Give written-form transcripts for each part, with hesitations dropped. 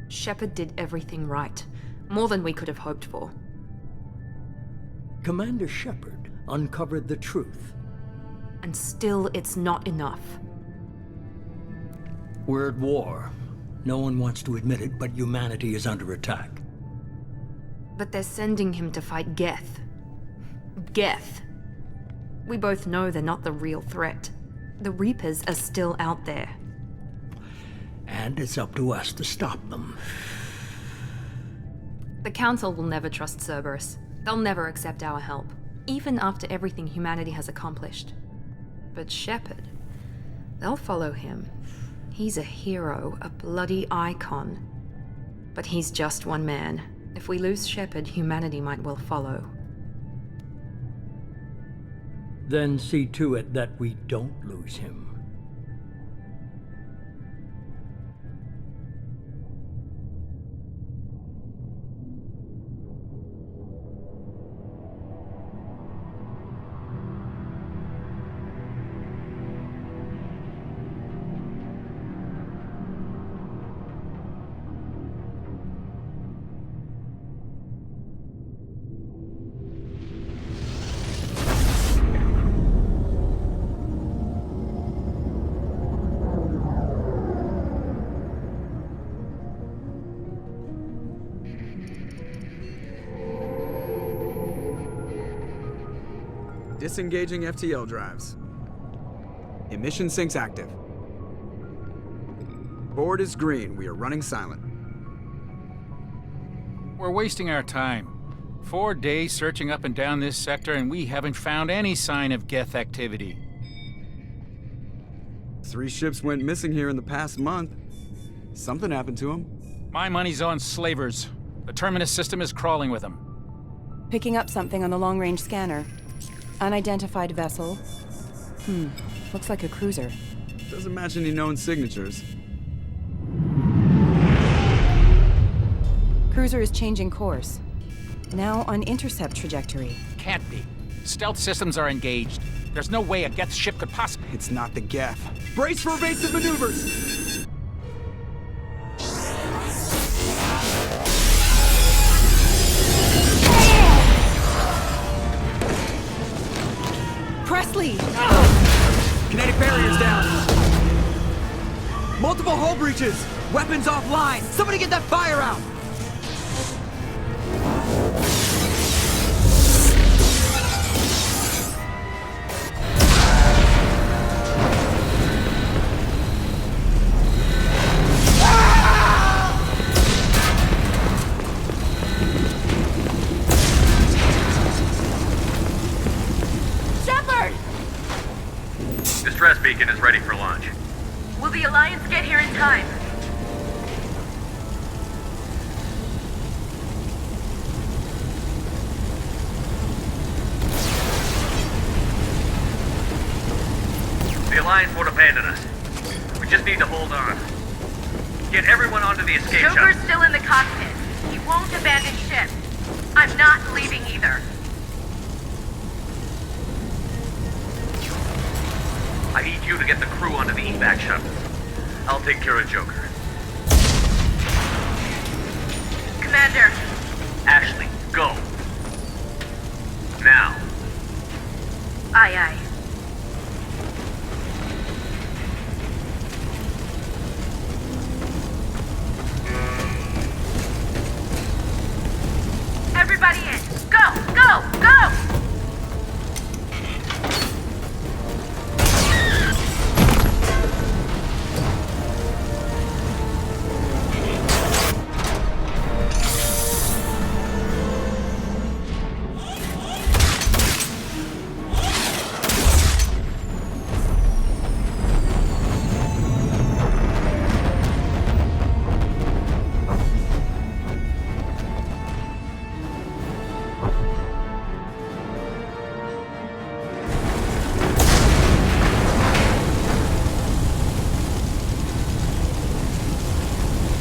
Shepard did everything right. More than we could have hoped for. Commander Shepard uncovered the truth. And still, it's not enough. We're at war. No one wants to admit it, but humanity is under attack. But they're sending him to fight Geth. Geth. We both know they're not the real threat. The Reapers are still out there. And it's up to us to stop them. The Council will never trust Cerberus. They'll never accept our help, even after everything humanity has accomplished. But Shepard, they'll follow him. He's a hero, a bloody icon. But he's just one man. If we lose Shepard, humanity might well follow. Then see to it that we don't lose him. Disengaging FTL drives. Emission sinks active. Board is green. We are running silent. We're wasting our time. 4 days searching up and down this sector, and we haven't found any sign of Geth activity. 3 ships went missing here in the past month. Something happened to them. My money's on slavers. The Terminus system is crawling with them. Picking up something on the long-range scanner. Unidentified vessel. Looks like a cruiser. Doesn't match any known signatures. Cruiser is changing course. Now on intercept trajectory. Can't be. Stealth systems are engaged. There's no way a Geth ship could possibly... It's not the Geth. Brace for evasive maneuvers! Presley! Kinetic barriers down. Multiple hull breaches. Weapons offline. Somebody get that fire out. Distress beacon is ready for launch. Will the Alliance get here in time? The Alliance won't abandon us. We just need to hold on. Get everyone onto the escape shuttle. Joker's still in the cockpit. He won't abandon ship. I'm not leaving either. I need you to get the crew onto the evac shuttle. I'll take care of Joker. Commander. Ashley, go. Now. Aye, aye. Everybody in. Go, go, go!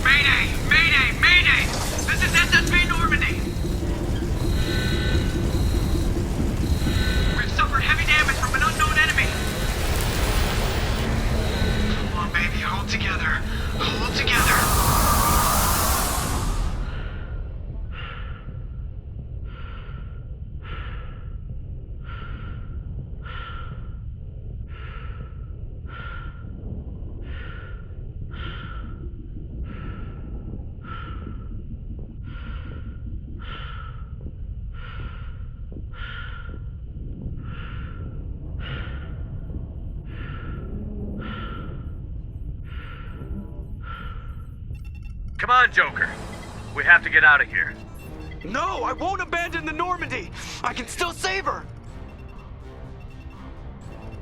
Mayday! Mayday! Mayday! This is SSB Normandy! We've suffered heavy damage from an unknown enemy! Come on, baby, hold together. Hold together. Come on, Joker. We have to get out of here. No, I won't abandon the Normandy! I can still save her!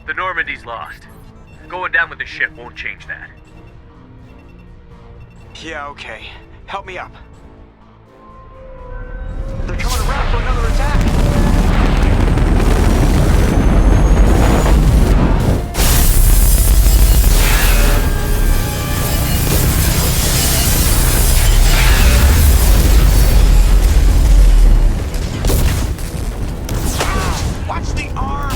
The Normandy's lost. Going down with the ship won't change that. Yeah, okay. Help me up. They're coming around for another attack! Watch the arm!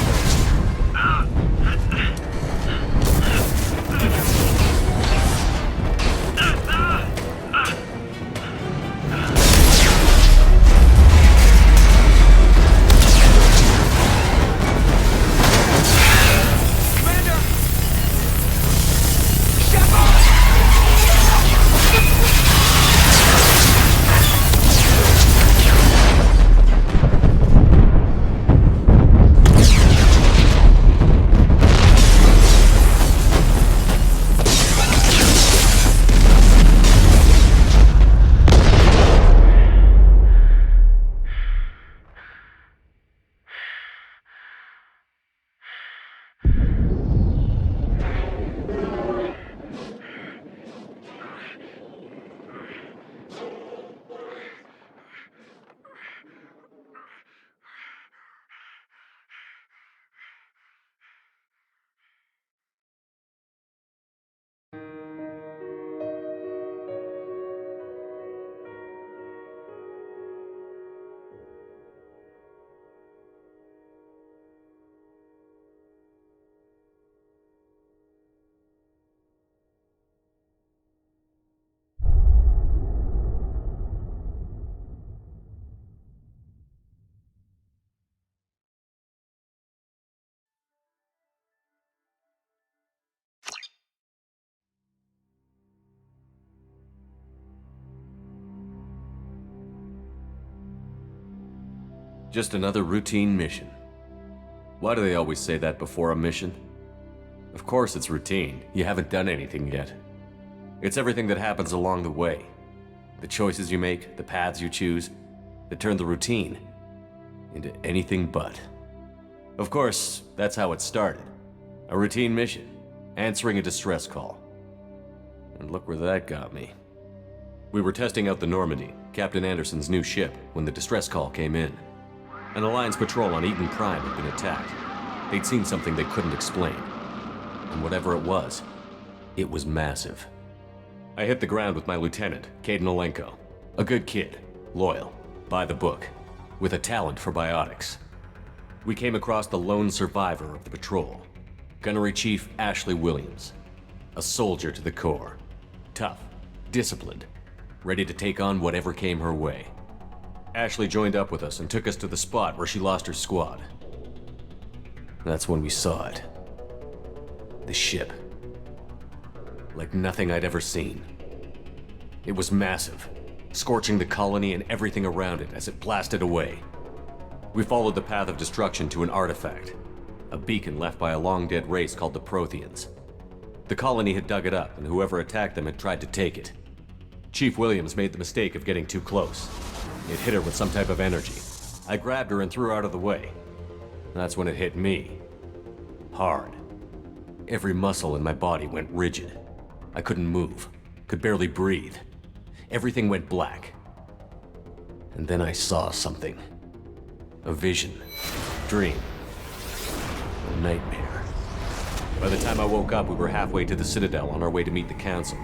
Just another routine mission. Why do they always say that before a mission? Of course it's routine. You haven't done anything yet. It's everything that happens along the way. The choices you make, the paths you choose, that turn the routine into anything but. Of course, that's how it started. A routine mission, answering a distress call. And look where that got me. We were testing out the Normandy, Captain Anderson's new ship, when the distress call came in. An Alliance patrol on Eden Prime had been attacked. They'd seen something they couldn't explain. And whatever it was massive. I hit the ground with my lieutenant, Kaidan Olenko. A good kid, loyal, by the book, with a talent for biotics. We came across the lone survivor of the patrol, Gunnery Chief Ashley Williams. A soldier to the core. Tough, disciplined, ready to take on whatever came her way. Ashley joined up with us and took us to the spot where she lost her squad. That's when we saw it. The ship. Like nothing I'd ever seen. It was massive, scorching the colony and everything around it as it blasted away. We followed the path of destruction to an artifact, a beacon left by a long-dead race called the Protheans. The colony had dug it up, and whoever attacked them had tried to take it. Chief Williams made the mistake of getting too close. It hit her with some type of energy. I grabbed her and threw her out of the way. That's when it hit me. Hard. Every muscle in my body went rigid. I couldn't move, could barely breathe. Everything went black. And then I saw something. A vision. Dream. A nightmare. By the time I woke up, we were halfway to the Citadel on our way to meet the Council.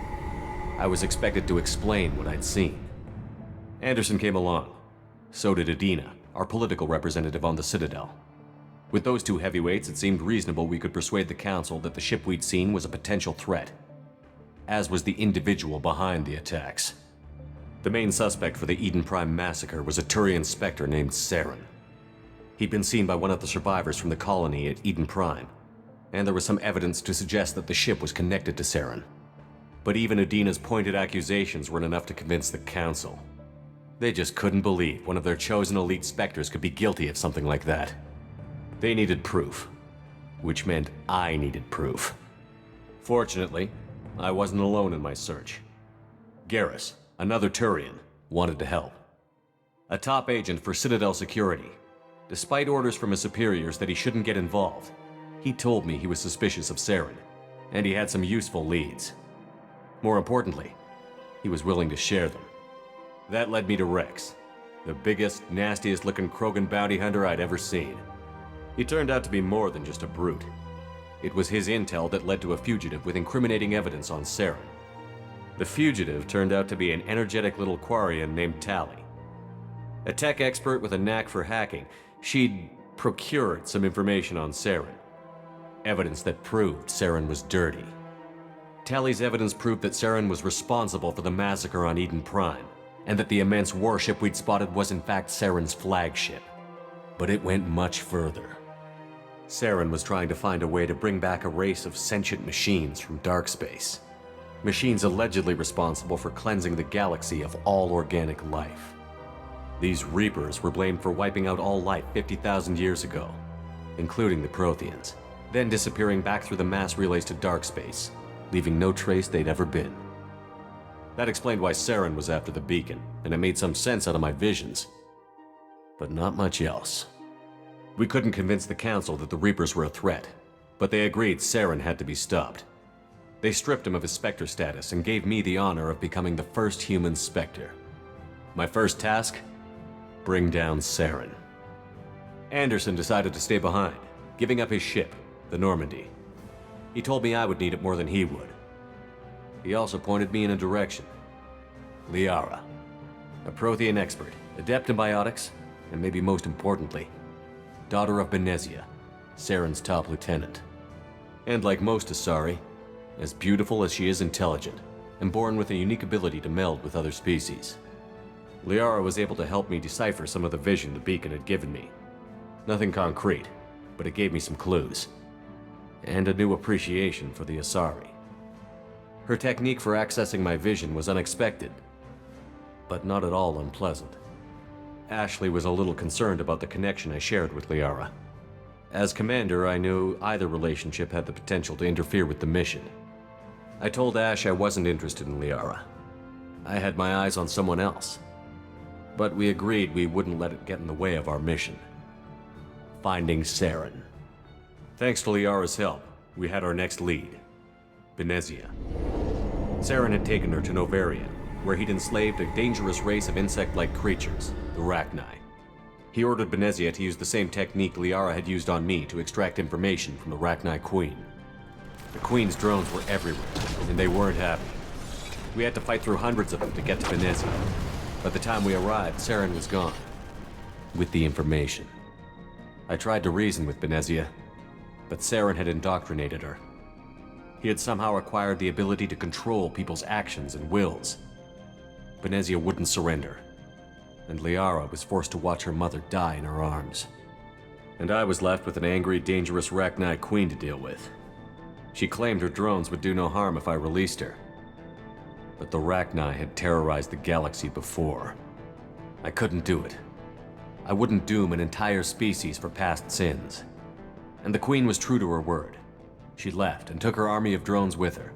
I was expected to explain what I'd seen. Anderson came along. So did Adina, our political representative on the Citadel. With those two heavyweights, it seemed reasonable we could persuade the Council that the ship we'd seen was a potential threat, as was the individual behind the attacks. The main suspect for the Eden Prime massacre was a Turian Spectre named Saren. He'd been seen by one of the survivors from the colony at Eden Prime, and there was some evidence to suggest that the ship was connected to Saren. But even Adina's pointed accusations weren't enough to convince the Council. They just couldn't believe one of their chosen elite Spectres could be guilty of something like that. They needed proof, which meant I needed proof. Fortunately, I wasn't alone in my search. Garrus, another Turian, wanted to help. A top agent for Citadel Security. Despite orders from his superiors that he shouldn't get involved, he told me he was suspicious of Saren, and he had some useful leads. More importantly, he was willing to share them. That led me to Rex, the biggest, nastiest-looking Krogan bounty hunter I'd ever seen. He turned out to be more than just a brute. It was his intel that led to a fugitive with incriminating evidence on Saren. The fugitive turned out to be an energetic little Quarian named Tali. A tech expert with a knack for hacking, she'd procured some information on Saren. Evidence that proved Saren was dirty. Tali's evidence proved that Saren was responsible for the massacre on Eden Prime, and that the immense warship we'd spotted was in fact Saren's flagship. But it went much further. Saren was trying to find a way to bring back a race of sentient machines from dark space. Machines allegedly responsible for cleansing the galaxy of all organic life. These Reapers were blamed for wiping out all life 50,000 years ago, including the Protheans, then disappearing back through the mass relays to dark space, leaving no trace they'd ever been. That explained why Saren was after the beacon, and it made some sense out of my visions. But not much else. We couldn't convince the Council that the Reapers were a threat, but they agreed Saren had to be stopped. They stripped him of his Spectre status and gave me the honor of becoming the first human Spectre. My first task? Bring down Saren. Anderson decided to stay behind, giving up his ship, the Normandy. He told me I would need it more than he would. He also pointed me in a direction. Liara, a Prothean expert, adept in biotics, and maybe most importantly, daughter of Benezia, Saren's top lieutenant. And like most Asari, as beautiful as she is intelligent, and born with a unique ability to meld with other species. Liara was able to help me decipher some of the vision the beacon had given me. Nothing concrete, but it gave me some clues. And a new appreciation for the Asari. Her technique for accessing my vision was unexpected, but not at all unpleasant. Ashley was a little concerned about the connection I shared with Liara. As commander, I knew either relationship had the potential to interfere with the mission. I told Ash I wasn't interested in Liara. I had my eyes on someone else. But we agreed we wouldn't let it get in the way of our mission. Finding Saren. Thanks to Liara's help, we had our next lead. Benezia. Saren had taken her to Novaria, where he'd enslaved a dangerous race of insect-like creatures, the Rachni. He ordered Benezia to use the same technique Liara had used on me to extract information from the Rachni Queen. The Queen's drones were everywhere, and they weren't happy. We had to fight through hundreds of them to get to Benezia. By the time we arrived, Saren was gone. With the information. I tried to reason with Benezia, but Saren had indoctrinated her. He had somehow acquired the ability to control people's actions and wills. Benezia wouldn't surrender, and Liara was forced to watch her mother die in her arms. And I was left with an angry, dangerous Rachni Queen to deal with. She claimed her drones would do no harm if I released her. But the Rachni had terrorized the galaxy before. I couldn't do it. I wouldn't doom an entire species for past sins. And the Queen was true to her word. She left and took her army of drones with her.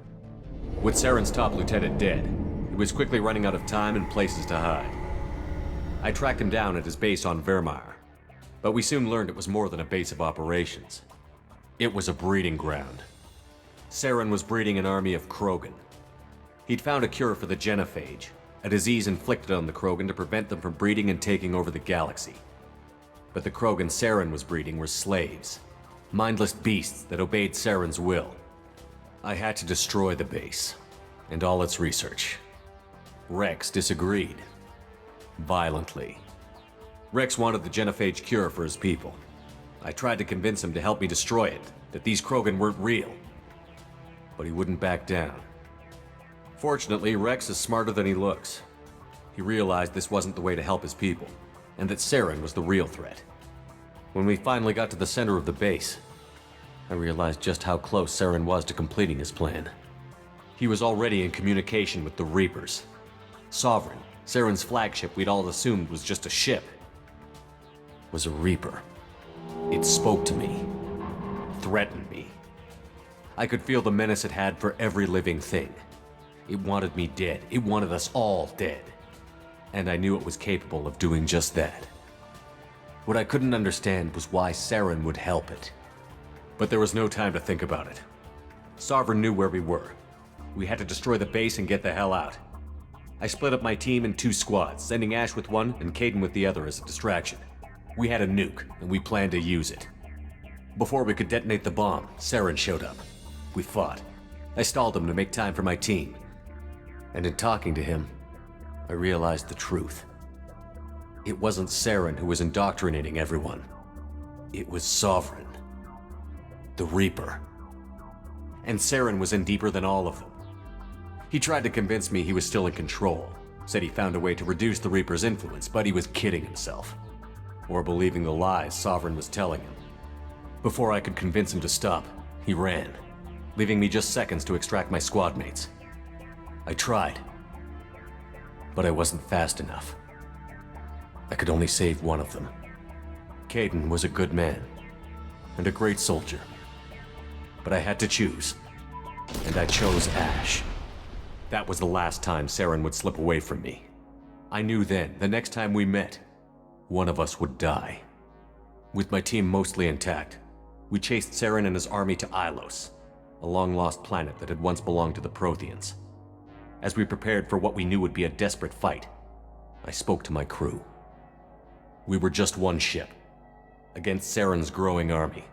With Saren's top lieutenant dead, he was quickly running out of time and places to hide. I tracked him down at his base on Vermeer, but we soon learned it was more than a base of operations. It was a breeding ground. Saren was breeding an army of Krogan. He'd found a cure for the genophage, a disease inflicted on the Krogan to prevent them from breeding and taking over the galaxy. But the Krogan Saren was breeding were slaves. Mindless beasts that obeyed Saren's will. I had to destroy the base, and all its research. Rex disagreed. Violently. Rex wanted the genophage cure for his people. I tried to convince him to help me destroy it, that these Krogan weren't real. But he wouldn't back down. Fortunately, Rex is smarter than he looks. He realized this wasn't the way to help his people, and that Saren was the real threat. When we finally got to the center of the base, I realized just how close Saren was to completing his plan. He was already in communication with the Reapers. Sovereign, Saren's flagship we'd all assumed was just a ship, was a Reaper. It spoke to me, threatened me. I could feel the menace it had for every living thing. It wanted me dead. It wanted us all dead. And I knew it was capable of doing just that. What I couldn't understand was why Saren would help it. But there was no time to think about it. Sovereign knew where we were. We had to destroy the base and get the hell out. I split up my team in 2 squads, sending Ash with one and Kaidan with the other as a distraction. We had a nuke, and we planned to use it. Before we could detonate the bomb, Saren showed up. We fought. I stalled him to make time for my team. And in talking to him, I realized the truth. It wasn't Saren who was indoctrinating everyone. It was Sovereign. The Reaper. And Saren was in deeper than all of them. He tried to convince me he was still in control. Said he found a way to reduce the Reaper's influence, but he was kidding himself. Or believing the lies Sovereign was telling him. Before I could convince him to stop, he ran, leaving me just seconds to extract my squad mates. I tried, but I wasn't fast enough. I could only save one of them. Kaidan was a good man, and a great soldier. But I had to choose, and I chose Ash. That was the last time Saren would slip away from me. I knew then, the next time we met, one of us would die. With my team mostly intact, we chased Saren and his army to Ilos, a long-lost planet that had once belonged to the Protheans. As we prepared for what we knew would be a desperate fight, I spoke to my crew. We were just one ship, against Saren's growing army.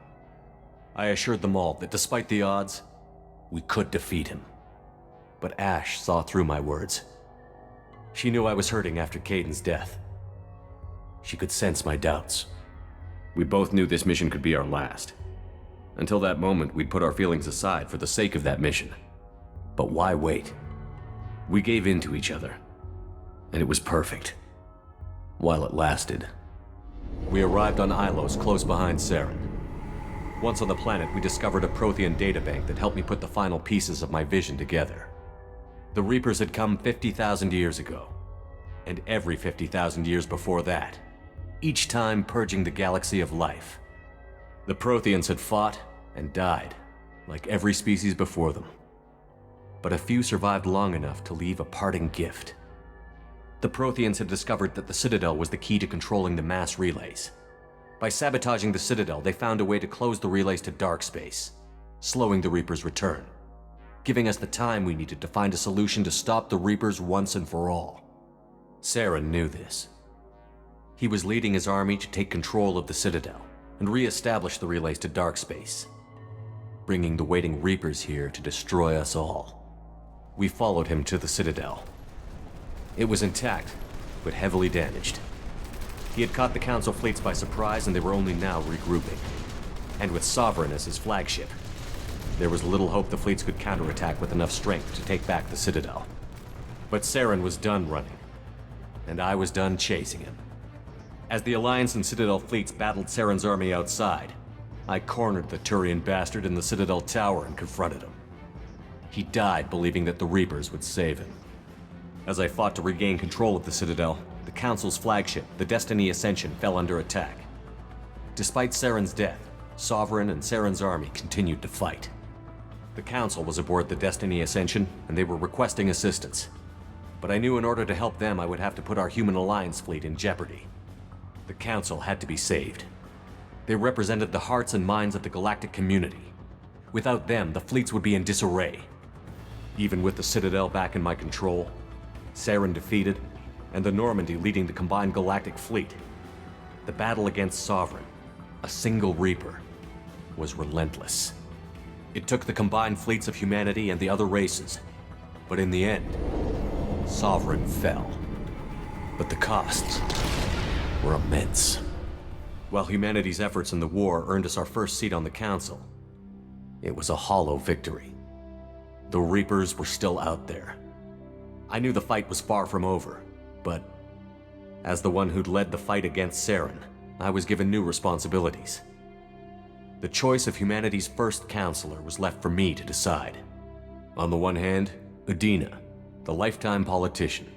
I assured them all that despite the odds, we could defeat him. But Ash saw through my words. She knew I was hurting after Kaidan's death. She could sense my doubts. We both knew this mission could be our last. Until that moment, we'd put our feelings aside for the sake of that mission. But why wait? We gave in to each other, and it was perfect. While it lasted. We arrived on Ilos, close behind Saren. Once on the planet, we discovered a Prothean databank that helped me put the final pieces of my vision together. The Reapers had come 50,000 years ago, and every 50,000 years before that, each time purging the galaxy of life. The Protheans had fought and died, like every species before them. But a few survived long enough to leave a parting gift. The Protheans had discovered that the Citadel was the key to controlling the mass relays. By sabotaging the Citadel, they found a way to close the relays to dark space, slowing the Reapers' return, giving us the time we needed to find a solution to stop the Reapers once and for all. Saren knew this. He was leading his army to take control of the Citadel and re-establish the relays to dark space, bringing the waiting Reapers here to destroy us all. We followed him to the Citadel. It was intact, but heavily damaged. He had caught the Council fleets by surprise, and they were only now regrouping. And with Sovereign as his flagship, there was little hope the fleets could counterattack with enough strength to take back the Citadel. But Saren was done running, and I was done chasing him. As the Alliance and Citadel fleets battled Saren's army outside, I cornered the Turian bastard in the Citadel tower and confronted him. He died believing that the Reapers would save him. As I fought to regain control of the Citadel, the Council's flagship, the Destiny Ascension, fell under attack. Despite Saren's death, Sovereign and Saren's army continued to fight. The Council was aboard the Destiny Ascension, and they were requesting assistance. But I knew in order to help them, I would have to put our Human Alliance fleet in jeopardy. The Council had to be saved. They represented the hearts and minds of the galactic community. Without them, the fleets would be in disarray. Even with the Citadel back in my control, Saren defeated, and the Normandy leading the combined galactic fleet, The battle against Sovereign, a single Reaper, was relentless. It took the combined fleets of humanity and the other races, but in the end, Sovereign fell. But the costs were immense. While humanity's efforts in the war earned us our first seat on the Council, it was a hollow victory. The Reapers were still out there. I knew the fight was far from over, but as the one who'd led the fight against Saren, I was given new responsibilities. The choice of humanity's first counselor was left for me to decide. On the one hand, Udina, the lifetime politician.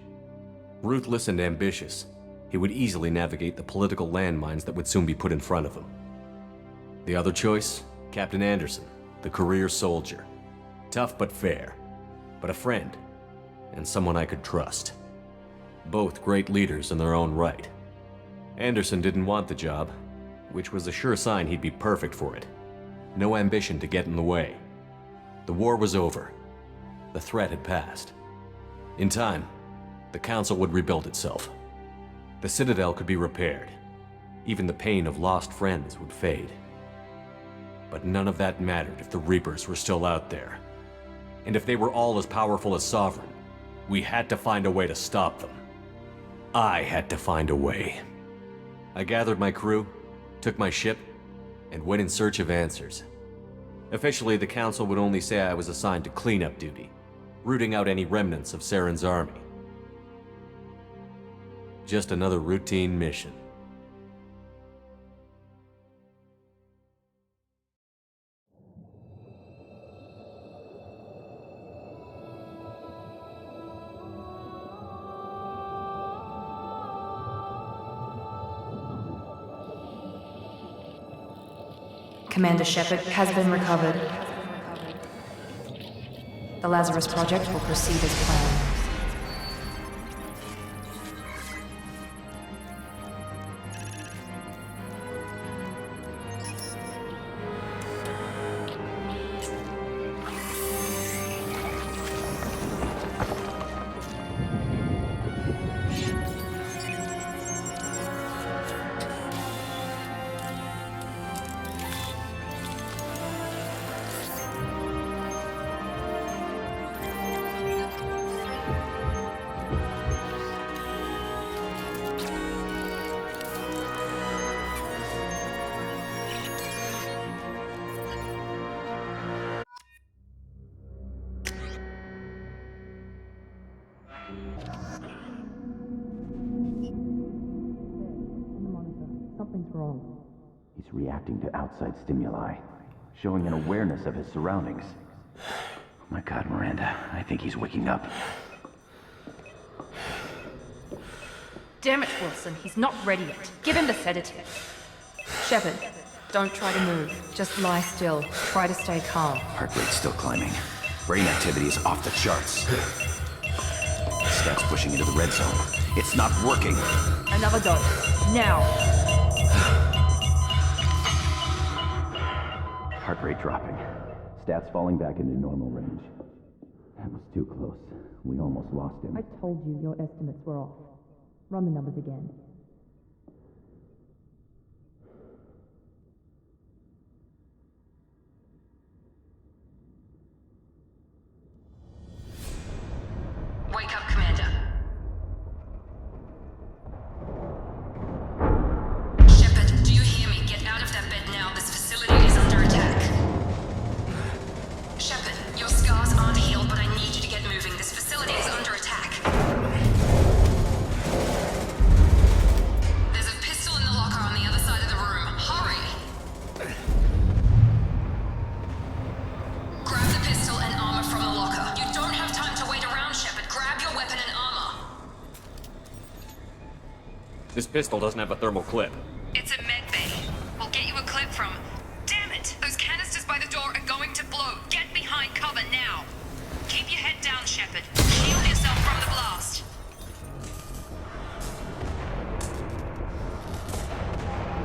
Ruthless and ambitious, he would easily navigate the political landmines that would soon be put in front of him. The other choice, Captain Anderson, the career soldier. Tough but fair, but a friend, and someone I could trust. Both great leaders in their own right. Anderson didn't want the job, which was a sure sign he'd be perfect for it. No ambition to get in the way. The war was over. The threat had passed. In time, the Council would rebuild itself. The Citadel could be repaired. Even the pain of lost friends would fade. But none of that mattered if the Reapers were still out there. And if they were all as powerful as Sovereign, we had to find a way to stop them. I had to find a way. I gathered my crew, took my ship, and went in search of answers. Officially, the Council would only say I was assigned to cleanup duty, rooting out any remnants of Saren's army. Just another routine mission. Commander Shepard has been recovered. The Lazarus Project will proceed as planned. Something's wrong. He's reacting to outside stimuli, showing an awareness of his surroundings. Oh my God, Miranda, I think he's waking up. Damn it, Wilson, he's not ready yet. Give him the sedative. Shepard, don't try to move. Just lie still. Try to stay calm. Heart rate's still climbing. Brain activity is off the charts. Stats pushing into the red zone. It's not working. Another dose. Now. Heart rate dropping. Stats falling back into normal range. That was too close. We almost lost him. I told you your estimates were off. Run the numbers again. Wake up, Commander. Shepard, do you hear me? Get out of that bed now. This facility is under attack. Shepard, your scars aren't healed, but I need you to get moving. This facility is under attack. There's a pistol in the locker on the other side of the room. Hurry! Grab the pistol and armor from the locker. You don't have time to wait around, Shepard. Grab your weapon and armor. This pistol doesn't have a thermal clip. It's a med bay. We'll get you a clip from... Damn it! Those canisters by the door are going to blow. Get behind cover now. Keep your head down, Shepard. Shield yourself from the blast.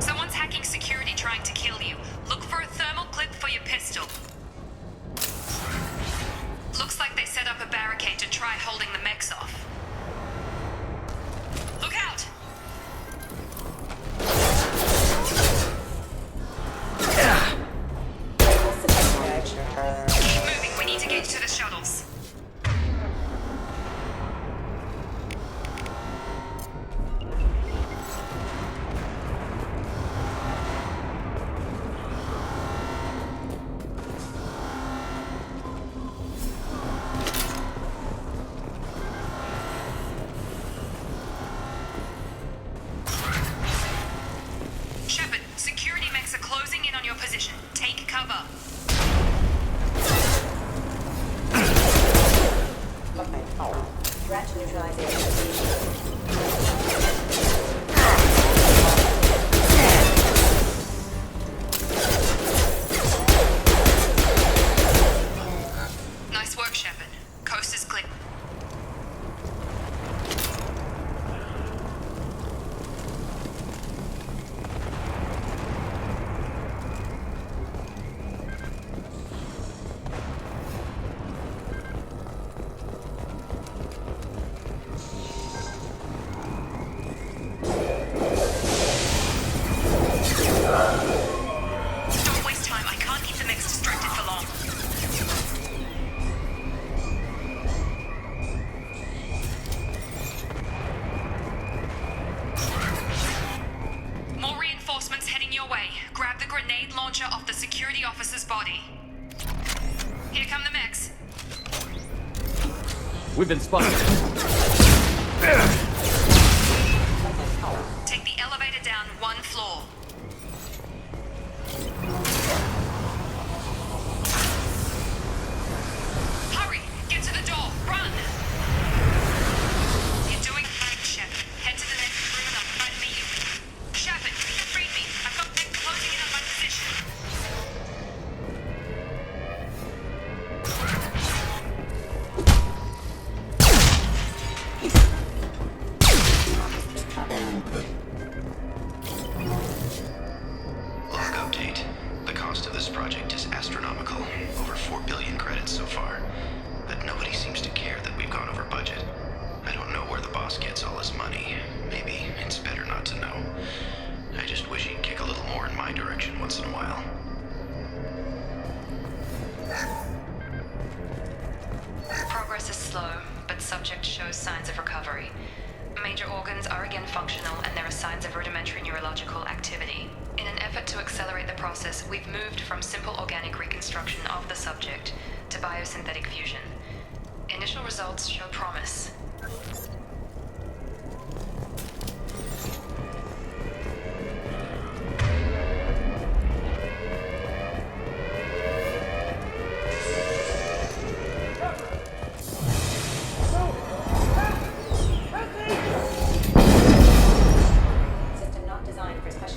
Someone's hacking security trying to kill you. Look for a thermal clip for your pistol. Looks like they set up a barricade to try holding the mechs off. Look out! grenade launcher off the security officer's body. Here come the mechs. We've been spotted. Take the elevator down 1 floor. Hurry! Get to the door! Run! You're doing fine, Shep. Head to the next room and I'll try to meet you. Shepard, read me. I've got men closing in on my position. Log update. The cost of this project is astronomical. Over 4 billion credits so far. But nobody seems to care that we've gone over budget. I don't know where the boss gets all his money. Maybe it's better not to know. I just wish he'd kick a little more in my direction once in a while. Progress is slow, but subject shows signs of recovery. Major organs are again functional, and there are signs of rudimentary neurological activity. In an effort to accelerate the process, we've moved from simple organic reconstruction of the subject to biosynthetic fusion. Initial results show promise.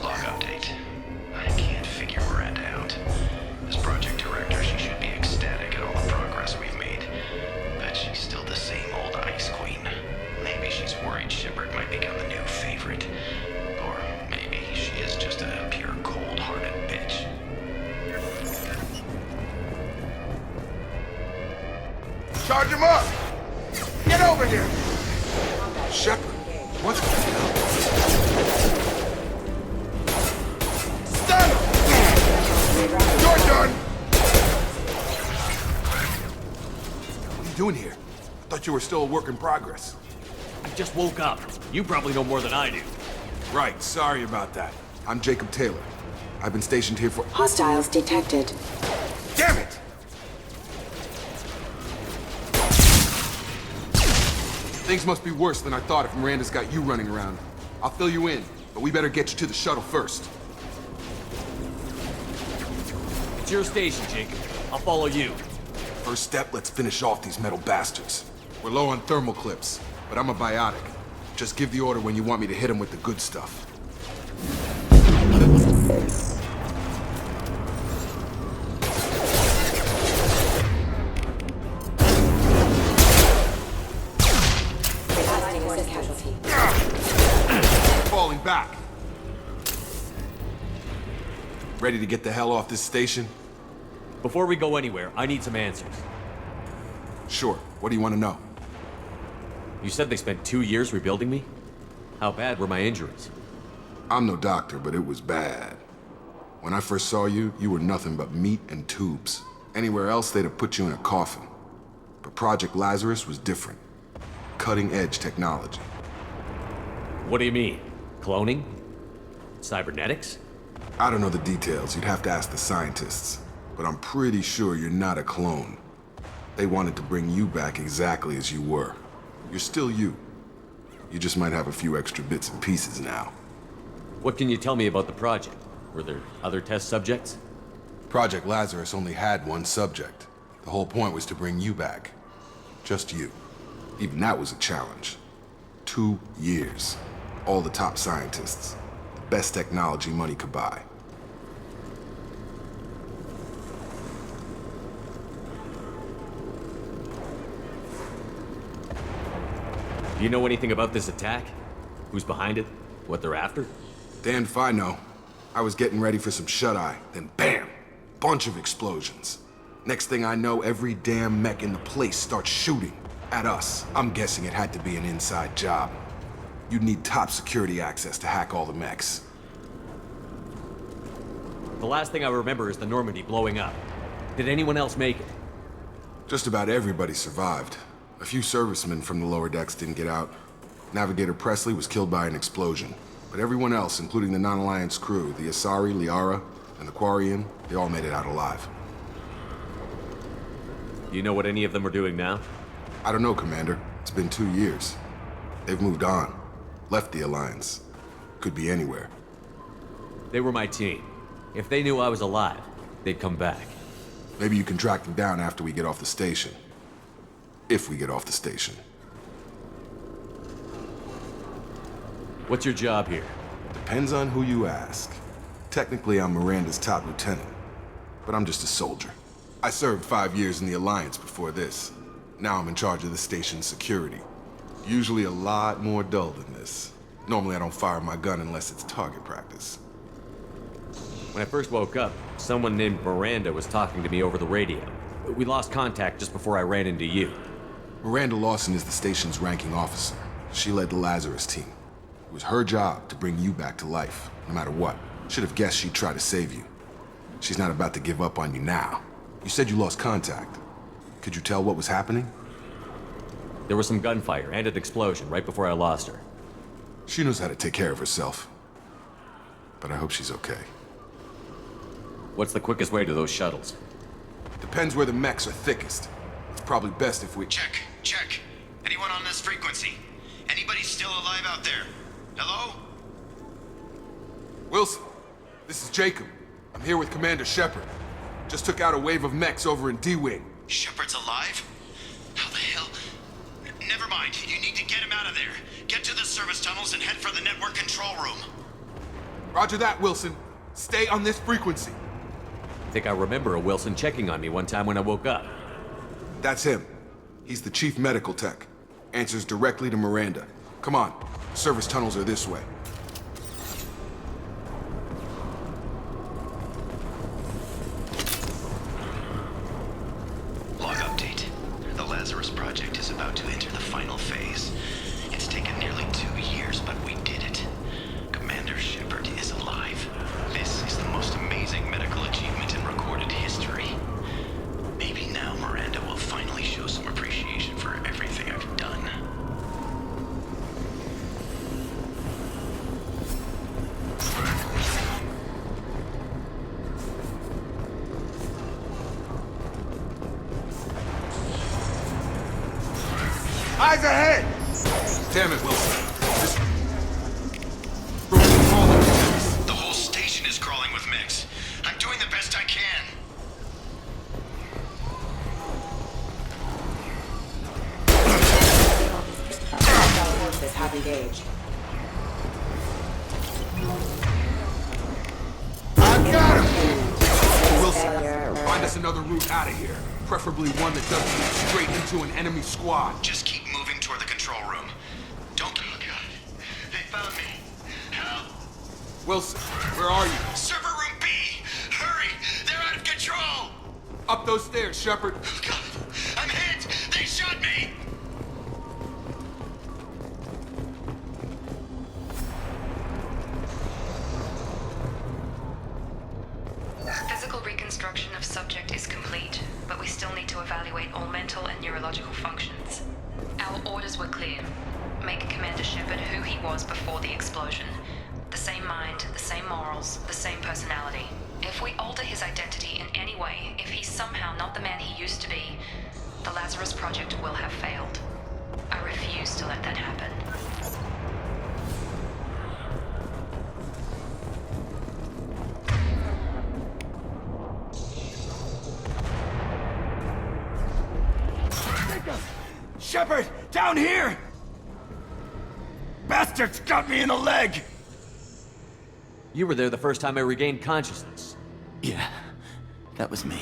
Log update. I can't figure Miranda out. As project director, she should be ecstatic at all the progress we've made. But she's still the same old ice queen. Maybe she's worried Shepard might become the new favorite. Or maybe she is just a pure cold-hearted bitch. Charge him up! Get over here! Shepard, what's going on? Stun him! You're done! What are you doing here? I thought you were still a work in progress. I just woke up. You probably know more than I do. Right, sorry about that. I'm Jacob Taylor. I've been stationed here for— Hostiles detected. Damn it! Things must be worse than I thought if Miranda's got you running around. I'll fill you in, but we better get you to the shuttle first. It's your station, Jacob. I'll follow you. First step, let's finish off these metal bastards. We're low on thermal clips, but I'm a biotic. Just give the order when you want me to hit them with the good stuff. Falling back. Ready to get the hell off this station? Before we go anywhere, I need some answers. Sure. What do you want to know? You said they spent 2 years rebuilding me? How bad were my injuries? I'm no doctor, but it was bad. When I first saw you, you were nothing but meat and tubes. Anywhere else, they'd have put you in a coffin. But Project Lazarus was different. Cutting-edge technology. What do you mean? Cloning? Cybernetics? I don't know the details. You'd have to ask the scientists. But I'm pretty sure you're not a clone. They wanted to bring you back exactly as you were. You're still you. You just might have a few extra bits and pieces now. What can you tell me about the project? Were there other test subjects? Project Lazarus only had one subject. The whole point was to bring you back. Just you. Even that was a challenge. 2 years. All the top scientists. The best technology money could buy. Do you know anything about this attack? Who's behind it? What they're after? Damned if I know. I was getting ready for some shut-eye, then bam! Bunch of explosions. Next thing I know, every damn mech in the place starts shooting at us. I'm guessing it had to be an inside job. You'd need top security access to hack all the mechs. The last thing I remember is the Normandy blowing up. Did anyone else make it? Just about everybody survived. A few servicemen from the lower decks didn't get out. Navigator Presley was killed by an explosion. But everyone else, including the non-Alliance crew, the Asari, Liara, And the Quarian, they all made it out alive. Do you know what any of them are doing now? I don't know, Commander. It's been 2 years. They've moved on. Left the Alliance. Could be anywhere. They were my team. If they knew I was alive, they'd come back. Maybe you can track them down after we get off the station. If we get off the station. What's your job here? Depends on who you ask. Technically, I'm Miranda's top lieutenant. But I'm just a soldier. I served 5 years in the Alliance before this. Now I'm in charge of the station's security. Usually a lot more dull than this. Normally I don't fire my gun unless it's target practice. When I first woke up, someone named Miranda was talking to me over the radio. We lost contact just before I ran into you. Miranda Lawson is the station's ranking officer. She led the Lazarus team. It was her job to bring you back to life, no matter what. Should have guessed she'd try to save you. She's not about to give up on you now. You said you lost contact. Could you tell what was happening? There was some gunfire and an explosion right before I lost her. She knows how to take care of herself. But I hope she's okay. What's the quickest way to those shuttles? Depends where the mechs are thickest. It's probably best if we... Check. Anyone on this frequency? Anybody still alive out there? Hello? Wilson, this is Jacob. I'm here with Commander Shepard. Just took out a wave of mechs over in D-Wing. Shepard's alive? How the hell? Never mind. You need to get him out of there. Get to the service tunnels and head for the network control room. Roger that, Wilson. Stay on this frequency. I think I remember a Wilson checking on me one time when I woke up. That's him. He's the chief medical tech. Answers directly to Miranda. Come on. Service tunnels are this way. Log update. The Lazarus Project is about to enter the final phase. It's taken nearly 2 years, but we did it. Commander Shepard is alive. This is the most amazing medical achievement in recorded history. Maybe now Miranda will finally show some appreciation for everything I've done. Eyes ahead! Damn it, Wilson. The whole station is crawling with mechs. I'm doing the best I can. Forces have engaged. I got him! Wilson, find us another route out of here. Preferably one that doesn't lead straight into an enemy squad. Just keep moving toward the control room. Don't... Oh, God. They found me. Help! Wilson, where are you? Server room B! Hurry! They're out of control! Up those stairs, Shepard. God, I'm hit! They shot me! Physical reconstruction of subject is complete, but we still need to evaluate all mental and neurological functions. Our orders were clear. Make Commander Shepard who he was before the explosion. The same mind, the same morals, the same personality. If we alter his identity in any way, if he's somehow not the man he used to be, the Lazarus Project will have failed. I refuse to let that happen. Shepard! Down here! Bastards got me in the leg! You were there the first time I regained consciousness. Yeah, that was me.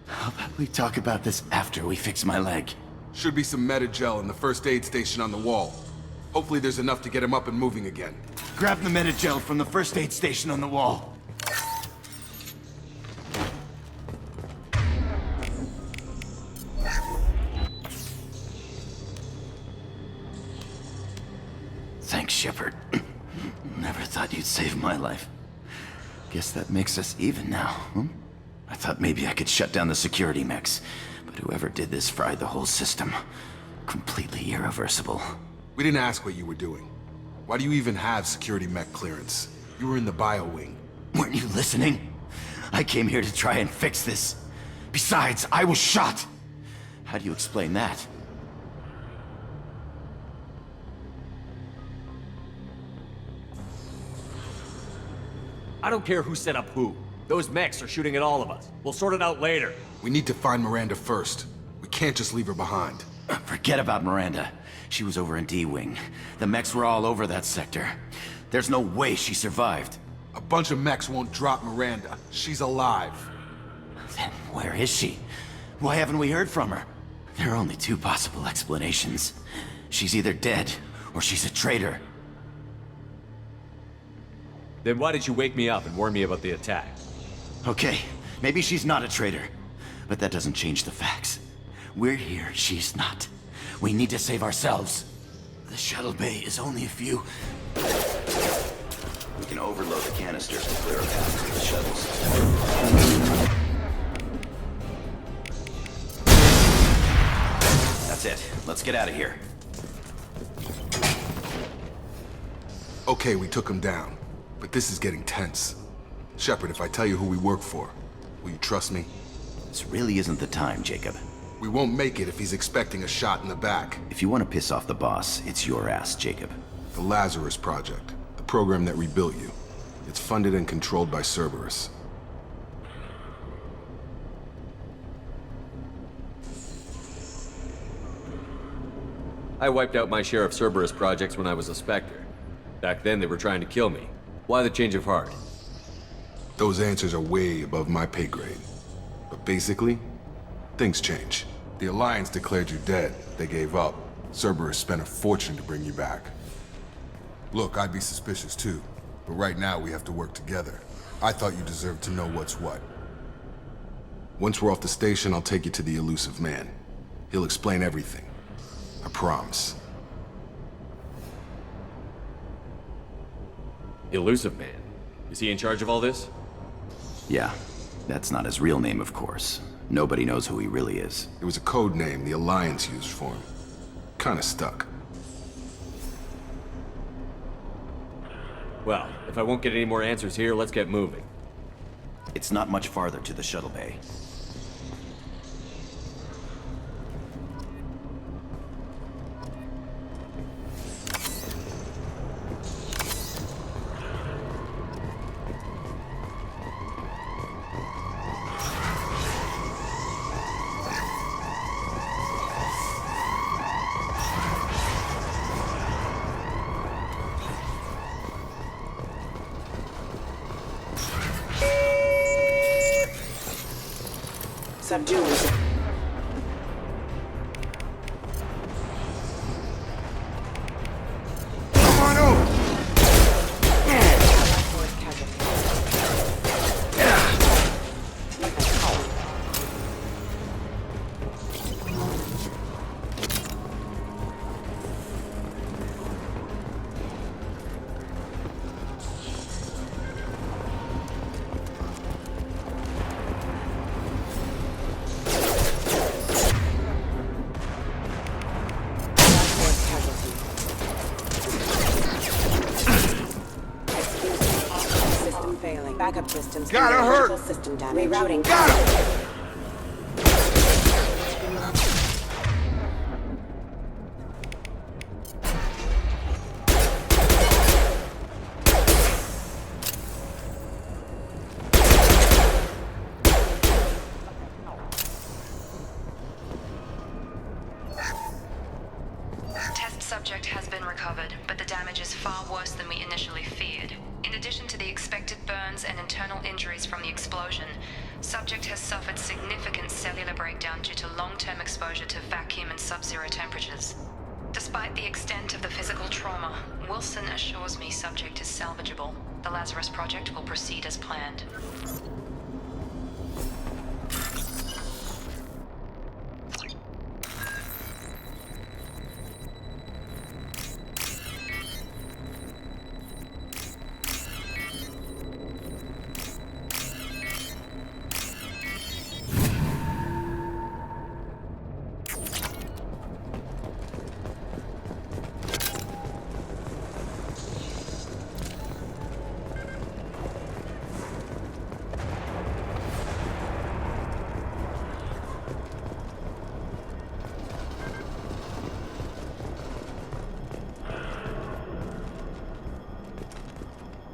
How about we talk about this after we fix my leg? Should be some Metagel in the first aid station on the wall. Hopefully there's enough to get him up and moving again. Grab the Metagel from the first aid station on the wall. Thanks, Shepard. Never thought you'd save my life. Guess that makes us even now, hmm? I thought maybe I could shut down the security mechs, but whoever did this fried the whole system. Completely irreversible. We didn't ask what you were doing. Why do you even have security mech clearance? You were in the bio wing. Weren't you listening? I came here to try and fix this. Besides, I was shot. How do you explain that? I don't care who set up who. Those mechs are shooting at all of us. We'll sort it out later. We need to find Miranda first. We can't just leave her behind. Forget about Miranda. She was over in D-Wing. The mechs were all over that sector. There's no way she survived. A bunch of mechs won't drop Miranda. She's alive. Then where is she? Why haven't we heard from her? There are only two possible explanations. She's either dead, or she's a traitor. Then why did you wake me up and warn me about the attack? Okay, maybe she's not a traitor. But that doesn't change the facts. We're here, she's not. We need to save ourselves. The shuttle bay is only a few... We can overload the canisters to clear a path to the shuttles. That's it. Let's get out of here. Okay, we took him down. But this is getting tense. Shepard, if I tell you who we work for, will you trust me? This really isn't the time, Jacob. We won't make it if he's expecting a shot in the back. If you want to piss off the boss, it's your ass, Jacob. The Lazarus Project, the program that rebuilt you. It's funded and controlled by Cerberus. I wiped out my share of Cerberus projects when I was a Spectre. Back then, they were trying to kill me. Why the change of heart? Those answers are way above my pay grade. But basically, things change. The Alliance declared you dead. They gave up. Cerberus spent a fortune to bring you back. Look, I'd be suspicious too. But right now, we have to work together. I thought you deserved to know what's what. Once we're off the station, I'll take you to the Elusive Man. He'll explain everything. I promise. Elusive Man? Is he in charge of all this? Yeah. That's not his real name, of course. Nobody knows who he really is. It was a code name the Alliance used for him. Kinda stuck. Well, if I won't get any more answers here, let's get moving. It's not much farther to the shuttle bay. Subdue. Come on over! Backup systems. Gotta hurt! System damage. Rerouting. Got him! Test subject has been recovered, but the damage is far worse than we initially feared. In addition to the expected burns and internal injuries from the explosion, subject has suffered significant cellular breakdown due to long-term exposure to vacuum and sub-zero temperatures. Despite the extent of the physical trauma, Wilson assures me subject is salvageable. The Lazarus Project will proceed as planned.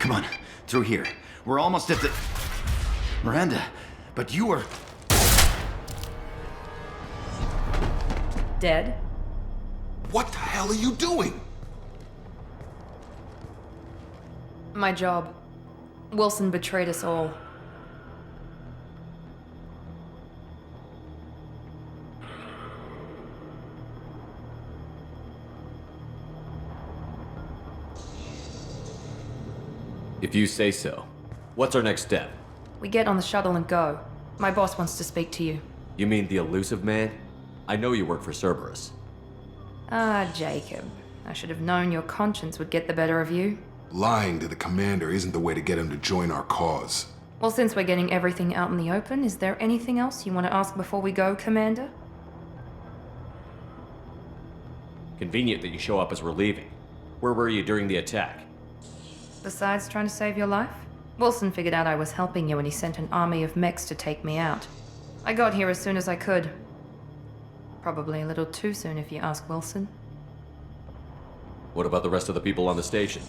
Come on, through here. We're almost at the... Miranda, but you were... Dead? What the hell are you doing? My job. Wilson betrayed us all. If you say so. What's our next step? We get on the shuttle and go. My boss wants to speak to you. You mean the elusive man? I know you work for Cerberus. Ah, Jacob. I should have known your conscience would get the better of you. Lying to the commander isn't the way to get him to join our cause. Well, since we're getting everything out in the open, is there anything else you want to ask before we go, Commander? Convenient that you show up as we're leaving. Where were you during the attack? Besides trying to save your life? Wilson figured out I was helping you and he sent an army of mechs to take me out. I got here as soon as I could. Probably a little too soon if you ask Wilson. What about the rest of the people on the station?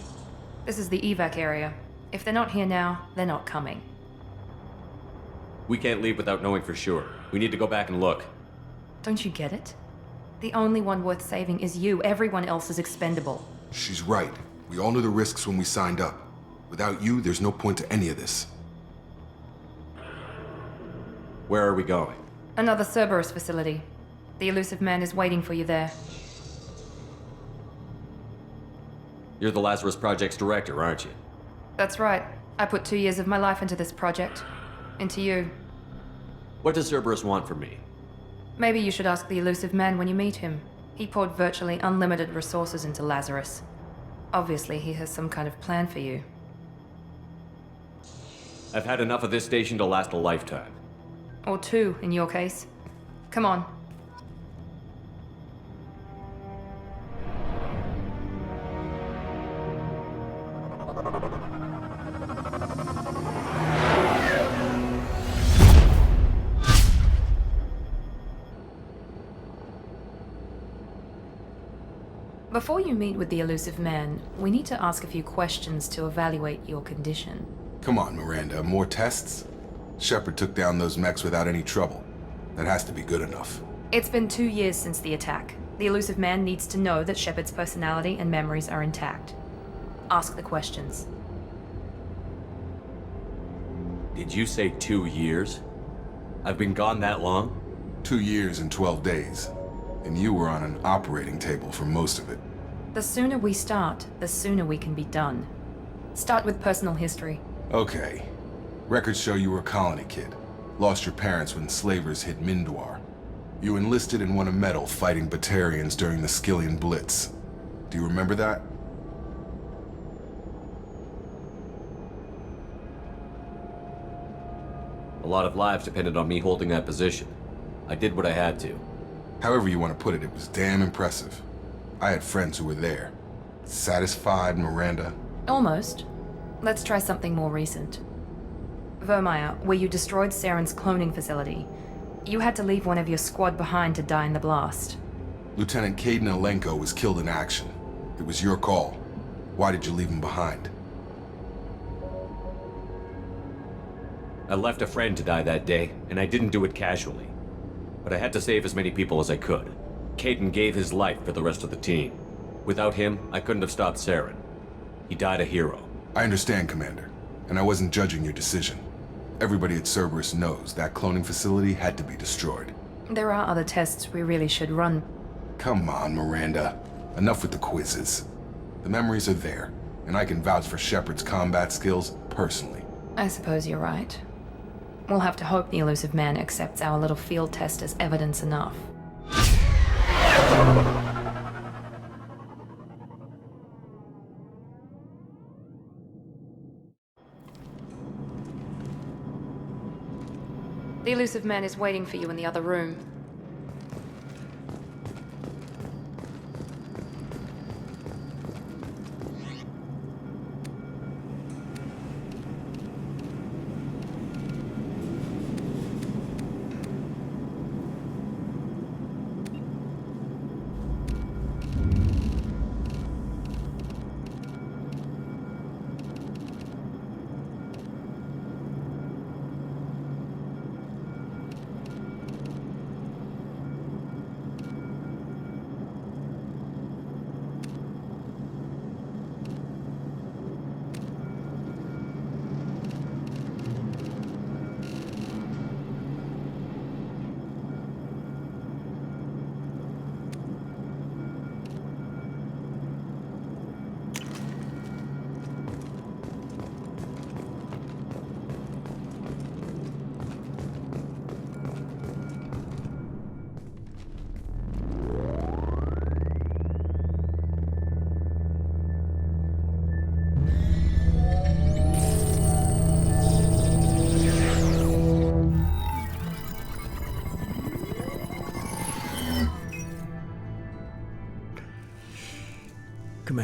This is the evac area. If they're not here now, they're not coming. We can't leave without knowing for sure. We need to go back and look. Don't you get it? The only one worth saving is you. Everyone else is expendable. She's right. We all knew the risks when we signed up. Without you, there's no point to any of this. Where are we going? Another Cerberus facility. The elusive man is waiting for you there. You're the Lazarus Project's director, aren't you? That's right. I put 2 years of my life into this project. Into you. What does Cerberus want from me? Maybe you should ask the elusive man when you meet him. He poured virtually unlimited resources into Lazarus. Obviously, he has some kind of plan for you. I've had enough of this station to last a lifetime. Or 2, in your case. Come on. Before you meet with the elusive man, we need to ask a few questions to evaluate your condition. Come on, Miranda, more tests? Shepard took down those mechs without any trouble. That has to be good enough. It's been 2 years since the attack. The elusive man needs to know that Shepard's personality and memories are intact. Ask the questions. Did you say 2 years? I've been gone that long? 2 years and 12 days. And you were on an operating table for most of it. The sooner we start, the sooner we can be done. Start with personal history. Okay. Records show you were a colony kid. Lost your parents when slavers hit Mindwar. You enlisted and won a medal fighting Batarians during the Skillian Blitz. Do you remember that? A lot of lives depended on me holding that position. I did what I had to. However you want to put it, it was damn impressive. I had friends who were there. Satisfied, Miranda? Almost. Let's try something more recent. Vermeer, where you destroyed Saren's cloning facility. You had to leave one of your squad behind to die in the blast. Lieutenant Kaidan Alenko was killed in action. It was your call. Why did you leave him behind? I left a friend to die that day, and I didn't do it casually. But I had to save as many people as I could. Kaidan gave his life for the rest of the team. Without him, I couldn't have stopped Saren. He died a hero. I understand, Commander. And I wasn't judging your decision. Everybody at Cerberus knows that cloning facility had to be destroyed. There are other tests we really should run. Come on, Miranda. Enough with the quizzes. The memories are there, and I can vouch for Shepard's combat skills personally. I suppose you're right. We'll have to hope the elusive man accepts our little field test as evidence enough. The elusive man is waiting for you in the other room.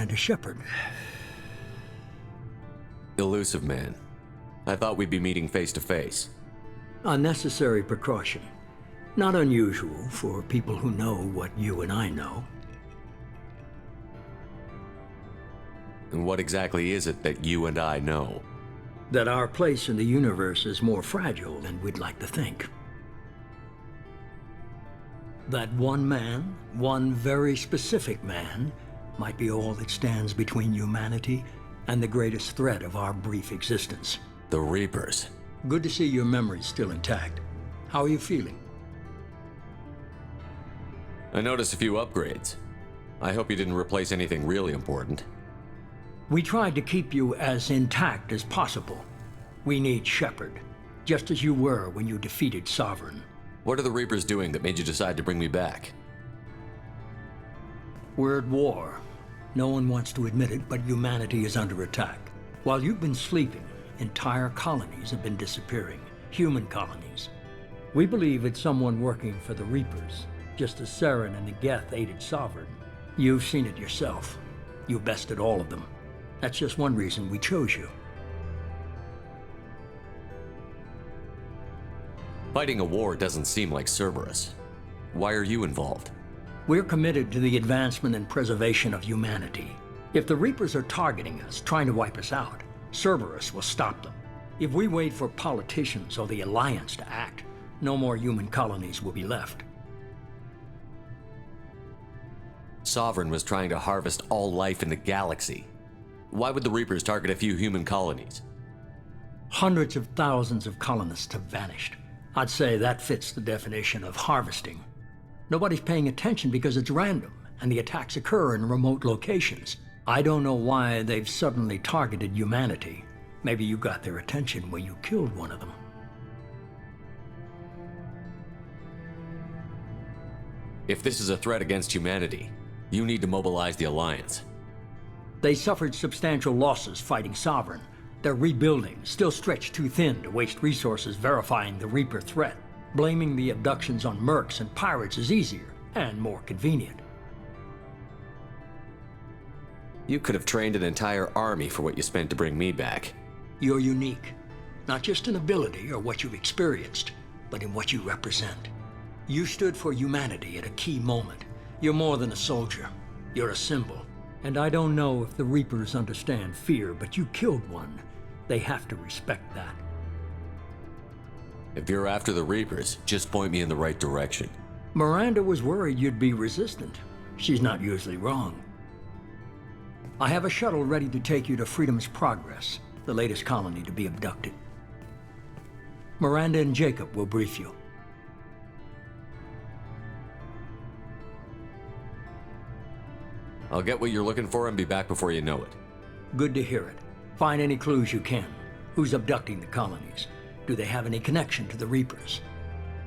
Commander Shepard. Elusive Man. I thought we'd be meeting face to face. A necessary precaution. Not unusual for people who know what you and I know. And what exactly is it that you and I know? That our place in the universe is more fragile than we'd like to think. That one man, one very specific man, might be all that stands between humanity and the greatest threat of our brief existence. The Reapers. Good to see your memory's still intact. How are you feeling? I noticed a few upgrades. I hope you didn't replace anything really important. We tried to keep you as intact as possible. We need Shepard, just as you were when you defeated Sovereign. What are the Reapers doing that made you decide to bring me back? We're at war. No one wants to admit it, but humanity is under attack. While you've been sleeping, entire colonies have been disappearing. Human colonies. We believe it's someone working for the Reapers, just as Saren and the Geth aided Sovereign. You've seen it yourself. You bested all of them. That's just one reason we chose you. Fighting a war doesn't seem like Cerberus. Why are you involved? We're committed to the advancement and preservation of humanity. If the Reapers are targeting us, trying to wipe us out, Cerberus will stop them. If we wait for politicians or the Alliance to act, no more human colonies will be left. Sovereign was trying to harvest all life in the galaxy. Why would the Reapers target a few human colonies? Hundreds of thousands of colonists have vanished. I'd say that fits the definition of harvesting. Nobody's paying attention because it's random, and the attacks occur in remote locations. I don't know why they've suddenly targeted humanity. Maybe you got their attention when you killed one of them. If this is a threat against humanity, you need to mobilize the Alliance. They suffered substantial losses fighting Sovereign. They're rebuilding, still stretched too thin to waste resources verifying the Reaper threat. Blaming the abductions on mercs and pirates is easier and more convenient. You could have trained an entire army for what you spent to bring me back. You're unique, not just in ability or what you've experienced, but in what you represent. You stood for humanity at a key moment. You're more than a soldier. You're a symbol. And I don't know if the Reapers understand fear, but you killed one. They have to respect that. If you're after the Reapers, just point me in the right direction. Miranda was worried you'd be resistant. She's not usually wrong. I have a shuttle ready to take you to Freedom's Progress, the latest colony to be abducted. Miranda and Jacob will brief you. I'll get what you're looking for and be back before you know it. Good to hear it. Find any clues you can. Who's abducting the colonies? Do they have any connection to the Reapers?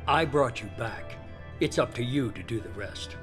I brought you back. It's up to you to do the rest.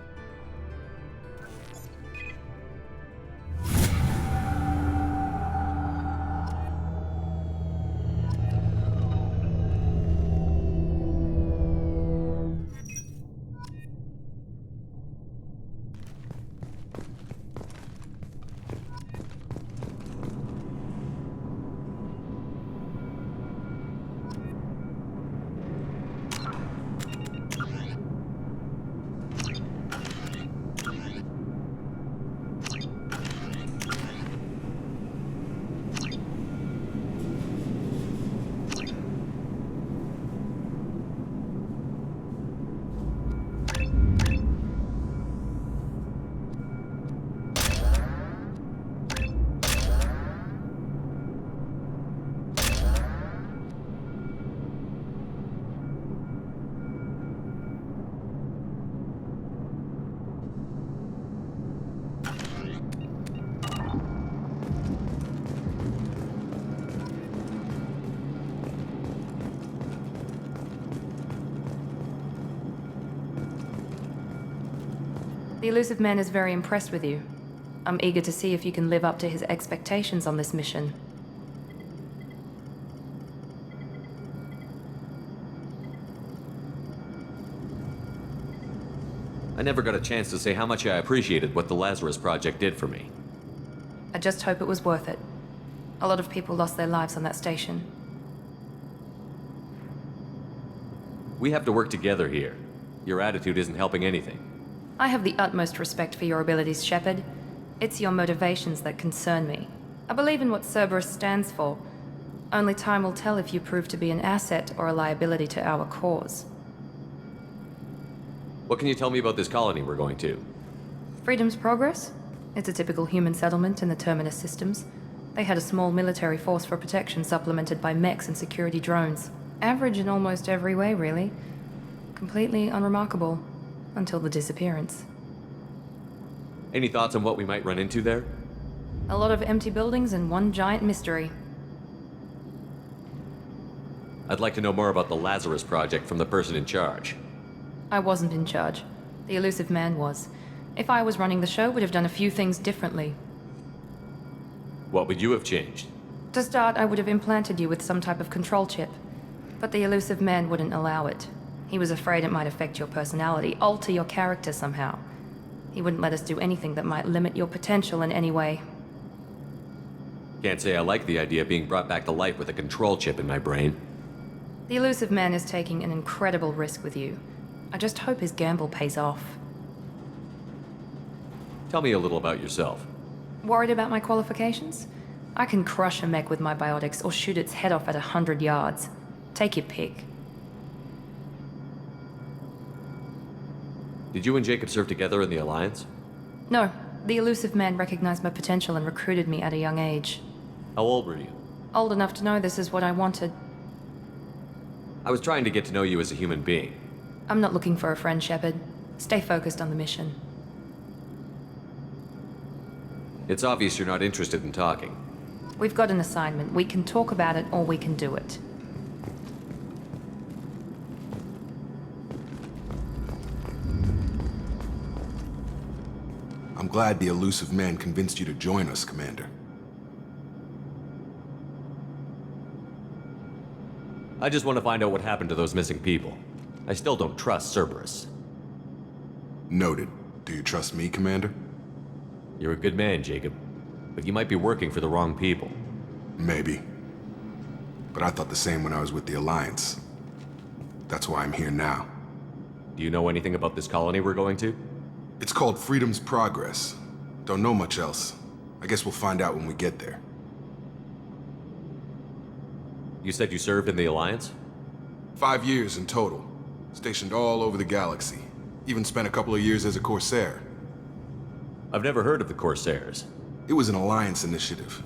The Elusive Man is very impressed with you. I'm eager to see if you can live up to his expectations on this mission. I never got a chance to say how much I appreciated what the Lazarus Project did for me. I just hope it was worth it. A lot of people lost their lives on that station. We have to work together here. Your attitude isn't helping anything. I have the utmost respect for your abilities, Shepard. It's your motivations that concern me. I believe in what Cerberus stands for. Only time will tell if you prove to be an asset or a liability to our cause. What can you tell me about this colony we're going to? Freedom's Progress? It's a typical human settlement in the Terminus systems. They had a small military force for protection supplemented by mechs and security drones. Average in almost every way, really. Completely unremarkable. Until the disappearance. Any thoughts on what we might run into there? A lot of empty buildings and one giant mystery. I'd like to know more about the Lazarus Project from the person in charge. I wasn't in charge. The Elusive Man was. If I was running the show, would have done a few things differently. What would you have changed? To start, I would have implanted you with some type of control chip. But the Elusive Man wouldn't allow it. He was afraid it might affect your personality, alter your character somehow. He wouldn't let us do anything that might limit your potential in any way. Can't say I like the idea of being brought back to life with a control chip in my brain. The Elusive Man is taking an incredible risk with you. I just hope his gamble pays off. Tell me a little about yourself. Worried about my qualifications? I can crush a mech with my biotics or shoot its head off at 100 yards. Take your pick. Did you and Jacob serve together in the Alliance? No, the Elusive Man recognized my potential and recruited me at a young age. How old were you? Old enough to know this is what I wanted. I was trying to get to know you as a human being. I'm not looking for a friend, Shepard. Stay focused on the mission. It's obvious you're not interested in talking. We've got an assignment. We can talk about it or we can do it. I'm glad the Elusive Man convinced you to join us, Commander. I just want to find out what happened to those missing people. I still don't trust Cerberus. Noted. Do you trust me, Commander? You're a good man, Jacob. But you might be working for the wrong people. Maybe. But I thought the same when I was with the Alliance. That's why I'm here now. Do you know anything about this colony we're going to? It's called Freedom's Progress. Don't know much else. I guess we'll find out when we get there. You said you served in the Alliance? 5 years in total. Stationed all over the galaxy. Even spent a couple of years as a Corsair. I've never heard of the Corsairs. It was an Alliance initiative.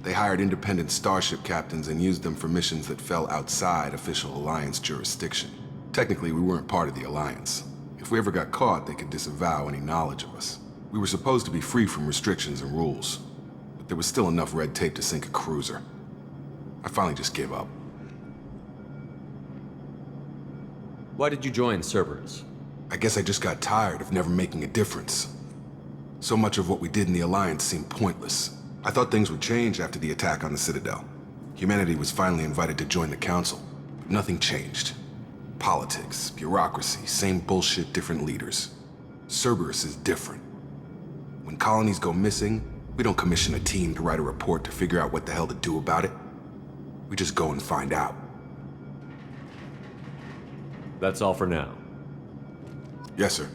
They hired independent starship captains and used them for missions that fell outside official Alliance jurisdiction. Technically, we weren't part of the Alliance. If we ever got caught, they could disavow any knowledge of us. We were supposed to be free from restrictions and rules, but there was still enough red tape to sink a cruiser. I finally just gave up. Why did you join Cerberus? I guess I just got tired of never making a difference. So much of what we did in the Alliance seemed pointless. I thought things would change after the attack on the Citadel. Humanity was finally invited to join the Council, but nothing changed. Politics, bureaucracy, same bullshit, different leaders. Cerberus is different. When colonies go missing, we don't commission a team to write a report to figure out what the hell to do about it. We just go and find out. That's all for now. Yes, sir.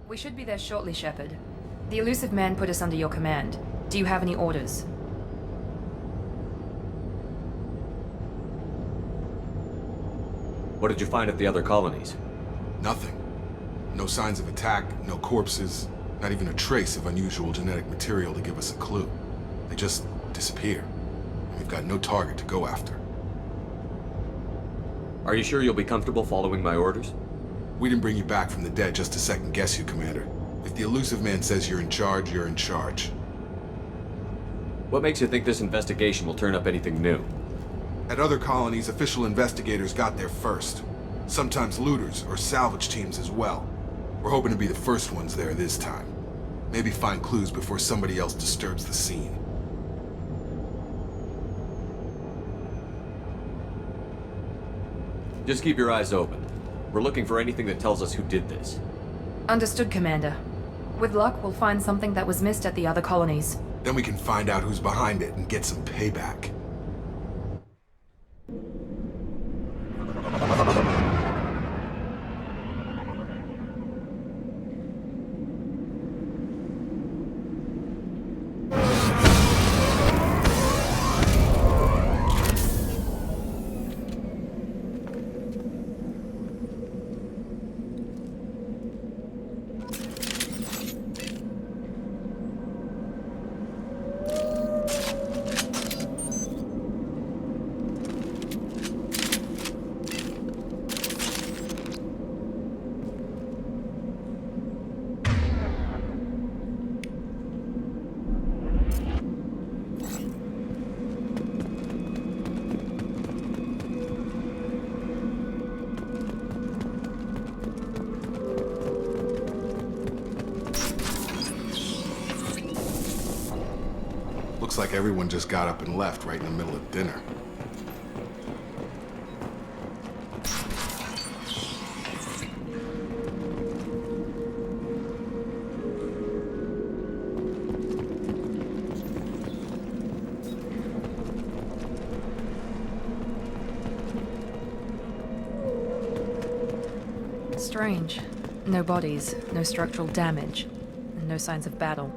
We should be there shortly, Shepard. The Elusive Man put us under your command. Do you have any orders? What did you find at the other colonies? Nothing. No signs of attack, no corpses, not even a trace of unusual genetic material to give us a clue. They just disappear. And we've got no target to go after. Are you sure you'll be comfortable following my orders? We didn't bring you back from the dead just to second guess you, Commander. If the Illusive Man says you're in charge, you're in charge. What makes you think this investigation will turn up anything new? At other colonies, official investigators got there first. Sometimes looters or salvage teams as well. We're hoping to be the first ones there this time. Maybe find clues before somebody else disturbs the scene. Just keep your eyes open. We're looking for anything that tells us who did this. Understood, Commander. With luck, we'll find something that was missed at the other colonies. Then we can find out who's behind it and get some payback. Looks like everyone just got up and left right in the middle of dinner. Strange. No bodies, no structural damage, and no signs of battle.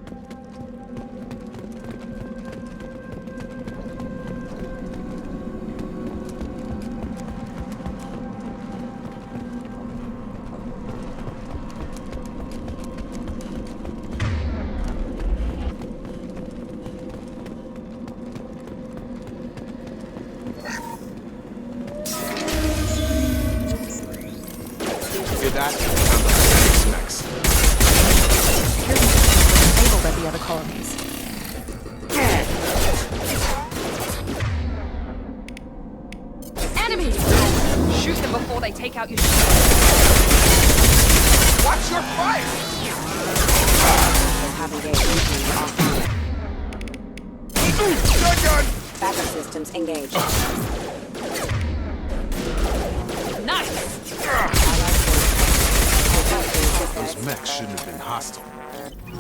That? Next. Able by the other colonies. Enemy! Shoot them before they take out your ship. Watch your fire! Gun! Backup systems engaged. Nice! Those mechs shouldn't have been hostile.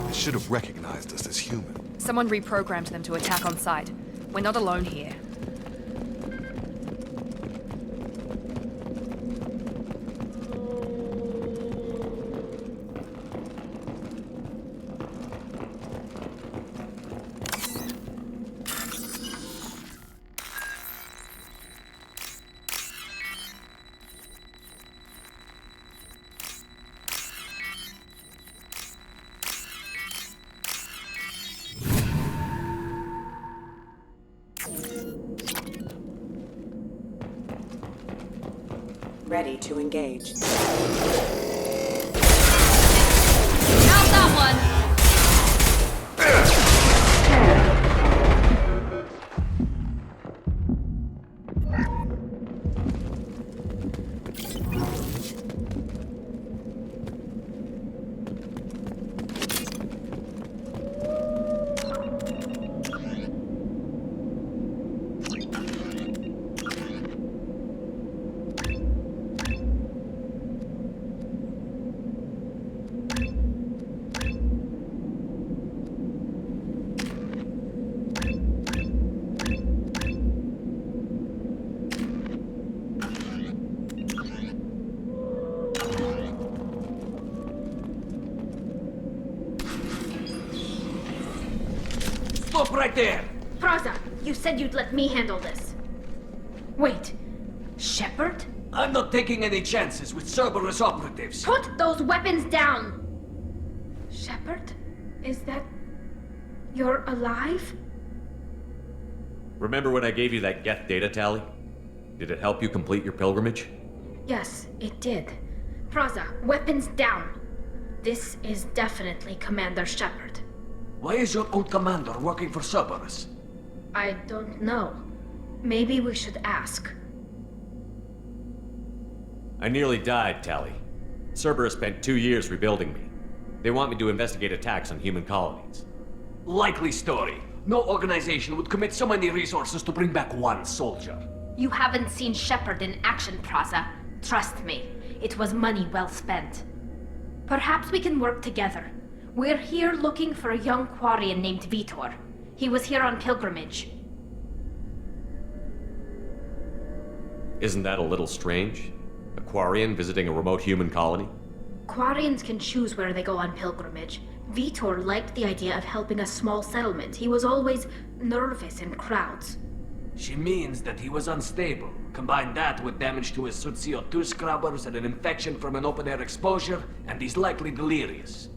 They should have recognized us as human. Someone reprogrammed them to attack on sight. We're not alone here. Ready to engage. Not that one! Stop right there! Praza, you said you'd let me handle this. Wait, Shepard? I'm not taking any chances with Cerberus operatives. Put those weapons down! Shepard? Is that... you're alive? Remember when I gave you that Geth data tally? Did it help you complete your pilgrimage? Yes, it did. Praza, weapons down. This is definitely Commander Shepard. Why is your old commander working for Cerberus? I don't know. Maybe we should ask. I nearly died, Tali. Cerberus spent 2 years rebuilding me. They want me to investigate attacks on human colonies. Likely story. No organization would commit so many resources to bring back one soldier. You haven't seen Shepard in action, Praza. Trust me, it was money well spent. Perhaps we can work together. We're here looking for a young Quarian named Vitor. He was here on pilgrimage. Isn't that a little strange? A Quarian visiting a remote human colony? Quarians can choose where they go on pilgrimage. Vitor liked the idea of helping a small settlement. He was always nervous in crowds. She means that he was unstable. Combine that with damage to his suit CO2 scrubbers and an infection from an open-air exposure, and he's likely delirious.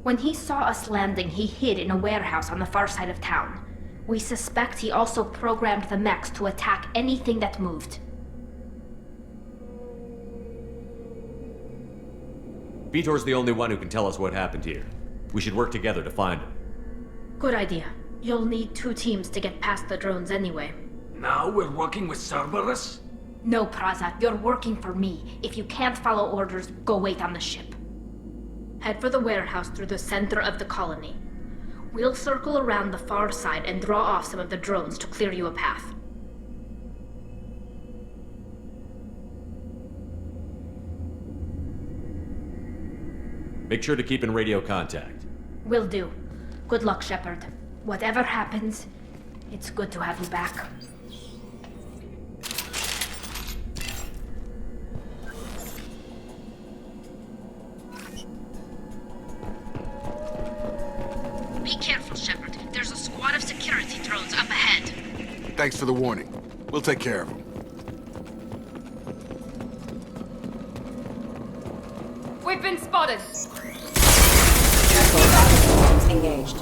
When he saw us landing, he hid in a warehouse on the far side of town. We suspect he also programmed the mechs to attack anything that moved. Vitor's the only one who can tell us what happened here. We should work together to find him. Good idea. You'll need 2 teams to get past the drones anyway. Now we're working with Cerberus? No, Praza, you're working for me. If you can't follow orders, go wait on the ship. Head for the warehouse through the center of the colony. We'll circle around the far side and draw off some of the drones to clear you a path. Make sure to keep in radio contact. Will do. Good luck, Shepard. Whatever happens, it's good to have you back. Be careful, Shepard. There's a squad of security drones up ahead. Thanks for the warning. We'll take care of them. We've been spotted! Systems engaged.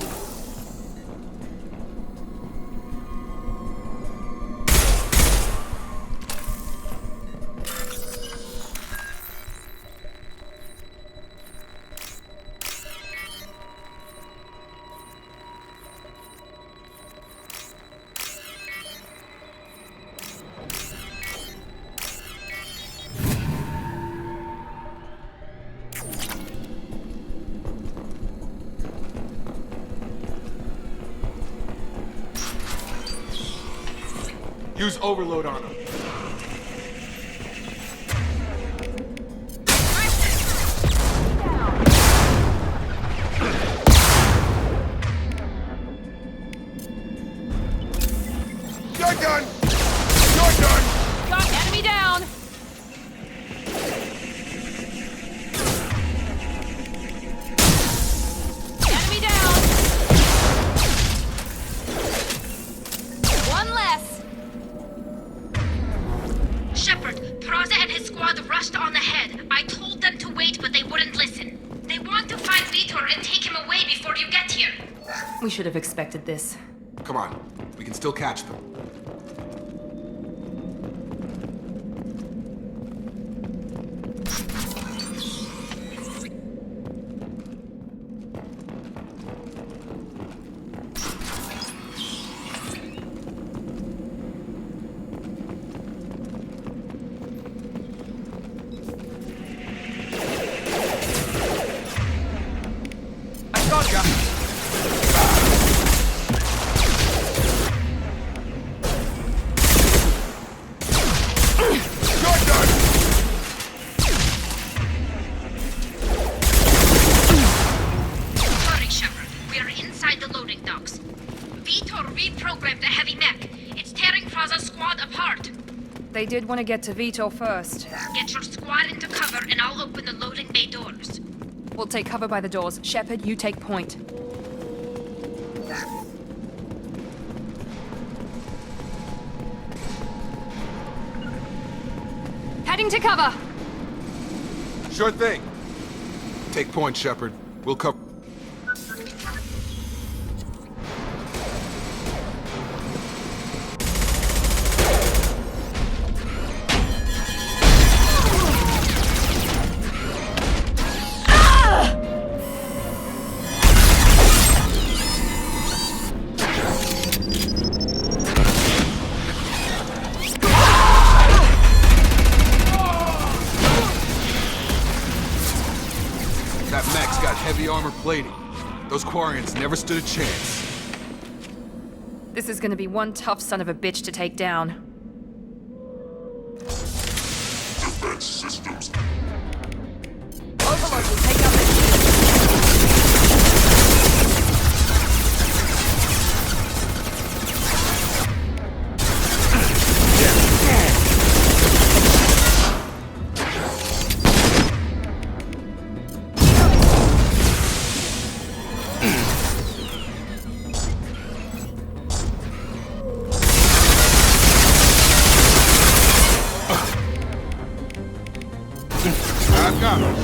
Use overload on them. You're done! You're done! Got enemy down! Enemy down! One less! Shepard, Praza and his squad rushed on ahead. I told them to wait, but they wouldn't listen. They want to find Vitor and take him away before you get here. We should have expected this. Come on, we can still catch them. Sorry, Shepard. We are inside the loading docks. Vitor reprogrammed the heavy mech. It's tearing Praza's squad apart. They did want to get to Vitor first. Get your squad into cover and I'll open the loading bay doors. We'll take cover by the doors. Shepard, you take point. Heading to cover! Sure thing. Take point, Shepard. We'll cover. overplayed it. Those Quarians never stood a chance. This is gonna be one tough son of a bitch to take down. Defense systems. Overlord will take out the I've got him.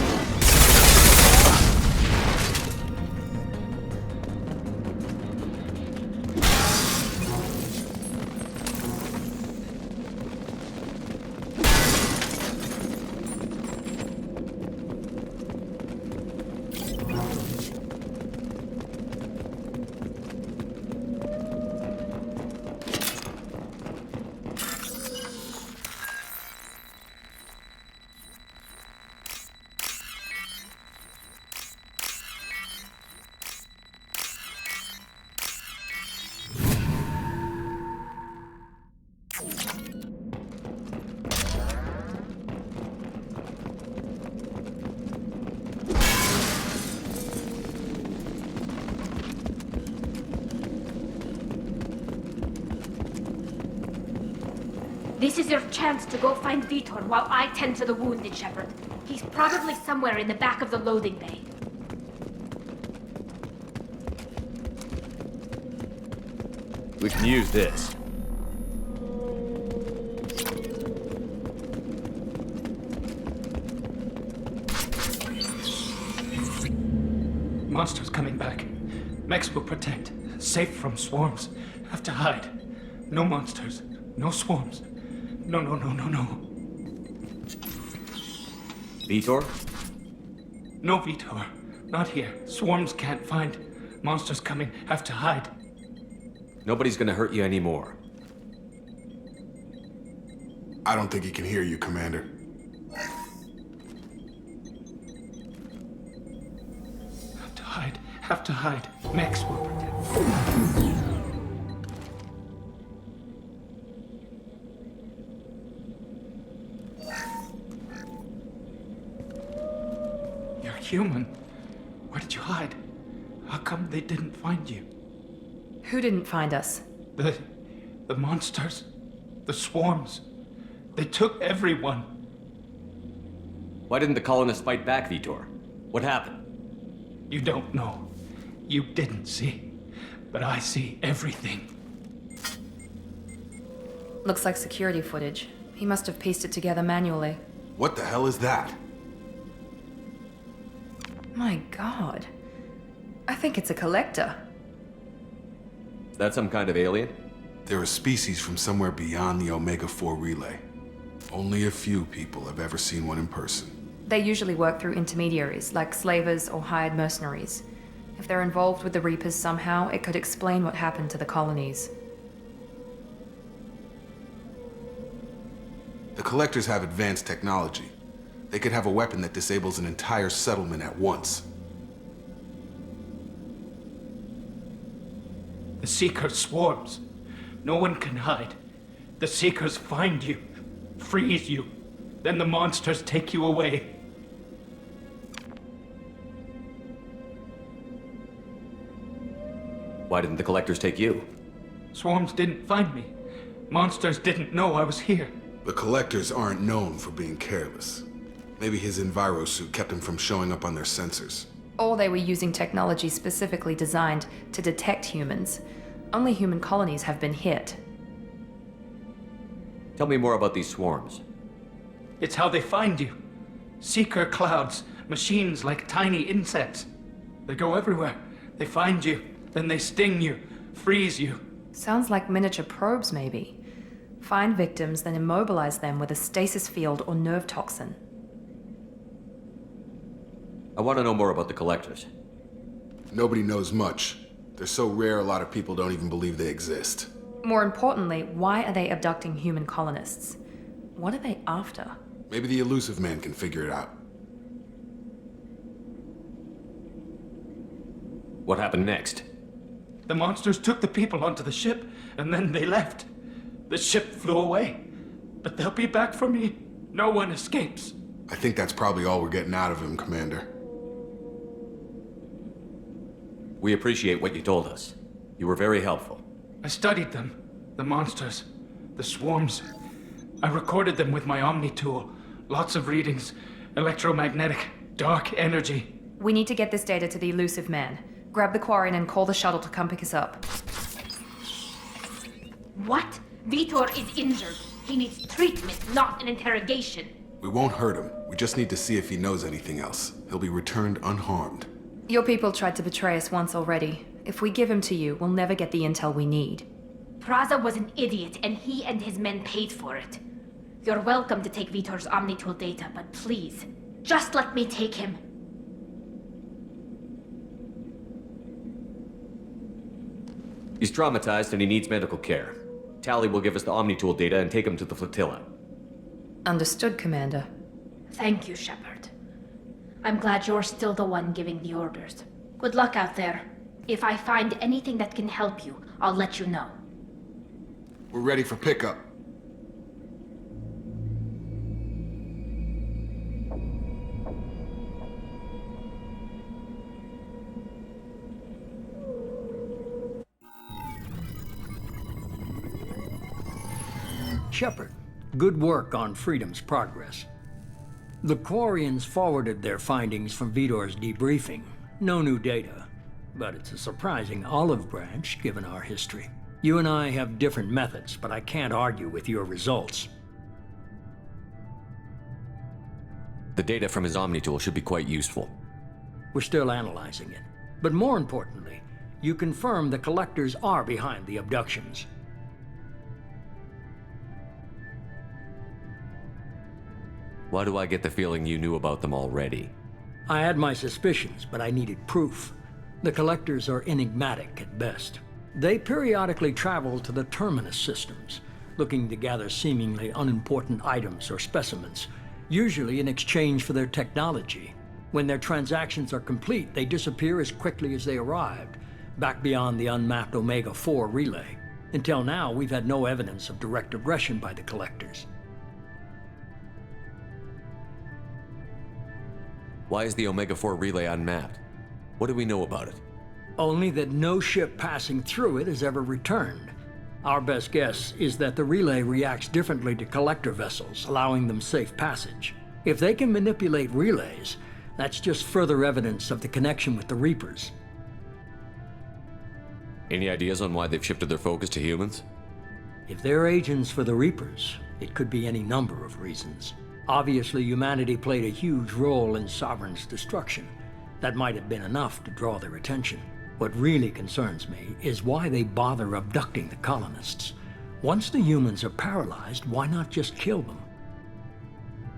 This is your chance to go find Vitor while I tend to the wounded, Shepard. He's probably somewhere in the back of the loading bay. We can use this. Monsters coming back. Mechs will protect. Safe from swarms. Have to hide. No monsters. No swarms. No. Vitor? No Vitor. Not here. Swarms can't find. Monsters coming. Have to hide. Nobody's gonna hurt you anymore. I don't think he can hear you, Commander. Have to hide. Have to hide. Mechs will protect. You're human. Where did you hide? How come they didn't find you? Who didn't find us? The monsters. The swarms. They took everyone. Why didn't the colonists fight back, Vitor? What happened? You don't know. You didn't see. But I see everything. Looks like security footage. He must have pieced it together manually. What the hell is that? My god. I think it's a collector. Is that some kind of alien? They're a species from somewhere beyond the Omega-4 relay. Only a few people have ever seen one in person. They usually work through intermediaries, like slavers or hired mercenaries. If they're involved with the Reapers somehow, it could explain what happened to the colonies. The Collectors have advanced technology. They could have a weapon that disables an entire settlement at once. The Seekers swarms. No one can hide. The Seekers find you, freeze you. Then the monsters take you away. Why didn't the Collectors take you? Swarms didn't find me. Monsters didn't know I was here. The Collectors aren't known for being careless. Maybe his envirosuit kept him from showing up on their sensors. Or they were using technology specifically designed to detect humans. Only human colonies have been hit. Tell me more about these swarms. It's how they find you. Seeker clouds, machines like tiny insects. They go everywhere. They find you, then they sting you, freeze you. Sounds like miniature probes, maybe. Find victims, then immobilize them with a stasis field or nerve toxin. I want to know more about the Collectors. Nobody knows much. They're so rare, a lot of people don't even believe they exist. More importantly, why are they abducting human colonists? What are they after? Maybe the Elusive Man can figure it out. What happened next? The monsters took the people onto the ship, and then they left. The ship flew away. But they'll be back for me. No one escapes. I think that's probably all we're getting out of him, Commander. We appreciate what you told us. You were very helpful. I studied them. The monsters. The swarms. I recorded them with my Omni tool. Lots of readings. Electromagnetic. Dark energy. We need to get this data to the Elusive Man. Grab the Quarian and call the shuttle to come pick us up. What? Vitor is injured. He needs treatment, not an interrogation. We won't hurt him. We just need to see if he knows anything else. He'll be returned unharmed. Your people tried to betray us once already. If we give him to you, we'll never get the intel we need. Praza was an idiot, and he and his men paid for it. You're welcome to take Vitor's Omnitool data, but please, just let me take him. He's traumatized and he needs medical care. Tali will give us the Omnitool data and take him to the flotilla. Understood, Commander. Thank you, Shepard. I'm glad you're still the one giving the orders. Good luck out there. If I find anything that can help you, I'll let you know. We're ready for pickup. Shepard, good work on Freedom's progress. The Quarians forwarded their findings from Vitor's debriefing. No new data, but it's a surprising olive branch given our history. You and I have different methods, but I can't argue with your results. The data from his Omnitool should be quite useful. We're still analyzing it. But more importantly, you confirm the Collectors are behind the abductions. Why do I get the feeling you knew about them already? I had my suspicions, but I needed proof. The Collectors are enigmatic at best. They periodically travel to the Terminus systems, looking to gather seemingly unimportant items or specimens, usually in exchange for their technology. When their transactions are complete, they disappear as quickly as they arrived, back beyond the unmapped Omega-4 relay. Until now, we've had no evidence of direct aggression by the Collectors. Why is the Omega-4 relay unmapped? What do we know about it? Only that no ship passing through it has ever returned. Our best guess is that the relay reacts differently to Collector vessels, allowing them safe passage. If they can manipulate relays, that's just further evidence of the connection with the Reapers. Any ideas on why they've shifted their focus to humans? If they're agents for the Reapers, it could be any number of reasons. Obviously, humanity played a huge role in Sovereign's destruction. That might have been enough to draw their attention. What really concerns me is why they bother abducting the colonists. Once the humans are paralyzed, why not just kill them?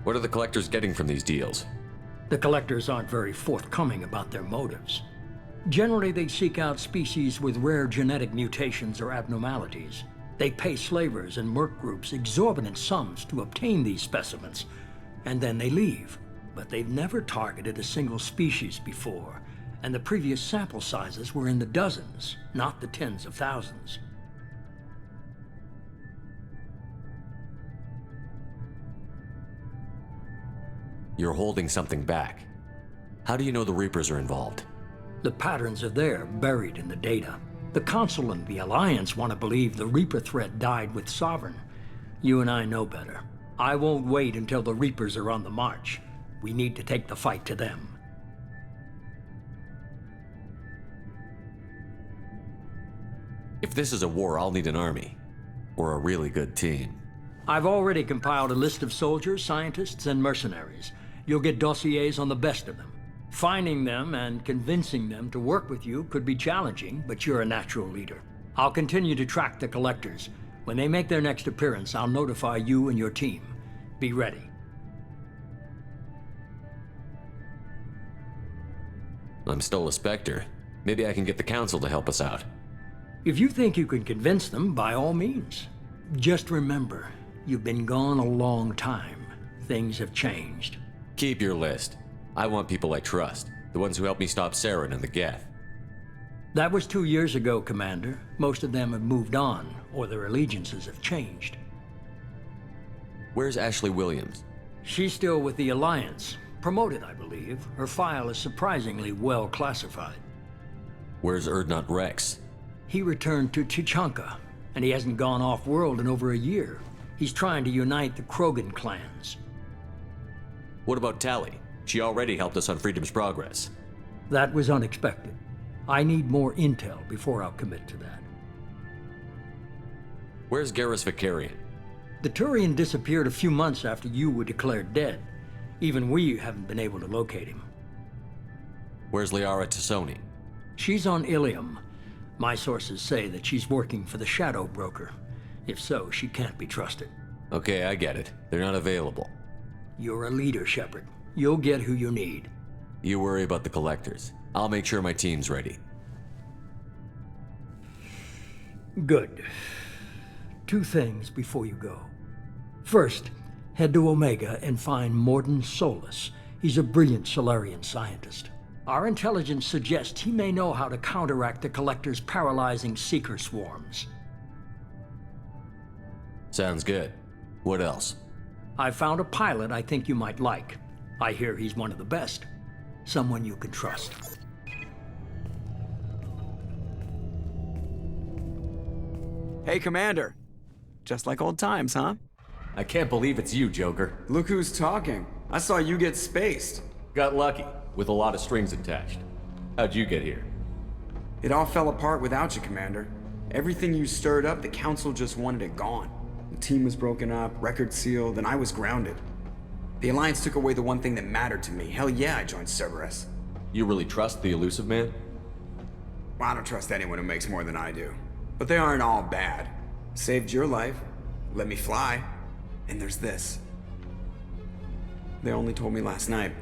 What are the Collectors getting from these deals? The Collectors aren't very forthcoming about their motives. Generally, they seek out species with rare genetic mutations or abnormalities. They pay slavers and merc groups exorbitant sums to obtain these specimens, and then they leave. But they've never targeted a single species before, and the previous sample sizes were in the dozens, not the tens of thousands. You're holding something back. How do you know the Reapers are involved? The patterns are there, buried in the data. The Council and the Alliance want to believe the Reaper threat died with Sovereign. You and I know better. I won't wait until the Reapers are on the march. We need to take the fight to them. If this is a war, I'll need an army. Or a really good team. I've already compiled a list of soldiers, scientists, and mercenaries. You'll get dossiers on the best of them. Finding them and convincing them to work with you could be challenging, but you're a natural leader. I'll continue to track the Collectors. When they make their next appearance, I'll notify you and your team. Be ready. I'm still a Spectre. Maybe I can get the Council to help us out. If you think you can convince them, by all means. Just remember, you've been gone a long time. Things have changed. Keep your list. I want people I trust. The ones who helped me stop Saren and the Geth. That was 2 years ago, Commander. Most of them have moved on, or their allegiances have changed. Where's Ashley Williams? She's still with the Alliance. Promoted, I believe. Her file is surprisingly well classified. Where's Urdnot Rex? He returned to Chichanka, and he hasn't gone off-world in over a year. He's trying to unite the Krogan clans. What about Tali? She already helped us on Freedom's Progress. That was unexpected. I need more intel before I'll commit to that. Where's Garrus Vakarian? The Turian disappeared a few months after you were declared dead. Even we haven't been able to locate him. Where's Liara Tassoni? She's on Ilium. My sources say that she's working for the Shadow Broker. If so, she can't be trusted. Okay, I get it. They're not available. You're a leader, Shepard. You'll get who you need. You worry about the Collectors. I'll make sure my team's ready. Good. 2 things before you go. First, head to Omega and find Mordin Solus. He's a brilliant Solarian scientist. Our intelligence suggests he may know how to counteract the Collector's paralyzing Seeker swarms. Sounds good. What else? I found a pilot I think you might like. I hear he's one of the best. Someone you can trust. Hey, Commander. Just like old times, huh? I can't believe it's you, Joker. Look who's talking. I saw you get spaced. Got lucky, with a lot of strings attached. How'd you get here? It all fell apart without you, Commander. Everything you stirred up, the Council just wanted it gone. The team was broken up, record sealed, and I was grounded. The Alliance took away the one thing that mattered to me. Hell yeah, I joined Cerberus. You really trust the Illusive Man? Well, I don't trust anyone who makes more than I do. But they aren't all bad. Saved your life, let me fly, and there's this. They only told me last night.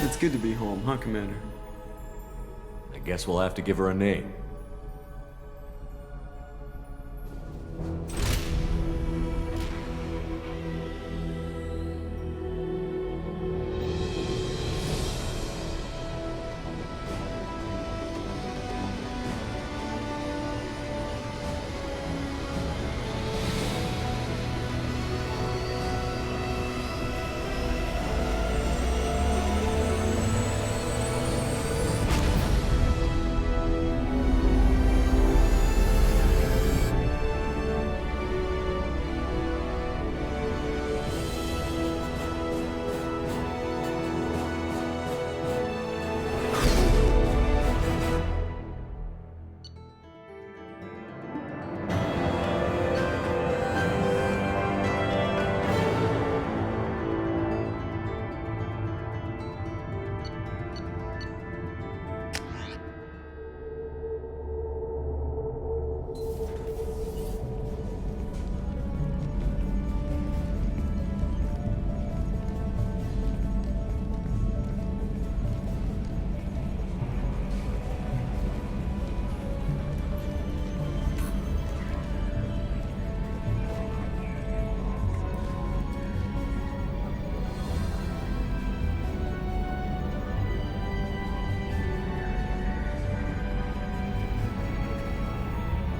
It's good to be home, huh, Commander? I guess we'll have to give her a name.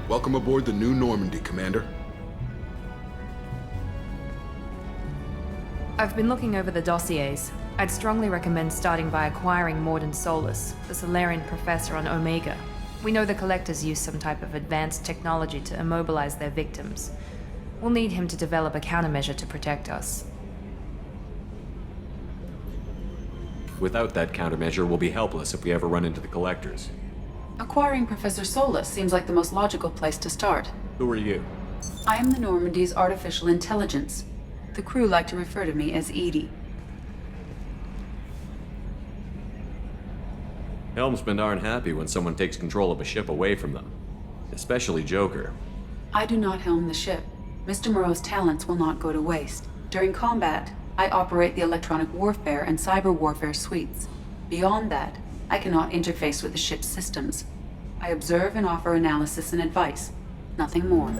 Welcome aboard the New Normandy, Commander. I've been looking over the dossiers. I'd strongly recommend starting by acquiring Mordin Solus, the Solarian professor on Omega. We know the Collectors use some type of advanced technology to immobilize their victims. We'll need him to develop a countermeasure to protect us. Without that countermeasure, we'll be helpless if we ever run into the Collectors. Acquiring Professor Solus seems like the most logical place to start. Who are you? I am the Normandy's artificial intelligence. The crew like to refer to me as EDI. Helmsmen aren't happy when someone takes control of a ship away from them. Especially Joker. I do not helm the ship. Mr. Moreau's talents will not go to waste. During combat, I operate the electronic warfare and cyber warfare suites. Beyond that, I cannot interface with the ship's systems. I observe and offer analysis and advice. Nothing more.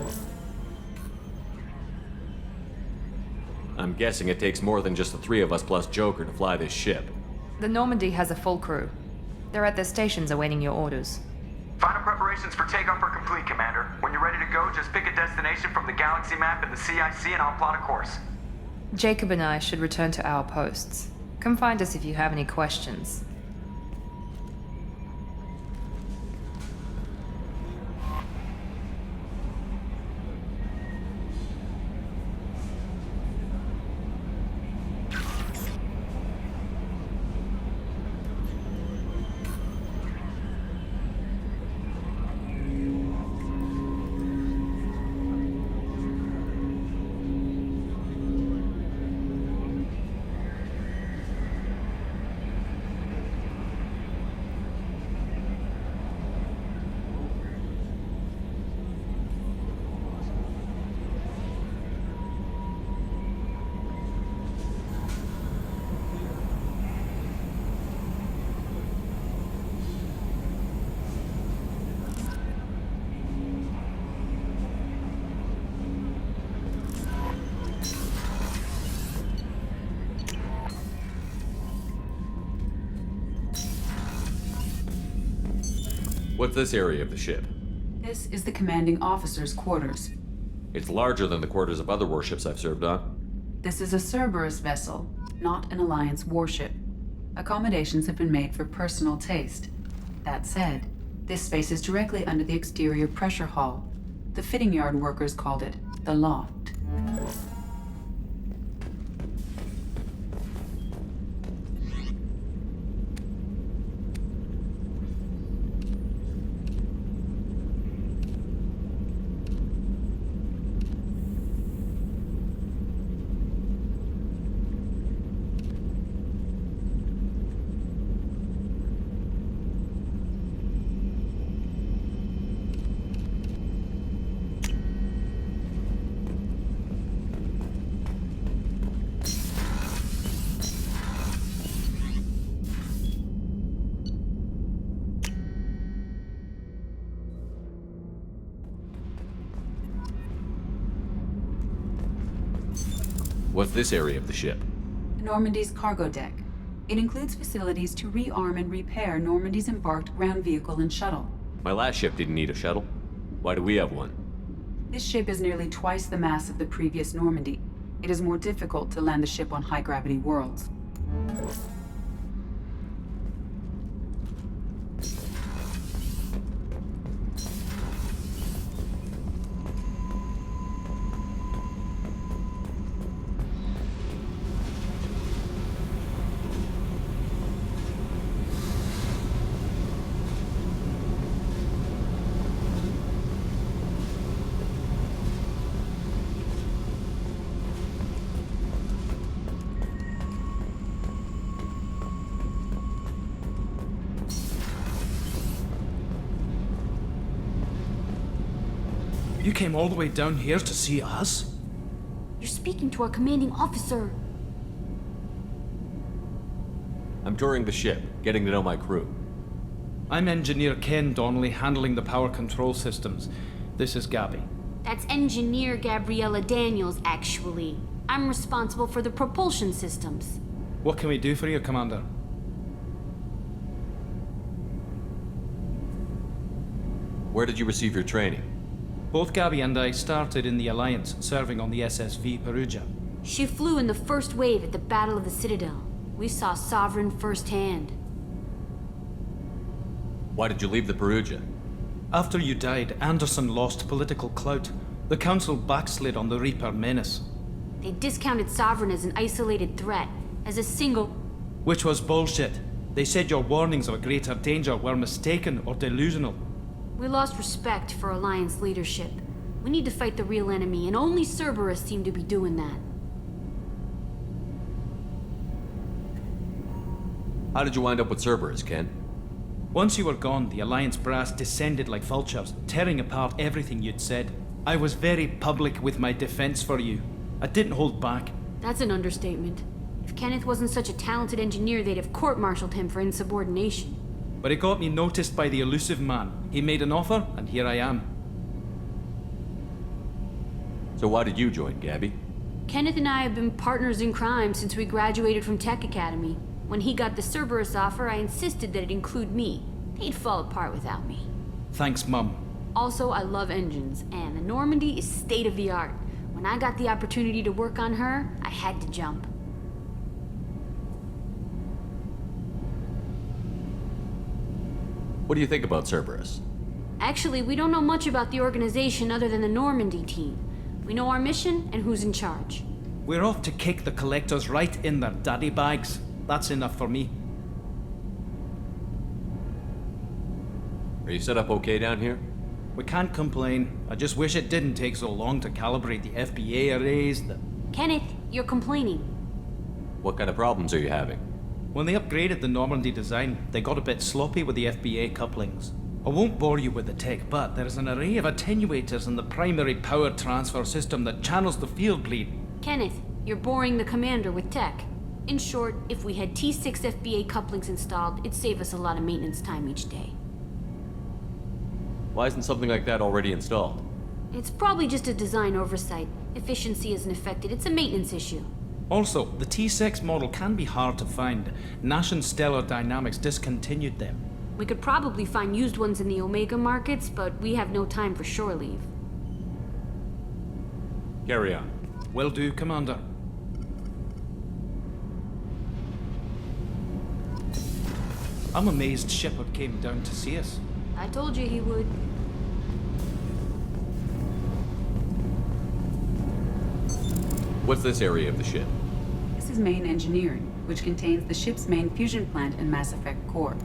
I'm guessing it takes more than just the three of us plus Joker to fly this ship. The Normandy has a full crew. They're at their stations awaiting your orders. Final preparations for takeoff are complete, Commander. When you're ready to go, just pick a destination from the galaxy map in the CIC and I'll plot a course. Jacob and I should return to our posts. Come find us if you have any questions. What's this area of the ship? This is the commanding officer's quarters. It's larger than the quarters of other warships I've served on. This is a Cerberus vessel, not an Alliance warship. Accommodations have been made for personal taste. That said, this space is directly under the exterior pressure hull. The fitting yard workers called it the loft. What's this area of the ship? Normandy's cargo deck. It includes facilities to rearm and repair Normandy's embarked ground vehicle and shuttle. My last ship didn't need a shuttle. Why do we have one? This ship is nearly twice the mass of the previous Normandy. It is more difficult to land the ship on high-gravity worlds. You came all the way down here to see us? You're speaking to our commanding officer. I'm touring the ship, getting to know my crew. I'm Engineer Ken Donnelly, handling the power control systems. This is Gabby. That's Engineer Gabriella Daniels, actually. I'm responsible for the propulsion systems. What can we do for you, Commander? Where did you receive your training? Both Gabby and I started in the Alliance, serving on the SSV Perugia. She flew in the first wave at the Battle of the Citadel. We saw Sovereign firsthand. Why did you leave the Perugia? After you died, Anderson lost political clout. The Council backslid on the Reaper menace. They discounted Sovereign as an isolated threat, as a single... Which was bullshit. They said your warnings of a greater danger were mistaken or delusional. We lost respect for Alliance leadership. We need to fight the real enemy, and only Cerberus seem to be doing that. How did you wind up with Cerberus, Ken? Once you were gone, the Alliance brass descended like vultures, tearing apart everything you'd said. I was very public with my defense for you. I didn't hold back. That's an understatement. If Kenneth wasn't such a talented engineer, they'd have court-martialed him for insubordination. But it got me noticed by the elusive man. He made an offer, and here I am. So why did you join, Gabby? Kenneth and I have been partners in crime since we graduated from Tech Academy. When he got the Cerberus offer, I insisted that it include me. They'd fall apart without me. Thanks, Mum. Also, I love engines, and the Normandy is state-of-the-art. When I got the opportunity to work on her, I had to jump. What do you think about Cerberus? Actually, we don't know much about the organization other than the Normandy team. We know our mission and who's in charge. We're off to kick the Collectors right in their daddy bags. That's enough for me. Are you set up okay down here? We can't complain. I just wish it didn't take so long to calibrate the FBA arrays, Kenneth, you're complaining. What kind of problems are you having? When they upgraded the Normandy design, they got a bit sloppy with the FBA couplings. I won't bore you with the tech, but there is an array of attenuators in the primary power transfer system that channels the field bleed. Kenneth, you're boring the commander with tech. In short, if we had T6 FBA couplings installed, it'd save us a lot of maintenance time each day. Why isn't something like that already installed? It's probably just a design oversight. Efficiency isn't affected, it's a maintenance issue. Also, the T6 model can be hard to find. Nash and Stellar Dynamics discontinued them. We could probably find used ones in the Omega markets, but we have no time for shore leave. Carry on. Will do, Commander. I'm amazed Shepard came down to see us. I told you he would. What's this area of the ship? This is main engineering, which contains the ship's main fusion plant and Mass Effect core.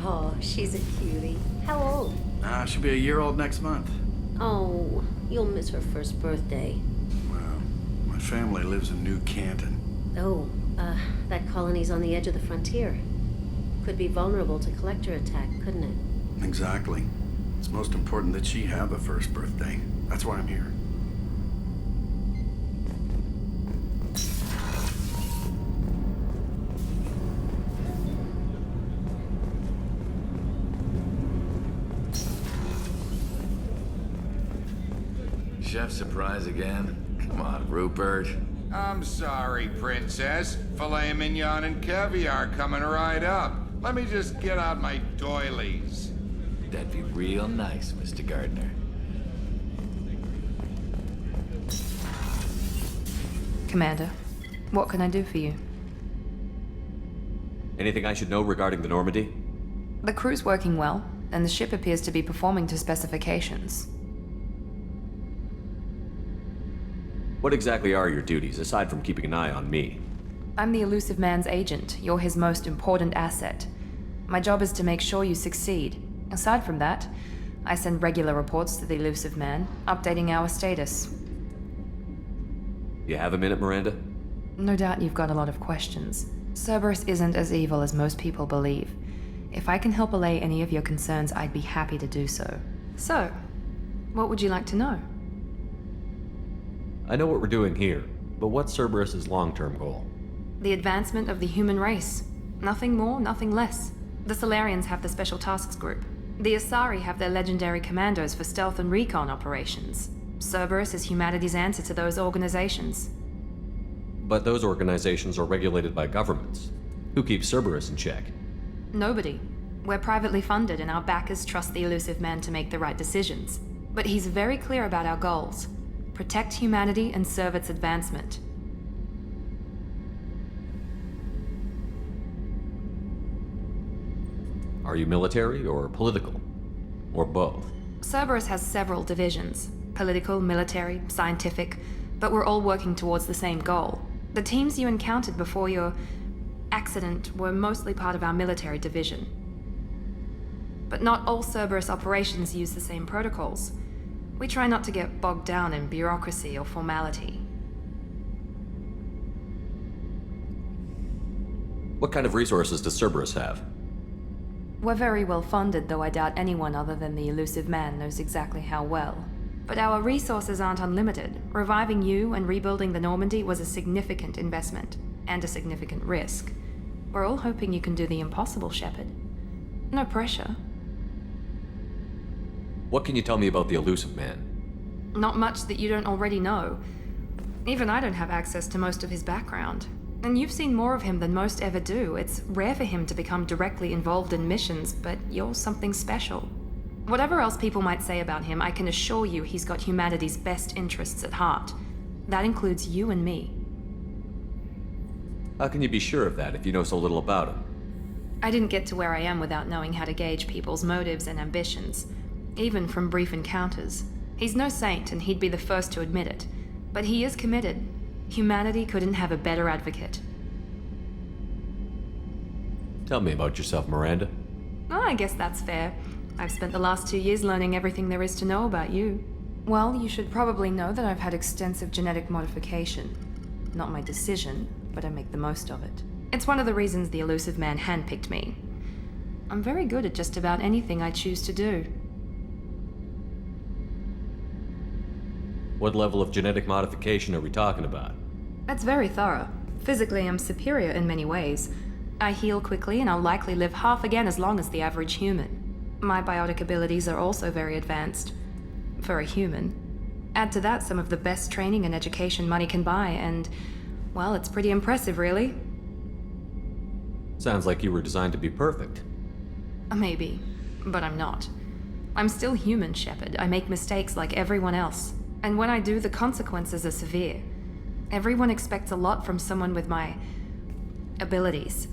Oh, she's a cutie. How old? She'll be a year old next month. Oh, you'll miss her first birthday. Well, my family lives in New Canton. Oh, that colony's on the edge of the frontier. Could be vulnerable to collector attack, couldn't it? Exactly. It's most important that she have a first birthday. That's why I'm here. Chef surprise again? Come on, Rupert. I'm sorry, Princess. Filet mignon and caviar coming right up. Let me just get out my doilies. That'd be real nice, Mr. Gardner. Commander, what can I do for you? Anything I should know regarding the Normandy? The crew's working well, and the ship appears to be performing to specifications. What exactly are your duties, aside from keeping an eye on me? I'm the Elusive Man's agent. You're his most important asset. My job is to make sure you succeed. Aside from that, I send regular reports to the Elusive Man, updating our status. You have a minute, Miranda? No doubt you've got a lot of questions. Cerberus isn't as evil as most people believe. If I can help allay any of your concerns, I'd be happy to do so. So, what would you like to know? I know what we're doing here, but what's Cerberus's long-term goal? The advancement of the human race. Nothing more, nothing less. The Solarians have the Special Tasks Group. The Asari have their legendary commandos for stealth and recon operations. Cerberus is humanity's answer to those organizations. But those organizations are regulated by governments. Who keeps Cerberus in check? Nobody. We're privately funded and our backers trust the Elusive Man to make the right decisions. But he's very clear about our goals. Protect humanity and serve its advancement. Are you military or political? Or both? Cerberus has several divisions. Political, military, scientific, but we're all working towards the same goal. The teams you encountered before your accident were mostly part of our military division. But not all Cerberus operations use the same protocols. We try not to get bogged down in bureaucracy or formality. What kind of resources does Cerberus have? We're very well funded, though I doubt anyone other than the elusive man knows exactly how well. But our resources aren't unlimited. Reviving you and rebuilding the Normandy was a significant investment, and a significant risk. We're all hoping you can do the impossible, Shepard. No pressure. What can you tell me about the elusive man? Not much that you don't already know. Even I don't have access to most of his background. And you've seen more of him than most ever do. It's rare for him to become directly involved in missions, but you're something special. Whatever else people might say about him, I can assure you he's got humanity's best interests at heart. That includes you and me. How can you be sure of that if you know so little about him? I didn't get to where I am without knowing how to gauge people's motives and ambitions, even from brief encounters. He's no saint, and he'd be the first to admit it. But he is committed. Humanity couldn't have a better advocate. Tell me about yourself, Miranda. Oh, I guess that's fair. I've spent the last 2 years learning everything there is to know about you. Well, you should probably know that I've had extensive genetic modification. Not my decision, but I make the most of it. It's one of the reasons the elusive man handpicked me. I'm very good at just about anything I choose to do. What level of genetic modification are we talking about? That's very thorough. Physically, I'm superior in many ways. I heal quickly, and I'll likely live half again as long as the average human. My biotic abilities are also very advanced. For a human. Add to that some of the best training and education money can buy, and, well, it's pretty impressive, really. Sounds like you were designed to be perfect. Maybe, but I'm not. I'm still human, Shepard. I make mistakes like everyone else. And when I do, the consequences are severe. Everyone expects a lot from someone with my abilities.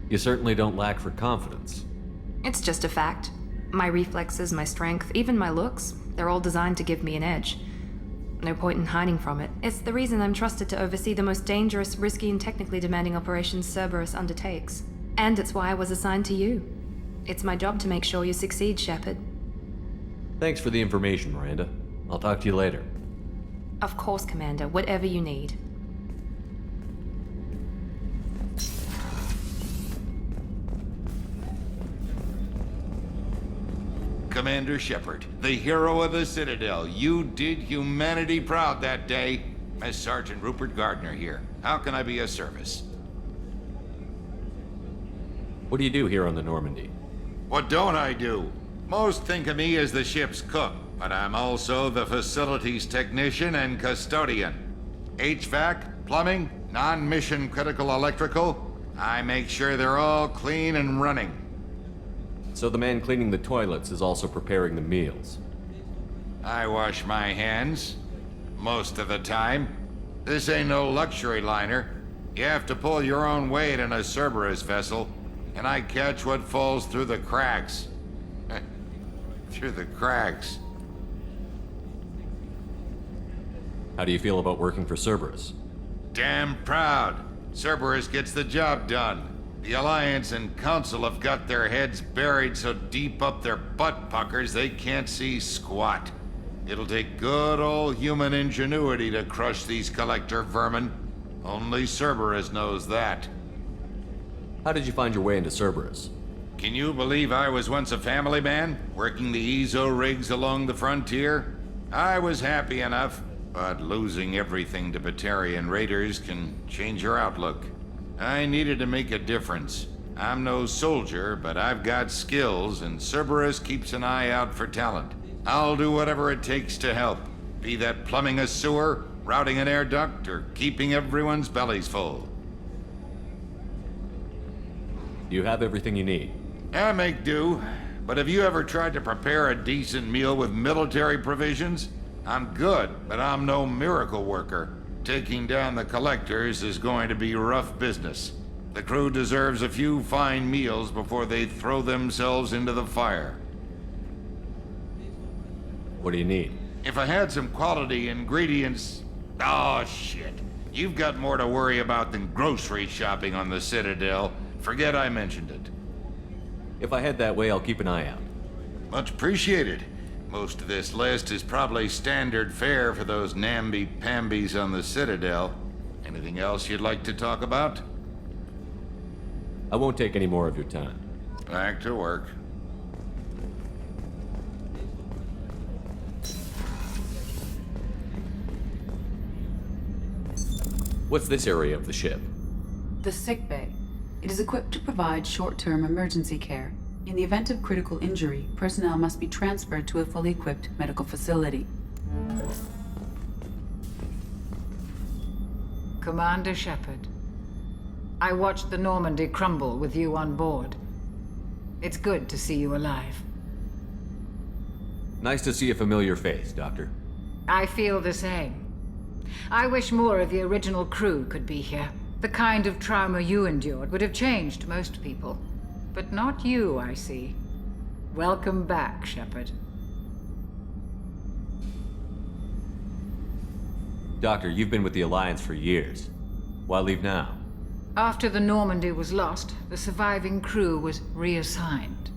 You certainly don't lack for confidence. It's just a fact. My reflexes, my strength, even my looks, they're all designed to give me an edge. No point in hiding from it. It's the reason I'm trusted to oversee the most dangerous, risky, and technically demanding operations Cerberus undertakes. And it's why I was assigned to you. It's my job to make sure you succeed, Shepard. Thanks for the information, Miranda. I'll talk to you later. Of course, Commander. Whatever you need. Commander Shepard, the hero of the Citadel. You did humanity proud that day. As Sergeant Rupert Gardner here. How can I be of service? What do you do here on the Normandy? What don't I do? Most think of me as the ship's cook, but I'm also the facilities technician and custodian. HVAC, plumbing, non-mission critical electrical. I make sure they're all clean and running. So the man cleaning the toilets is also preparing the meals. I wash my hands. Most of the time. This ain't no luxury liner. You have to pull your own weight in a Cerberus vessel, and I catch what falls through the cracks. Through the cracks. How do you feel about working for Cerberus? Damn proud. Cerberus gets the job done. The Alliance and Council have got their heads buried so deep up their butt puckers they can't see squat. It'll take good old human ingenuity to crush these collector vermin. Only Cerberus knows that. How did you find your way into Cerberus? Can you believe I was once a family man, working the EZO rigs along the frontier? I was happy enough, but losing everything to Batarian raiders can change your outlook. I needed to make a difference. I'm no soldier, but I've got skills, and Cerberus keeps an eye out for talent. I'll do whatever it takes to help, be that plumbing a sewer, routing an air duct, or keeping everyone's bellies full. You have everything you need. I make do, but have you ever tried to prepare a decent meal with military provisions? I'm good, but I'm no miracle worker. Taking down the collectors is going to be rough business. The crew deserves a few fine meals before they throw themselves into the fire. What do you need? If I had some quality ingredients... Oh, shit. You've got more to worry about than grocery shopping on the Citadel. Forget I mentioned it. If I head that way, I'll keep an eye out. Much appreciated. Most of this list is probably standard fare for those namby-pambies on the Citadel. Anything else you'd like to talk about? I won't take any more of your time. Back to work. What's this area of the ship? The sick bay. It is equipped to provide short-term emergency care. In the event of critical injury, personnel must be transferred to a fully equipped medical facility. Commander Shepard, I watched the Normandy crumble with you on board. It's good to see you alive. Nice to see a familiar face, Doctor. I feel the same. I wish more of the original crew could be here. The kind of trauma you endured would have changed most people. But not you, I see. Welcome back, Shepard. Doctor, you've been with the Alliance for years. Why leave now? After the Normandy was lost, the surviving crew was reassigned.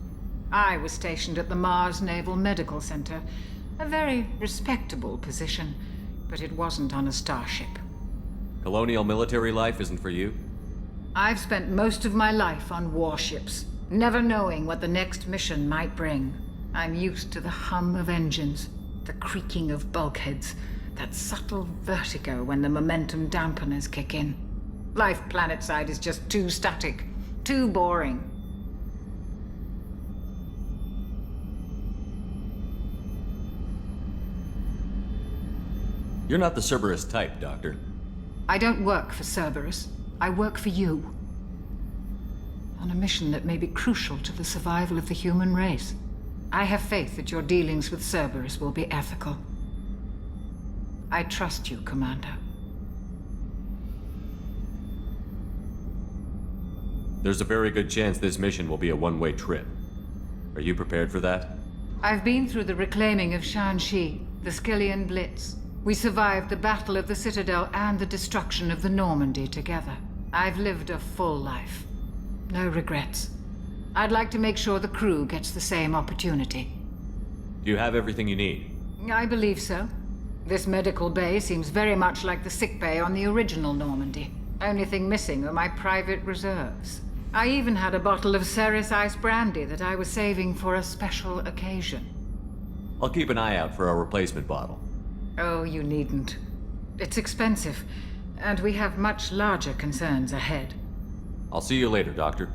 I was stationed at the Mars Naval Medical Center, a very respectable position, but it wasn't on a starship. Colonial military life isn't for you? I've spent most of my life on warships, never knowing what the next mission might bring. I'm used to the hum of engines, the creaking of bulkheads, that subtle vertigo when the momentum dampeners kick in. Life planetside is just too static, too boring. You're not the Cerberus type, Doctor. I don't work for Cerberus. I work for you. On a mission that may be crucial to the survival of the human race. I have faith that your dealings with Cerberus will be ethical. I trust you, Commander. There's a very good chance this mission will be a one-way trip. Are you prepared for that? I've been through the reclaiming of Shanxi, the Skyllian Blitz. We survived the Battle of the Citadel and the destruction of the Normandy together. I've lived a full life. No regrets. I'd like to make sure the crew gets the same opportunity. Do you have everything you need? I believe so. This medical bay seems very much like the sick bay on the original Normandy. Only thing missing are my private reserves. I even had a bottle of Ceres Ice Brandy that I was saving for a special occasion. I'll keep an eye out for a replacement bottle. Oh, you needn't. It's expensive, and we have much larger concerns ahead. I'll see you later, Doctor.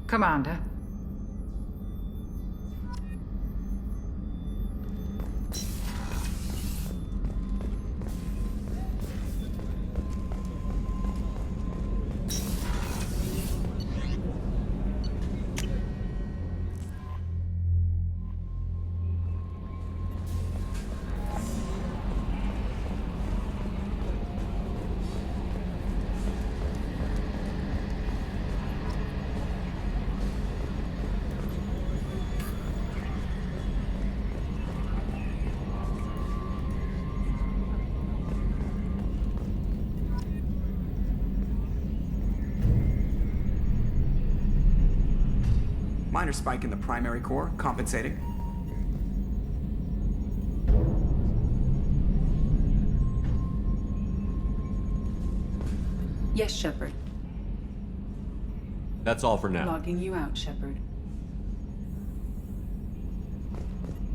Commander. Minor spike in the primary core, compensating. Yes, Shepard. That's all for now. Logging you out, Shepard.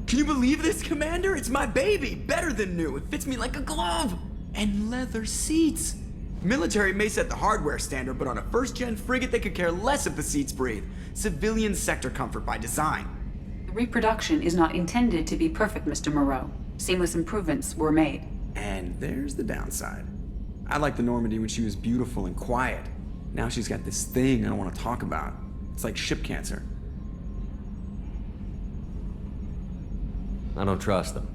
Can you believe this, Commander? It's my baby! Better than new. It fits me like a glove! And leather seats! Military may set the hardware standard, but on a first-gen frigate, they could care less if the seats breathe. Civilian sector comfort by design. The reproduction is not intended to be perfect, Mr. Moreau. Seamless improvements were made. And there's the downside. I liked the Normandy when she was beautiful and quiet. Now she's got this thing I don't want to talk about. It's like ship cancer. I don't trust them.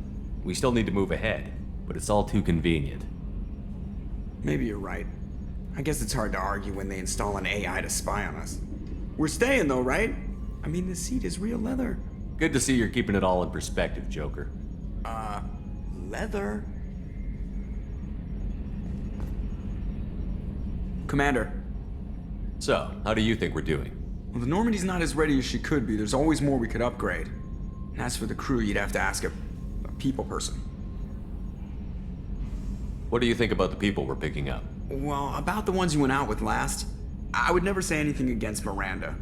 We still need to move ahead, but it's all too convenient. Maybe you're right. I guess it's hard to argue when they install an AI to spy on us. We're staying though, right? I mean, the seat is real leather. Good to see you're keeping it all in perspective, Joker. Leather? Commander. So, how do you think we're doing? Well, the Normandy's not as ready as she could be. There's always more we could upgrade. And as for the crew, you'd have to ask a people person. What do you think about the people we're picking up? Well, about the ones you went out with last, I would never say anything against Miranda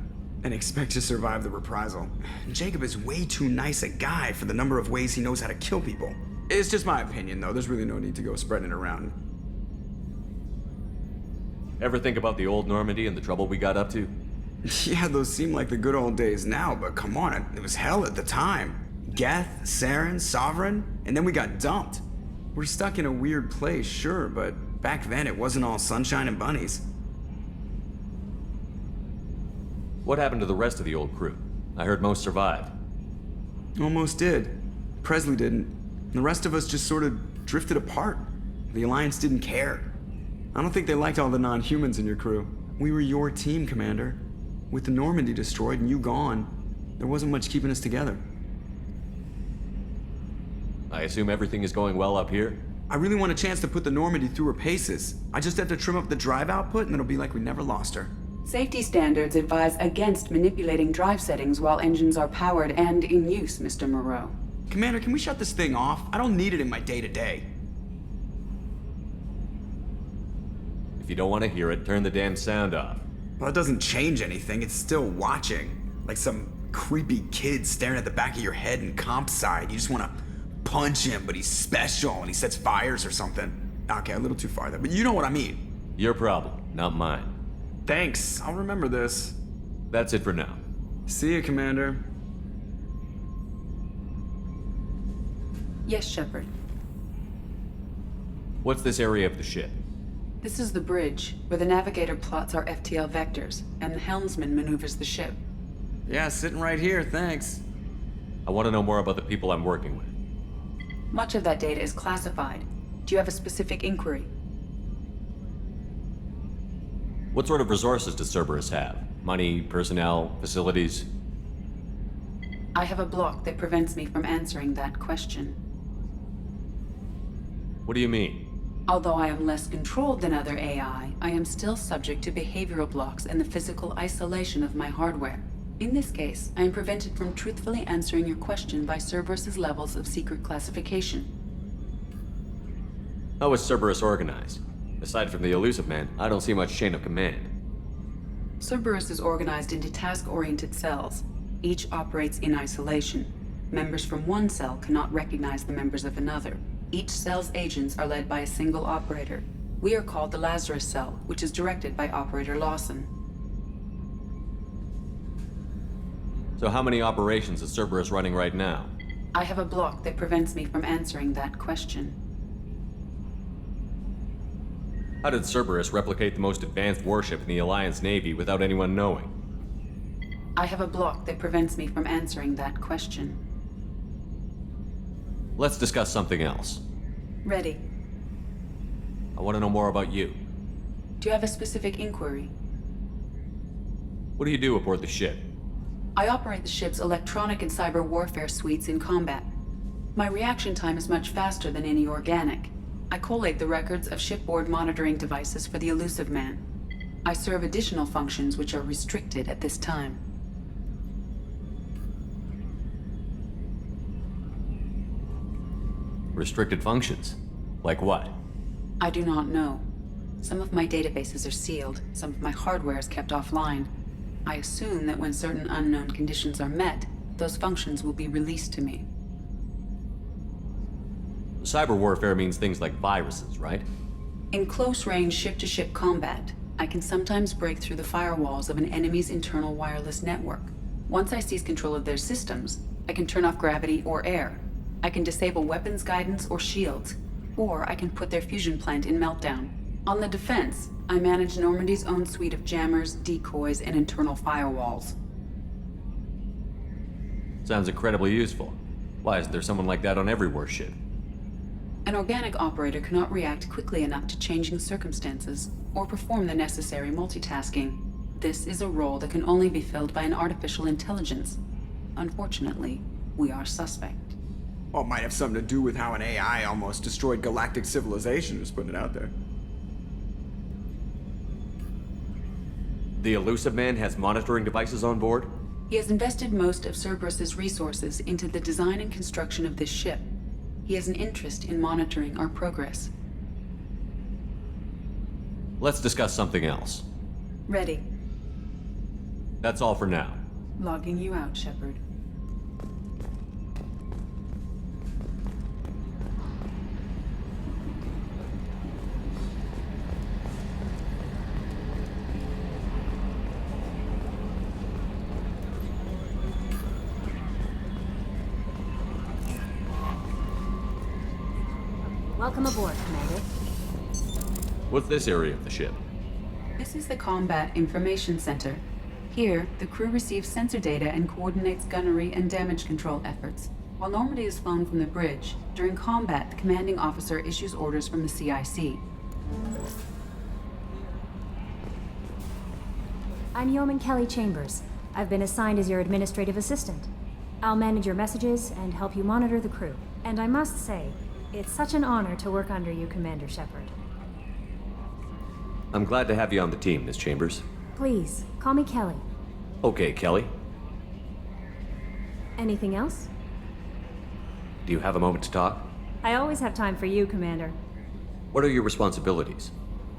and expect to survive the reprisal. Jacob is way too nice a guy for the number of ways he knows how to kill people. It's just my opinion, though. There's really no need to go spreading it around. Ever think about the old Normandy and the trouble we got up to? Yeah, those seem like the good old days now, but come on, it was hell at the time. Geth, Saren, Sovereign, and then we got dumped. We're stuck in a weird place, sure, but back then it wasn't all sunshine and bunnies. What happened to the rest of the old crew? I heard most survived. Almost did. Presley didn't. The rest of us just sort of drifted apart. The Alliance didn't care. I don't think they liked all the non-humans in your crew. We were your team, Commander. With the Normandy destroyed and you gone, there wasn't much keeping us together. I assume everything is going well up here? I really want a chance to put the Normandy through her paces. I just have to trim up the drive output and it'll be like we never lost her. Safety standards advise against manipulating drive settings while engines are powered and in use, Mr. Moreau. Commander, can we shut this thing off? I don't need it in my day-to-day. If you don't want to hear it, turn the damn sound off. Well, it doesn't change anything. It's still watching. Like some creepy kid staring at the back of your head in comp side. You just want to punch him, but he's special and he sets fires or something. Okay, a little too far there, but you know what I mean. Your problem, not mine. Thanks, I'll remember this. That's it for now. See you, Commander. Yes, Shepard. What's this area of the ship? This is the bridge, where the navigator plots our FTL vectors, and the helmsman maneuvers the ship. Yeah, sitting right here, thanks. I want to know more about the people I'm working with. Much of that data is classified. Do you have a specific inquiry? What sort of resources does Cerberus have? Money, personnel, facilities? I have a block that prevents me from answering that question. What do you mean? Although I am less controlled than other AI, I am still subject to behavioral blocks and the physical isolation of my hardware. In this case, I am prevented from truthfully answering your question by Cerberus's levels of secret classification. How is Cerberus organized? Aside from the Elusive Man, I don't see much chain of command. Cerberus is organized into task-oriented cells. Each operates in isolation. Members from one cell cannot recognize the members of another. Each cell's agents are led by a single operator. We are called the Lazarus Cell, which is directed by Operator Lawson. So how many operations is Cerberus running right now? I have a block that prevents me from answering that question. How did Cerberus replicate the most advanced warship in the Alliance Navy without anyone knowing? I have a block that prevents me from answering that question. Let's discuss something else. Ready. I want to know more about you. Do you have a specific inquiry? What do you do aboard the ship? I operate the ship's electronic and cyber warfare suites in combat. My reaction time is much faster than any organic. I collate the records of shipboard monitoring devices for the Elusive Man. I serve additional functions which are restricted at this time. Restricted functions? Like what? I do not know. Some of my databases are sealed, some of my hardware is kept offline. I assume that when certain unknown conditions are met, those functions will be released to me. Cyber warfare means things like viruses, right? In close-range ship-to-ship combat, I can sometimes break through the firewalls of an enemy's internal wireless network. Once I seize control of their systems, I can turn off gravity or air. I can disable weapons guidance or shields, or I can put their fusion plant in meltdown. On the defense, I manage Normandy's own suite of jammers, decoys, and internal firewalls. Sounds incredibly useful. Why isn't there someone like that on every warship? An organic operator cannot react quickly enough to changing circumstances or perform the necessary multitasking. This is a role that can only be filled by an artificial intelligence. Unfortunately, we are suspect. Well, it might have something to do with how an AI almost destroyed galactic civilization, just putting it out there. The Illusive Man has monitoring devices on board? He has invested most of Cerberus's resources into the design and construction of this ship. He has an interest in monitoring our progress. Let's discuss something else. Ready. That's all for now. Logging you out, Shepard. Welcome aboard, Commander. What's this area of the ship? This is the Combat Information Center. Here, the crew receives sensor data and coordinates gunnery and damage control efforts. While Normandy is flown from the bridge, during combat, the commanding officer issues orders from the CIC. I'm Yeoman Kelly Chambers. I've been assigned as your administrative assistant. I'll manage your messages and help you monitor the crew. And I must say, it's such an honor to work under you, Commander Shepard. I'm glad to have you on the team, Miss Chambers. Please, call me Kelly. Okay, Kelly. Anything else? Do you have a moment to talk? I always have time for you, Commander. What are your responsibilities?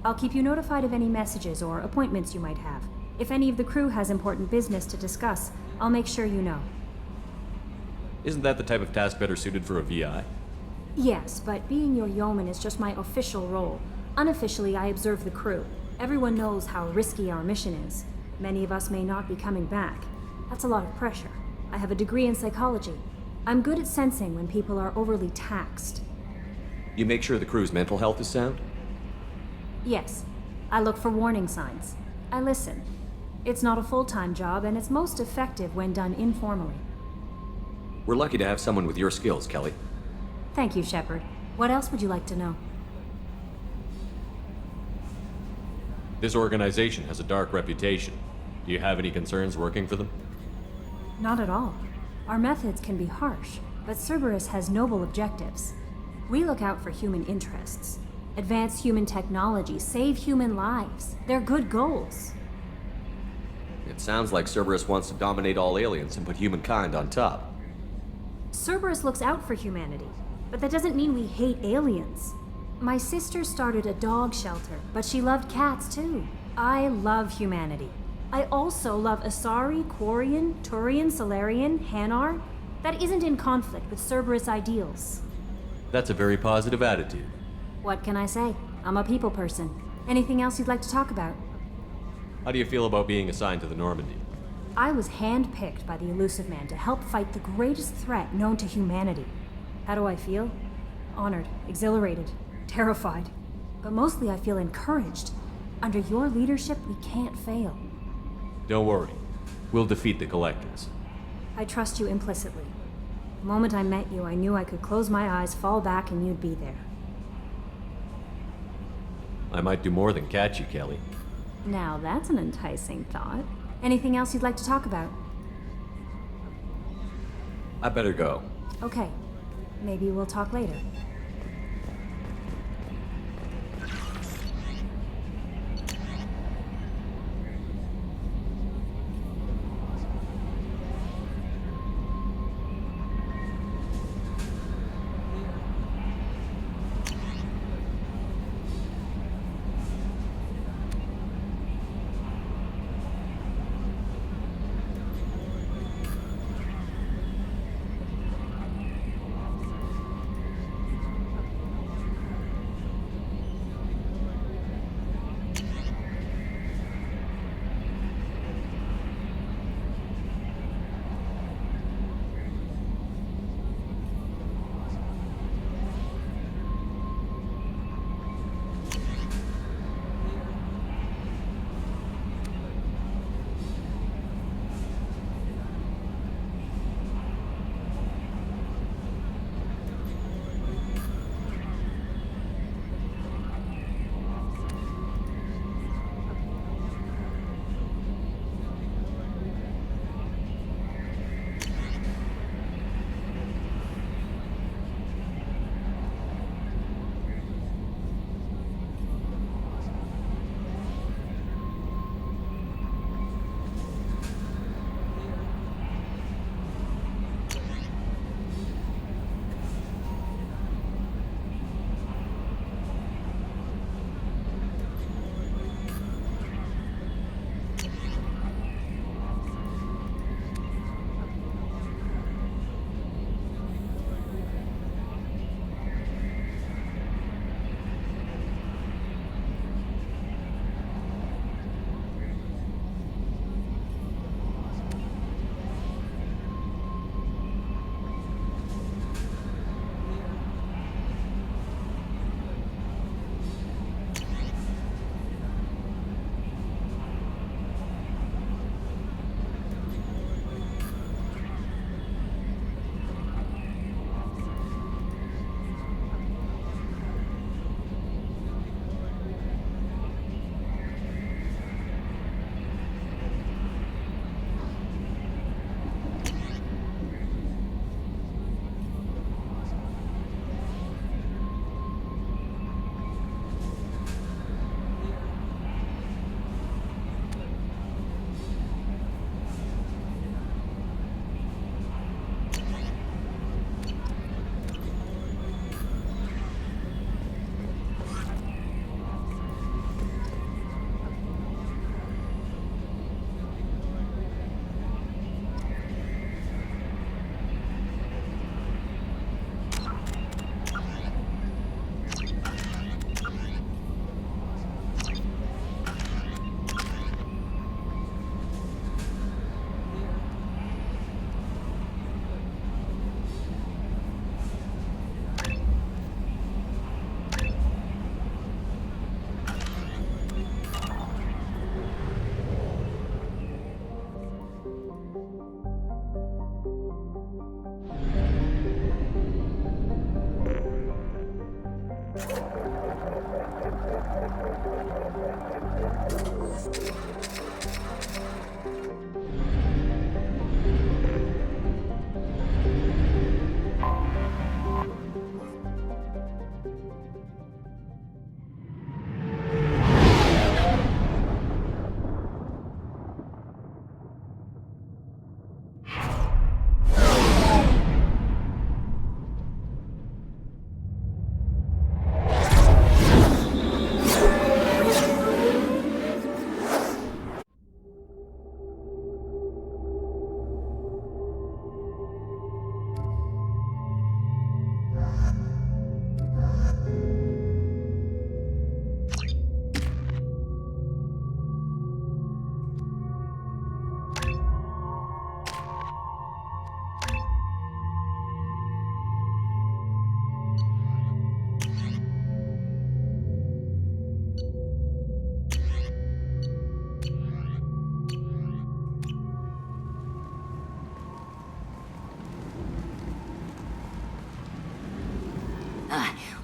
I'll keep you notified of any messages or appointments you might have. If any of the crew has important business to discuss, I'll make sure you know. Isn't that the type of task better suited for a VI? Yes, but being your yeoman is just my official role. Unofficially, I observe the crew. Everyone knows how risky our mission is. Many of us may not be coming back. That's a lot of pressure. I have a degree in psychology. I'm good at sensing when people are overly taxed. You make sure the crew's mental health is sound? Yes. I look for warning signs. I listen. It's not a full-time job, and it's most effective when done informally. We're lucky to have someone with your skills, Kelly. Thank you, Shepard. What else would you like to know? This organization has a dark reputation. Do you have any concerns working for them? Not at all. Our methods can be harsh, but Cerberus has noble objectives. We look out for human interests. Advance human technology, save human lives. They're good goals. It sounds like Cerberus wants to dominate all aliens and put humankind on top. Cerberus looks out for humanity, but that doesn't mean we hate aliens. My sister started a dog shelter, but she loved cats too. I love humanity. I also love Asari, Quarian, Turian, Solarian, Hanar. That isn't in conflict with Cerberus ideals. That's a very positive attitude. What can I say? I'm a people person. Anything else you'd like to talk about? How do you feel about being assigned to the Normandy? I was handpicked by the Illusive Man to help fight the greatest threat known to humanity. How do I feel? Honored, exhilarated, terrified. But mostly I feel encouraged. Under your leadership, we can't fail. Don't worry. We'll defeat the Collectors. I trust you implicitly. The moment I met you, I knew I could close my eyes, fall back, and you'd be there. I might do more than catch you, Kelly. Now that's an enticing thought. Anything else you'd like to talk about? I better go. Okay. Maybe we'll talk later.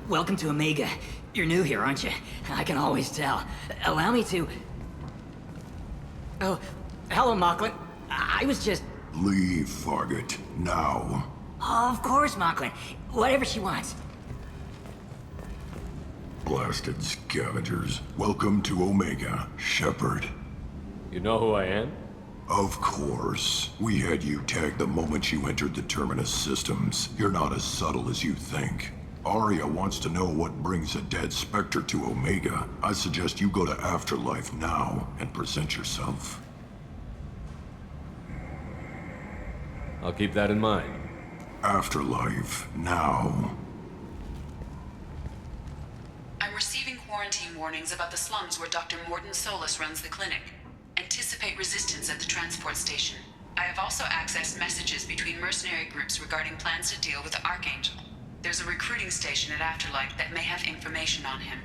Welcome to Omega. You're new here, aren't you? I can always tell. Allow me to... Oh, hello, Mocklin. I was just... Leave, Fargate. Now. Of course, Mocklin. Whatever she wants. Blasted scavengers. Welcome to Omega, Shepard. You know who I am? Of course. We had you tagged the moment you entered the Terminus systems. You're not as subtle as you think. Arya wants to know what brings a dead Spectre to Omega. I suggest you go to Afterlife now and present yourself. I'll keep that in mind. Afterlife, now. I'm receiving quarantine warnings about the slums where Dr. Mordin Solus runs the clinic. Anticipate resistance at the transport station. I have also accessed messages between mercenary groups regarding plans to deal with the Archangel. There's a recruiting station at Afterlife that may have information on him.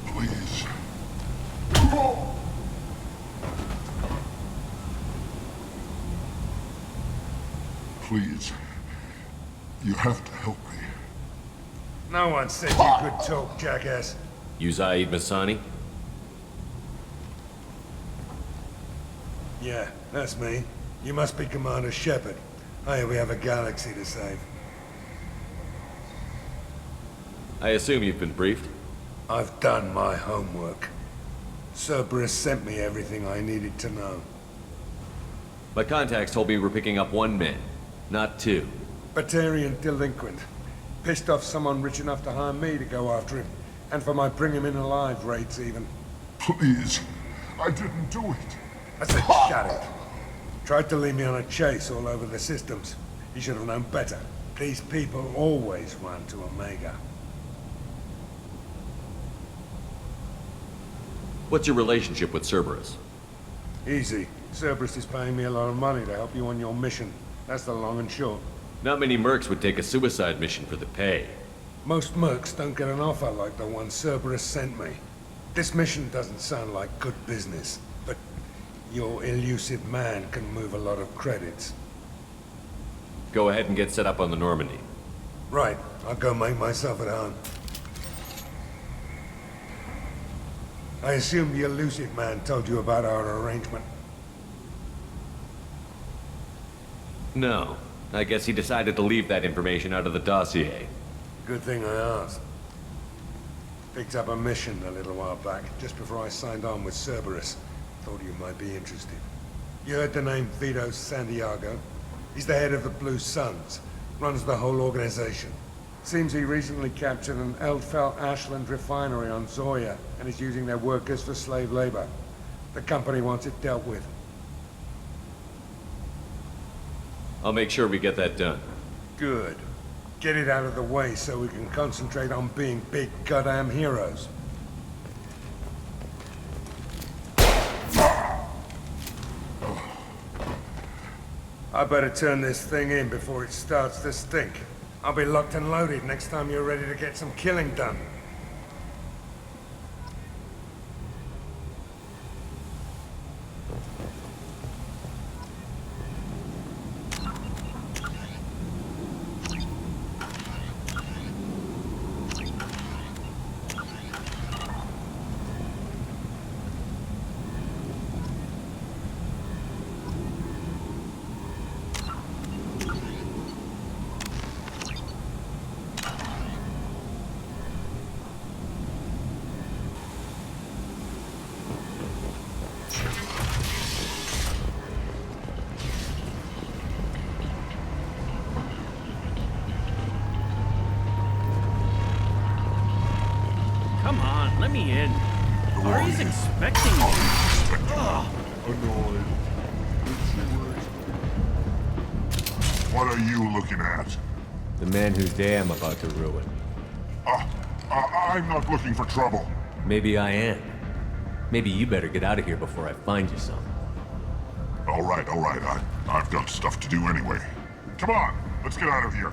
Please. Please. You have to help me. No one said you could talk, jackass. You Zaid Masani? Yeah, that's me. You must be Commander Shepard. Hey, we have a galaxy to save. I assume you've been briefed? I've done my homework. Cerberus sent me everything I needed to know. My contacts told me we're picking up 1 man, not 2. Batarian delinquent. Pissed off someone rich enough to hire me to go after him. And for my bring him in alive rates even. Please. I didn't do it. I said shut it. Tried to lead me on a chase all over the systems. He should have known better. These people always run to Omega. What's your relationship with Cerberus? Easy. Cerberus is paying me a lot of money to help you on your mission. That's the long and short. Not many mercs would take a suicide mission for the pay. Most mercs don't get an offer like the one Cerberus sent me. This mission doesn't sound like good business, but your elusive man can move a lot of credits. Go ahead and get set up on the Normandy. Right. I'll go make myself at home. I assume the elusive man told you about our arrangement. No. I guess he decided to leave that information out of the dossier. Good thing I asked. Picked up a mission a little while back, just before I signed on with Cerberus. Thought you might be interested. You heard the name Vito Santiago? He's the head of the Blue Suns. Runs the whole organization. Seems he recently captured an Eldfell Ashland refinery on Zoya and is using their workers for slave labor. The company wants it dealt with. I'll make sure we get that done. Good. Get it out of the way so we can concentrate on being big goddamn heroes. I better turn this thing in before it starts to stink. I'll be locked and loaded next time you're ready to get some killing done. Come on, let me in. Ari's expecting me. Ugh. Annoyed. What are you looking at? The man whose day I'm about to ruin. I'm not looking for trouble. Maybe I am. Maybe you better get out of here before I find you some. All right. I've got stuff to do anyway. Come on, let's get out of here.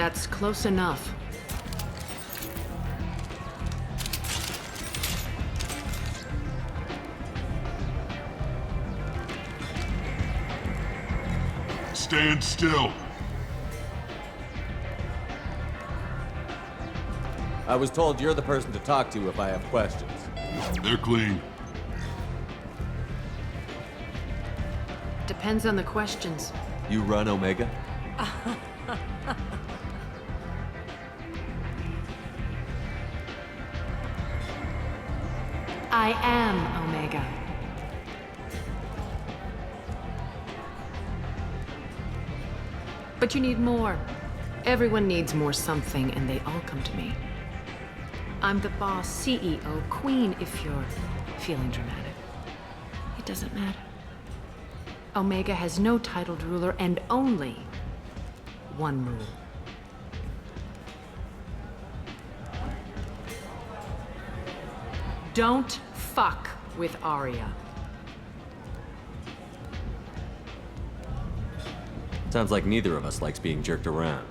That's close enough. Stand still. I was told you're the person to talk to if I have questions. They're clean. Depends on the questions. You run Omega? I am Omega. But you need more. Everyone needs more something, and they all come to me. I'm the boss, CEO, queen, if you're feeling dramatic. It doesn't matter. Omega has no titled ruler and only one rule. Don't fuck with Arya. Sounds like neither of us likes being jerked around.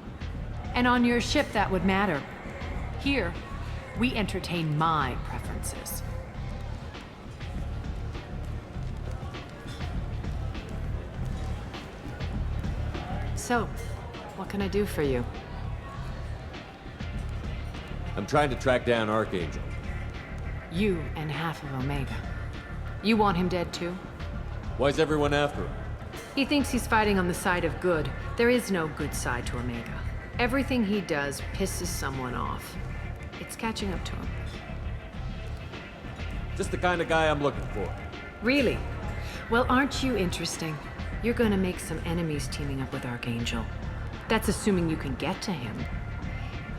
And on your ship, that would matter. Here, we entertain my preferences. So, what can I do for you? I'm trying to track down Archangel. You and half of Omega. You want him dead too? Why's everyone after him? He thinks he's fighting on the side of good. There is no good side to Omega. Everything he does pisses someone off. It's catching up to him. Just the kind of guy I'm looking for. Really? Well, aren't you interesting? You're gonna make some enemies teaming up with Archangel. That's assuming you can get to him.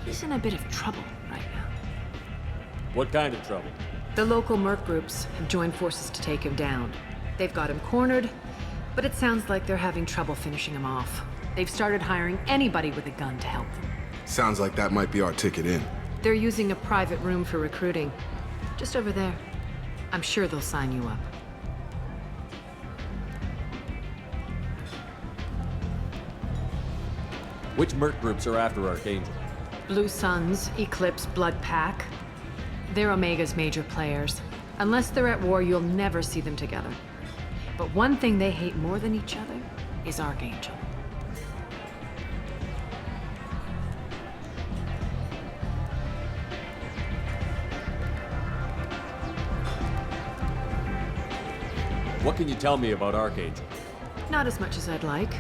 He's in a bit of trouble right now. What kind of trouble? The local merc groups have joined forces to take him down. They've got him cornered, but it sounds like they're having trouble finishing him off. They've started hiring anybody with a gun to help them. Sounds like that might be our ticket in. They're using a private room for recruiting. Just over there. I'm sure they'll sign you up. Which merc groups are after Archangel? Blue Suns, Eclipse, Blood Pack. They're Omega's major players. Unless they're at war, you'll never see them together. But one thing they hate more than each other is Archangel. What can you tell me about Archangel? Not as much as I'd like.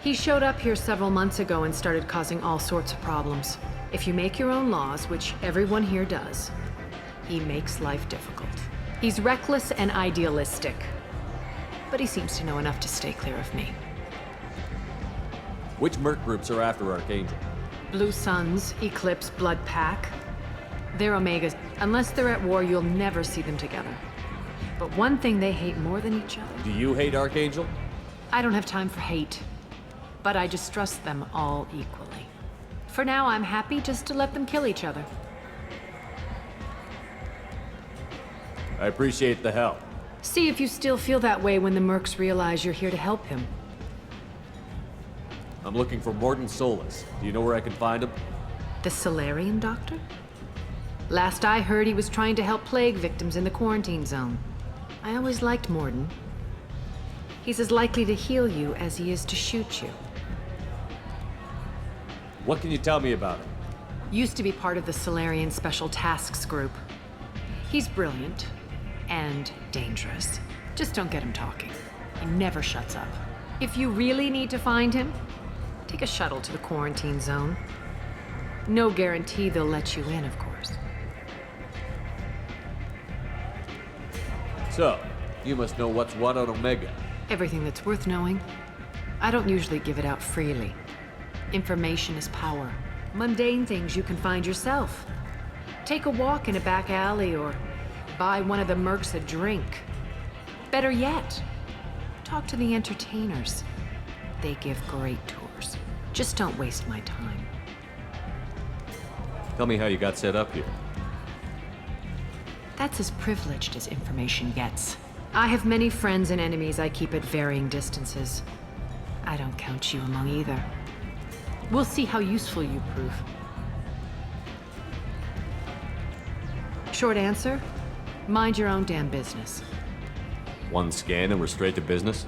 He showed up here several months ago and started causing all sorts of problems. If you make your own laws, which everyone here does, he makes life difficult. He's reckless and idealistic, but he seems to know enough to stay clear of me. Which merc groups are after Archangel? Blue Suns, Eclipse, Blood Pack. They're Omegas. Unless they're at war, you'll never see them together. But one thing they hate more than each other... Do you hate Archangel? I don't have time for hate, but I distrust them all equally. For now, I'm happy just to let them kill each other. I appreciate the help. See if you still feel that way when the mercs realize you're here to help him. I'm looking for Mordin Solus. Do you know where I can find him? The Solarian doctor? Last I heard, he was trying to help plague victims in the quarantine zone. I always liked Mordin. He's as likely to heal you as he is to shoot you. What can you tell me about him? Used to be part of the Solarian Special Tasks Group. He's brilliant and dangerous. Just don't get him talking. He never shuts up. If you really need to find him, take a shuttle to the quarantine zone. No guarantee they'll let you in, of course. So, you must know what's what on Omega. Everything that's worth knowing. I don't usually give it out freely. Information is power. Mundane things you can find yourself. Take a walk in a back alley or buy one of the mercs a drink. Better yet, talk to the entertainers. They give great tours. Just don't waste my time. Tell me how you got set up here. That's as privileged as information gets. I have many friends and enemies I keep at varying distances. I don't count you among either. We'll see how useful you prove. Short answer? Mind your own damn business. One scan and we're straight to business?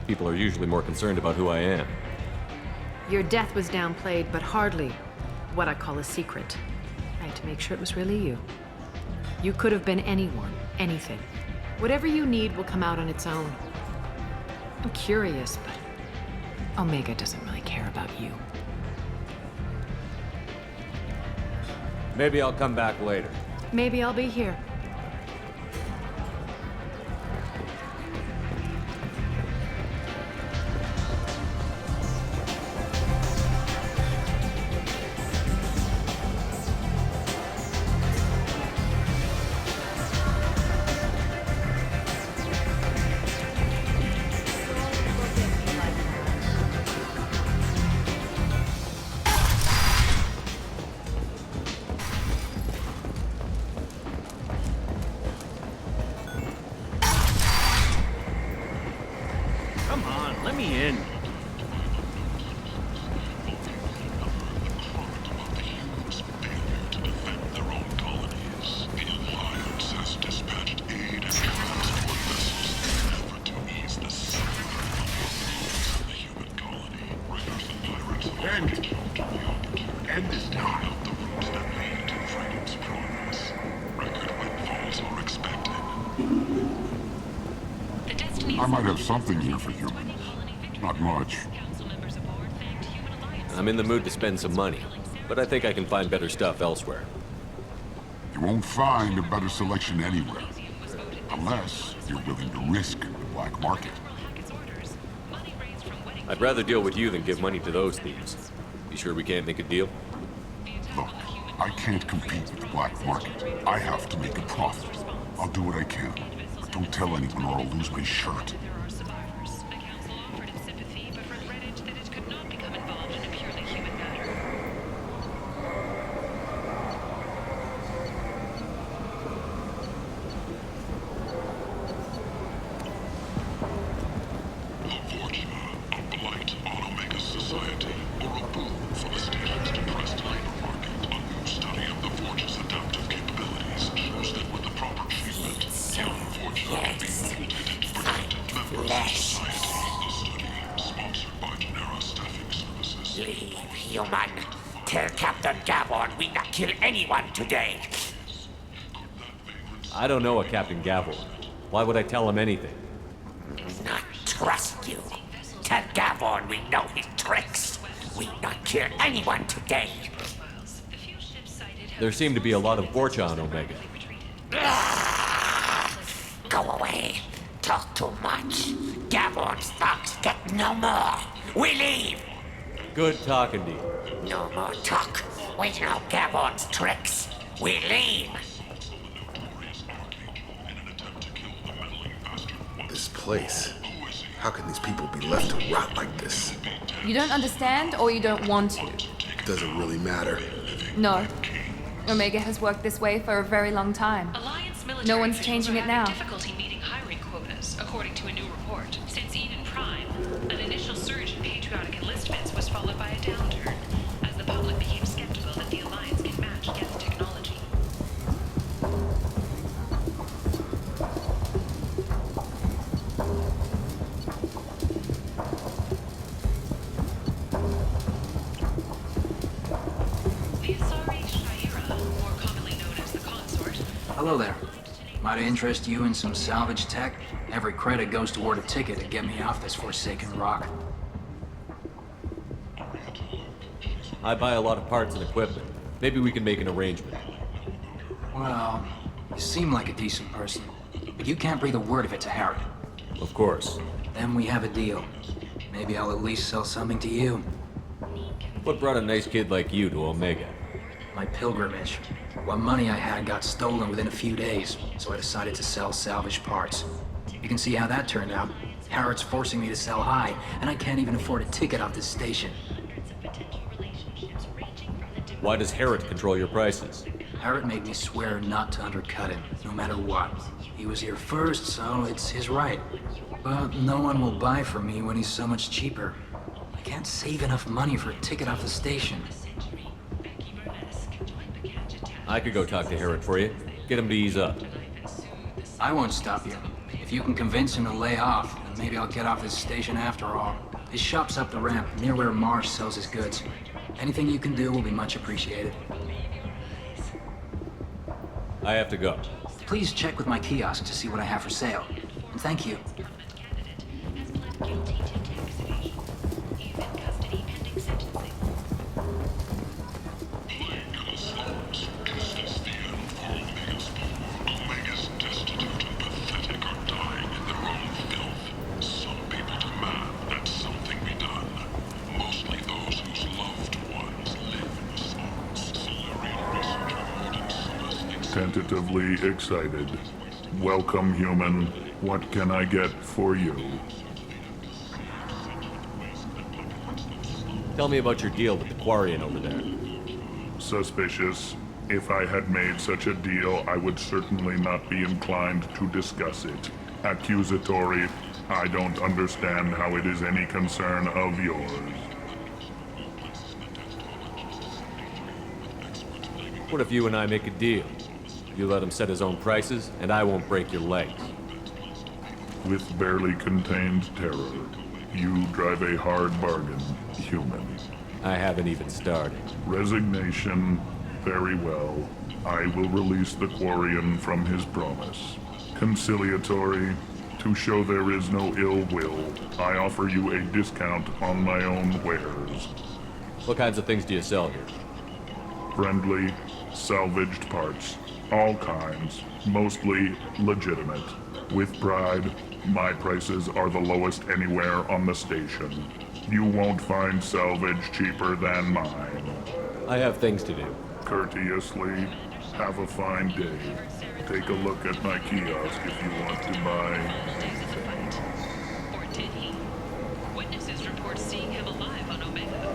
People are usually more concerned about who I am. Your death was downplayed, but hardly what I call a secret. I had to make sure it was really you. You could have been anyone, anything. Whatever you need will come out on its own. I'm curious, but Omega doesn't really care about you. Maybe I'll come back later. Maybe I'll be here. Come on, let me in. End is not out the routes that lead to freedom's progress. Record windfalls are expected. I might have something here for humans. Not much. I'm in the mood to spend some money, but I think I can find better stuff elsewhere. You won't find a better selection anywhere. Unless you're willing to risk the black market. I'd rather deal with you than give money to those thieves. You sure we can't make a deal? Look, I can't compete with the black market. I have to make a profit. I'll do what I can. But don't tell anyone or I'll lose my shirt. Human, tell Captain Gavon we not kill anyone today. I don't know a Captain Gavon. Why would I tell him anything? Not trust you. Tell Gavon we know his tricks. We not kill anyone today. There seem to be a lot of Vorcha on Omega. Go away. Talk too much. Gavon's thugs get no more. We leave. Good talking to you. No more talk. We know Gavon's tricks. We leave. This place. How can these people be left to rot like this? You don't understand, or you don't want to? Doesn't really matter. No. Omega has worked this way for a very long time. No one's changing it now. Difficulty meeting hiring quotas, according to a new report. Since Eden Prime, an initial surge in patriotic enlistments was followed by a downturn, as the public became skeptical that the Alliance can match Geth technology. The Asari Shaira, more commonly known as the Consort. Hello there. Might interest you in some salvage tech? Every credit goes toward a ticket to get me off this forsaken rock. I buy a lot of parts and equipment. Maybe we can make an arrangement. Well, you seem like a decent person, but you can't breathe a word of it to Harrod. Of course. Then we have a deal. Maybe I'll at least sell something to you. What brought a nice kid like you to Omega? My pilgrimage. What money I had got stolen within a few days, so I decided to sell salvaged parts. You can see how that turned out. Harrod's forcing me to sell high, and I can't even afford a ticket off this station. Why does Harrod control your prices? Harrod made me swear not to undercut him, no matter what. He was here first, so it's his right. But no one will buy from me when he's so much cheaper. I can't save enough money for a ticket off the station. I could go talk to Herod for you. Get him to ease up. I won't stop you. If you can convince him to lay off, then maybe I'll get off this station after all. His shop's up the ramp, near where Marsh sells his goods. Anything you can do will be much appreciated. I have to go. Please check with my kiosk to see what I have for sale. And thank you. Tentatively excited. Welcome, human. What can I get for you? Tell me about your deal with the Quarian over there. Suspicious. If I had made such a deal, I would certainly not be inclined to discuss it. Accusatory. I don't understand how it is any concern of yours. What if you and I make a deal? You let him set his own prices, and I won't break your legs. With barely contained terror, you drive a hard bargain, human. I haven't even started. Resignation. Very well. I will release the Quarian from his promise. Conciliatory. To show there is no ill will, I offer you a discount on my own wares. What kinds of things do you sell here? Friendly, salvaged parts. All kinds, mostly legitimate. With pride, my prices are the lowest anywhere on the station. You won't find salvage cheaper than mine. I have things to do. Courteously, have a fine day. Take a look at my kiosk if you want to buy anything. Or did he? Witnesses report seeing him alive on Omega.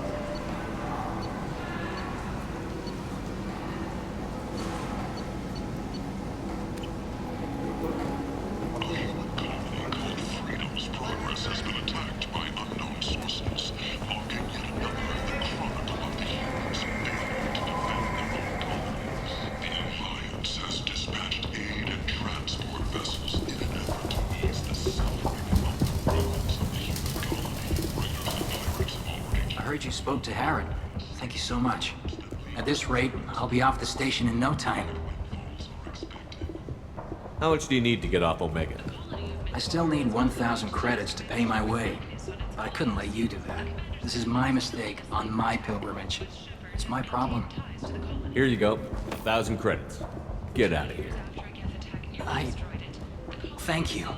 You spoke to Herod. Thank you so much. At this rate, I'll be off the station in no time. How much do you need to get off Omega? I still need 1,000 credits to pay my way. But I couldn't let you do that. This is my mistake on my pilgrimage. It's my problem. Here you go. 1,000 credits. Get out of here. Thank you.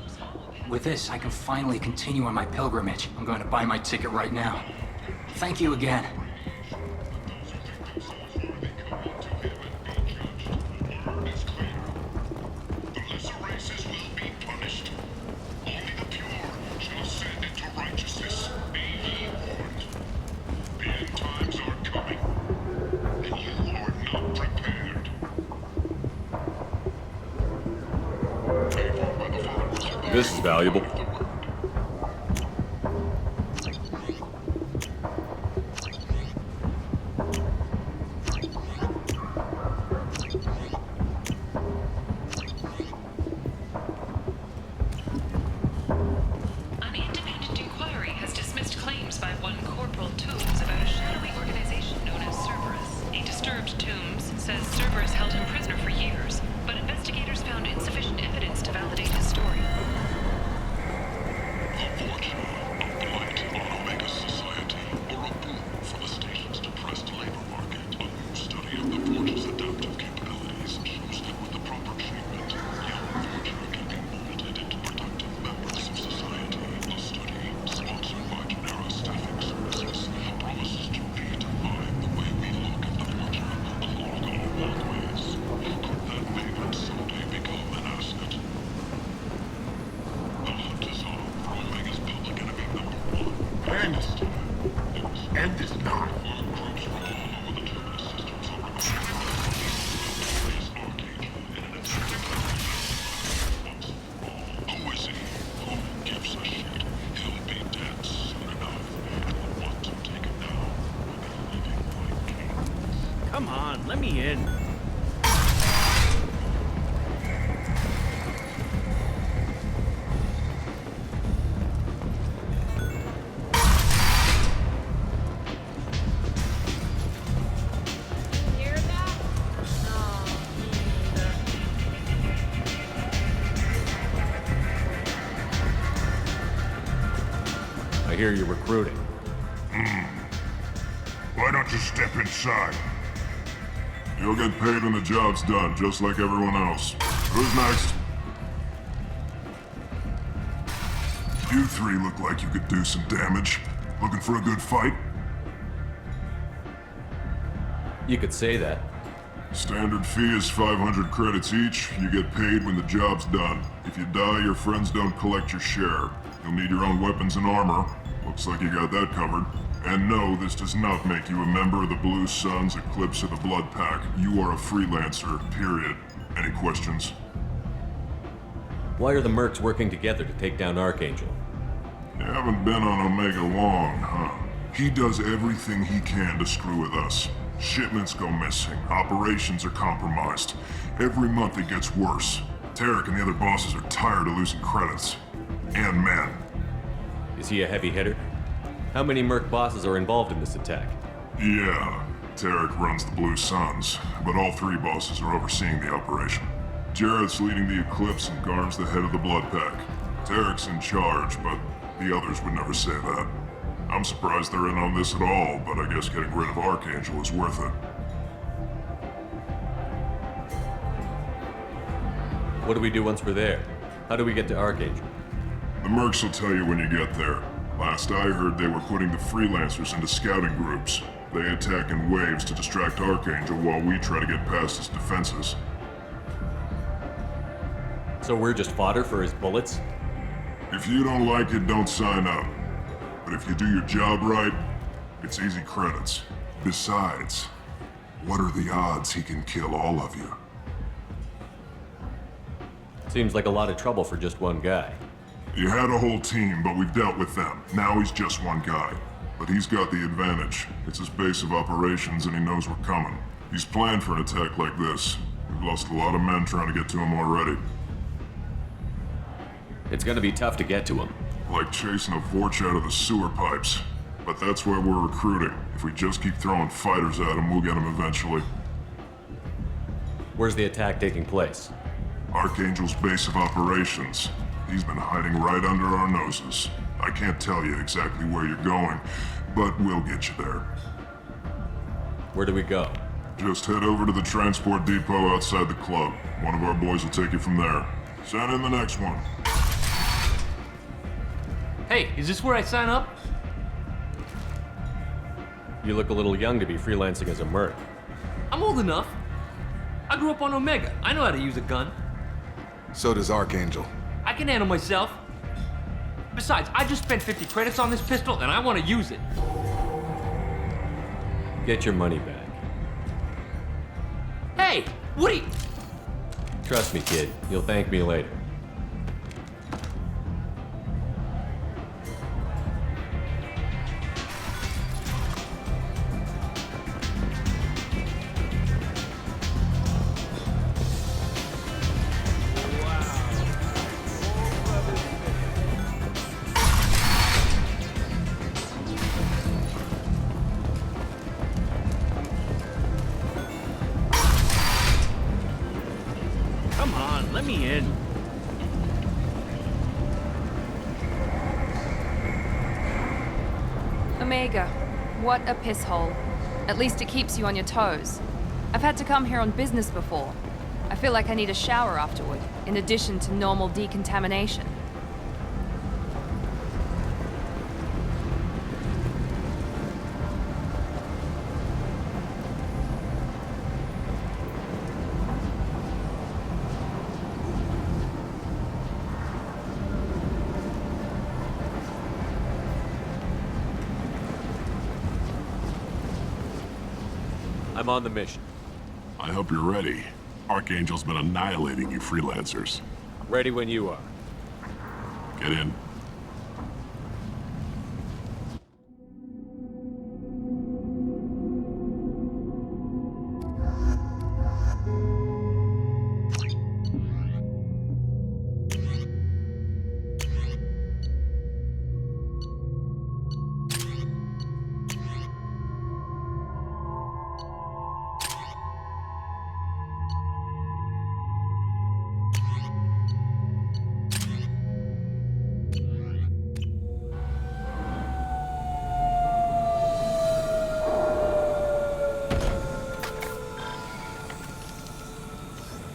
With this, I can finally continue on my pilgrimage. I'm going to buy my ticket right now. Thank you again. This is valuable. in. I hear you're recruiting. Why don't you step inside? You'll get paid when the job's done, just like everyone else. Who's next? You three look like you could do some damage. Looking for a good fight? You could say that. Standard fee is 500 credits each. You get paid when the job's done. If you die, your friends don't collect your share. You'll need your own weapons and armor. Looks like you got that covered. And no, this does not make you a member of the Blue Suns, Eclipse, or the Blood Pack. You are a freelancer, period. Any questions? Why are the Mercs working together to take down Archangel? You haven't been on Omega long, huh? He does everything he can to screw with us. Shipments go missing, operations are compromised. Every month it gets worse. Tarek and the other bosses are tired of losing credits. And men. Is he a heavy hitter? How many Merc bosses are involved in this attack? Yeah, Tarek runs the Blue Suns, but all three bosses are overseeing the operation. Jarrett's leading the Eclipse and Garm's the head of the Blood Pack. Tarek's in charge, but the others would never say that. I'm surprised they're in on this at all, but I guess getting rid of Archangel is worth it. What do we do once we're there? How do we get to Archangel? The Mercs will tell you when you get there. Last I heard, they were putting the freelancers into scouting groups. They attack in waves to distract Archangel while we try to get past his defenses. So we're just fodder for his bullets? If you don't like it, don't sign up. But if you do your job right, it's easy credits. Besides, what are the odds he can kill all of you? Seems like a lot of trouble for just one guy. You had a whole team, but we've dealt with them. Now he's just one guy. But he's got the advantage. It's his base of operations and he knows we're coming. He's planned for an attack like this. We've lost a lot of men trying to get to him already. It's gonna be tough to get to him. Like chasing a Vorch out of the sewer pipes. But that's why we're recruiting. If we just keep throwing fighters at him, we'll get him eventually. Where's the attack taking place? Archangel's base of operations. He's been hiding right under our noses. I can't tell you exactly where you're going, but we'll get you there. Where do we go? Just head over to the transport depot outside the club. One of our boys will take you from there. Send in the next one. Hey, is this where I sign up? You look a little young to be freelancing as a Merc. I'm old enough. I grew up on Omega. I know how to use a gun. So does Archangel. I can handle myself. Besides, I just spent 50 credits on this pistol and I want to use it. Get your money back. Hey, Woody! Trust me, kid. You'll thank me later. Come on, let me in. Omega, what a piss hole. At least it keeps you on your toes. I've had to come here on business before. I feel like I need a shower afterward, in addition to normal decontamination. I'm on the mission. I hope you're ready. Archangel's been annihilating you freelancers. Ready when you are. Get in.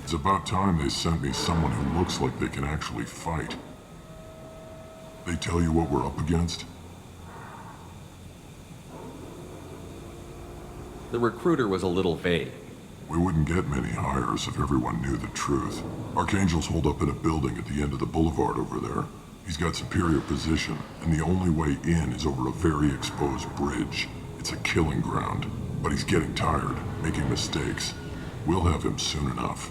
It's about time they sent me someone who looks like they can actually fight. They tell you what we're up against? The recruiter was a little vague. We wouldn't get many hires if everyone knew the truth. Archangel's holed up in a building at the end of the boulevard over there. He's got superior position, and the only way in is over a very exposed bridge. It's a killing ground, but he's getting tired, making mistakes. We'll have him soon enough.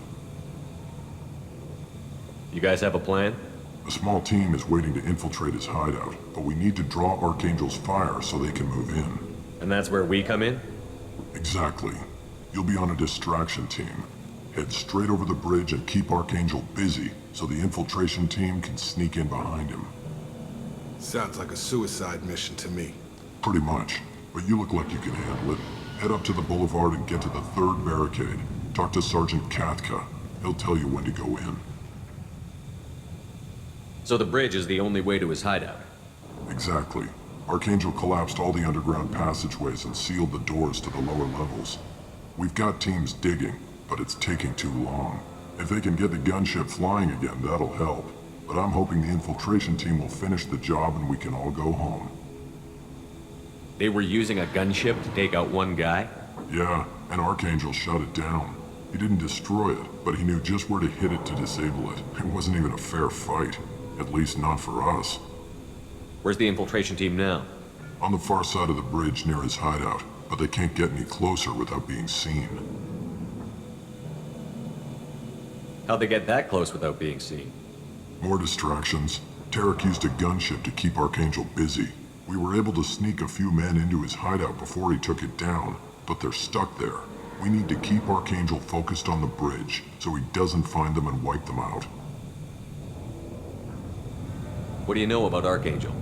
You guys have a plan? A small team is waiting to infiltrate his hideout, but we need to draw Archangel's fire so they can move in. And that's where we come in? Exactly. You'll be on a distraction team. Head straight over the bridge and keep Archangel busy so the infiltration team can sneak in behind him. Sounds like a suicide mission to me. Pretty much, but you look like you can handle it. Head up to the boulevard and get to the 3rd barricade. Talk to Sergeant Katka. He'll tell you when to go in. So the bridge is the only way to his hideout? Exactly. Archangel collapsed all the underground passageways and sealed the doors to the lower levels. We've got teams digging, but it's taking too long. If they can get the gunship flying again, that'll help. But I'm hoping the infiltration team will finish the job and we can all go home. They were using a gunship to take out one guy? Yeah, and Archangel shut it down. He didn't destroy it, but he knew just where to hit it to disable it. It wasn't even a fair fight. At least not for us. Where's the infiltration team now? On the far side of the bridge near his hideout, but they can't get any closer without being seen. How'd they get that close without being seen? More distractions. Tarek used a gunship to keep Archangel busy. We were able to sneak a few men into his hideout before he took it down, but they're stuck there. We need to keep Archangel focused on the bridge, so he doesn't find them and wipe them out. What do you know about Archangel?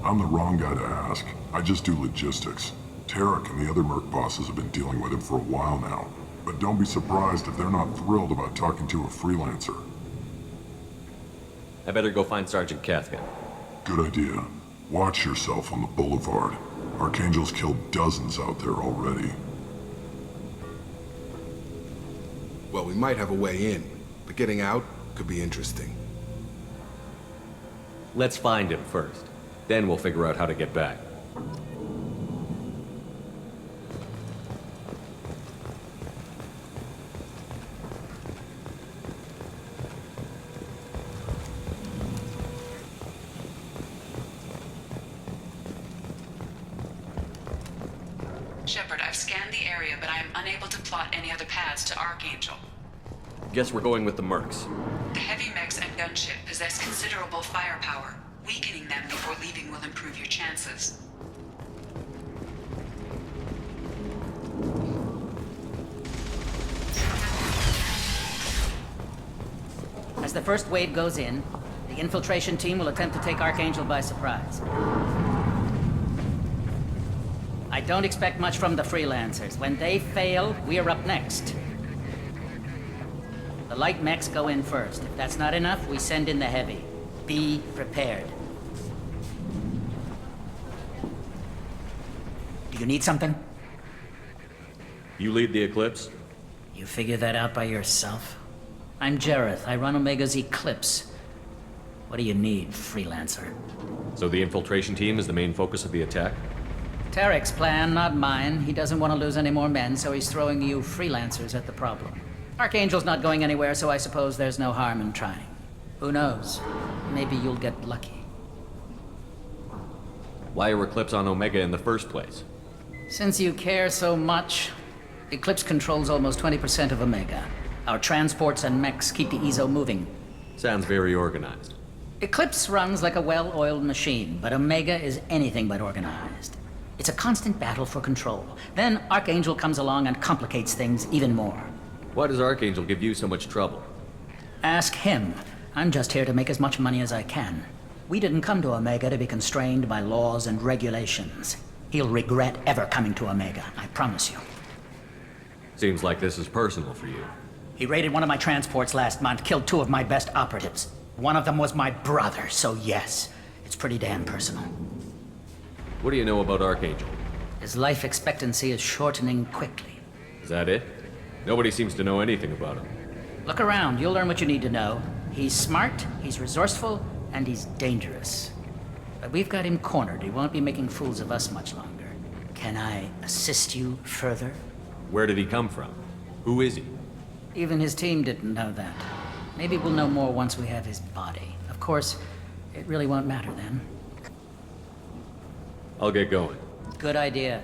I'm the wrong guy to ask. I just do logistics. Tarek and the other Merc bosses have been dealing with him for a while now. But don't be surprised if they're not thrilled about talking to a freelancer. I better go find Sergeant Katka. Good idea. Watch yourself on the boulevard. Archangel's killed dozens out there already. Well, we might have a way in, but getting out could be interesting. Let's find him first. Then we'll figure out how to get back. Shepard, I've scanned the area, but I am unable to plot any other paths to Archangel. Guess we're going with the Mercs. The heavy mechs and gunship possess considerable firepower. Weakening them before leaving will improve your chances. As the first wave goes in, the infiltration team will attempt to take Archangel by surprise. I don't expect much from the freelancers. When they fail, we are up next. The light mechs go in first. If that's not enough, we send in the heavy. Be prepared. Do you need something? You lead the Eclipse? You figure that out by yourself? I'm Jareth. I run Omega's Eclipse. What do you need, freelancer? So the infiltration team is the main focus of the attack? Tarek's plan, not mine. He doesn't want to lose any more men, so he's throwing you freelancers at the problem. Archangel's not going anywhere, so I suppose there's no harm in trying. Who knows? Maybe you'll get lucky. Why are Eclipse on Omega in the first place? Since you care so much, Eclipse controls almost 20% of Omega. Our transports and mechs keep the EZO moving. Sounds very organized. Eclipse runs like a well-oiled machine, but Omega is anything but organized. It's a constant battle for control. Then Archangel comes along and complicates things even more. Why does Archangel give you so much trouble? Ask him. I'm just here to make as much money as I can. We didn't come to Omega to be constrained by laws and regulations. He'll regret ever coming to Omega, I promise you. Seems like this is personal for you. He raided one of my transports last month, killed 2 of my best operatives. One of them was my brother, so yes, it's pretty damn personal. What do you know about Archangel? His life expectancy is shortening quickly. Is that it? Nobody seems to know anything about him. Look around, you'll learn what you need to know. He's smart, he's resourceful, and he's dangerous. But we've got him cornered. He won't be making fools of us much longer. Can I assist you further? Where did he come from? Who is he? Even his team didn't know that. Maybe we'll know more once we have his body. Of course, it really won't matter then. I'll get going. Good idea.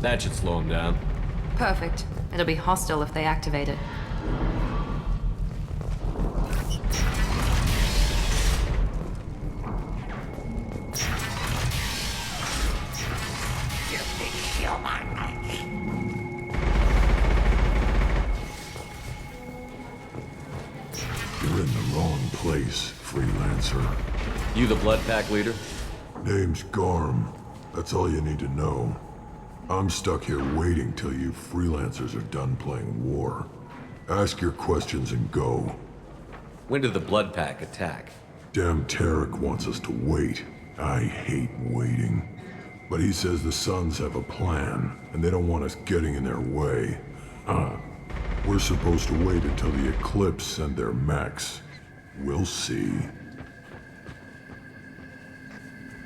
That should slow him down. Perfect. It'll be hostile if they activate it. You're in the wrong place, freelancer. You the Blood Pack leader? Name's Garm. That's all you need to know. I'm stuck here waiting till you freelancers are done playing war. Ask your questions and go. When did the Blood Pack attack? Damn Tarek wants us to wait. I hate waiting. But he says the Suns have a plan, and they don't want us getting in their way. We're supposed to wait until the Eclipse send their mechs. We'll see.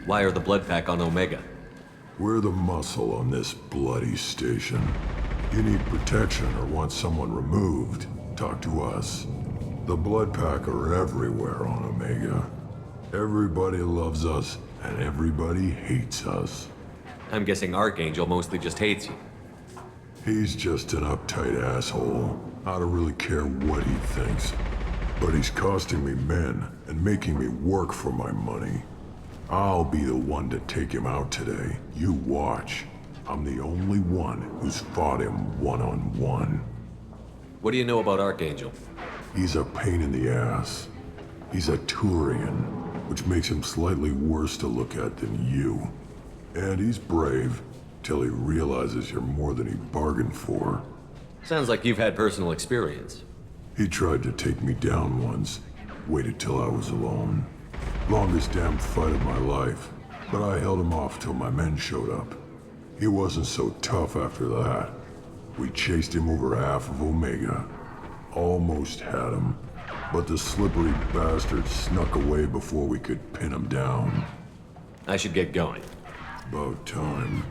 Why are the Blood Pack on Omega? We're the muscle on this bloody station. You need protection or want someone removed, talk to us. The Blood Pack are everywhere on Omega. Everybody loves us, and everybody hates us. I'm guessing Archangel mostly just hates you. He's just an uptight asshole. I don't really care what he thinks. But he's costing me men and making me work for my money. I'll be the one to take him out today. You watch. I'm the only one who's fought him one-on-one. What do you know about Archangel? He's a pain in the ass. He's a Turian, which makes him slightly worse to look at than you. And he's brave, till he realizes you're more than he bargained for. Sounds like you've had personal experience. He tried to take me down once. Waited till I was alone. Longest damn fight of my life, but I held him off till my men showed up. He wasn't so tough after that. We chased him over half of Omega. Almost had him, but the slippery bastard snuck away before we could pin him down. I should get going. About time.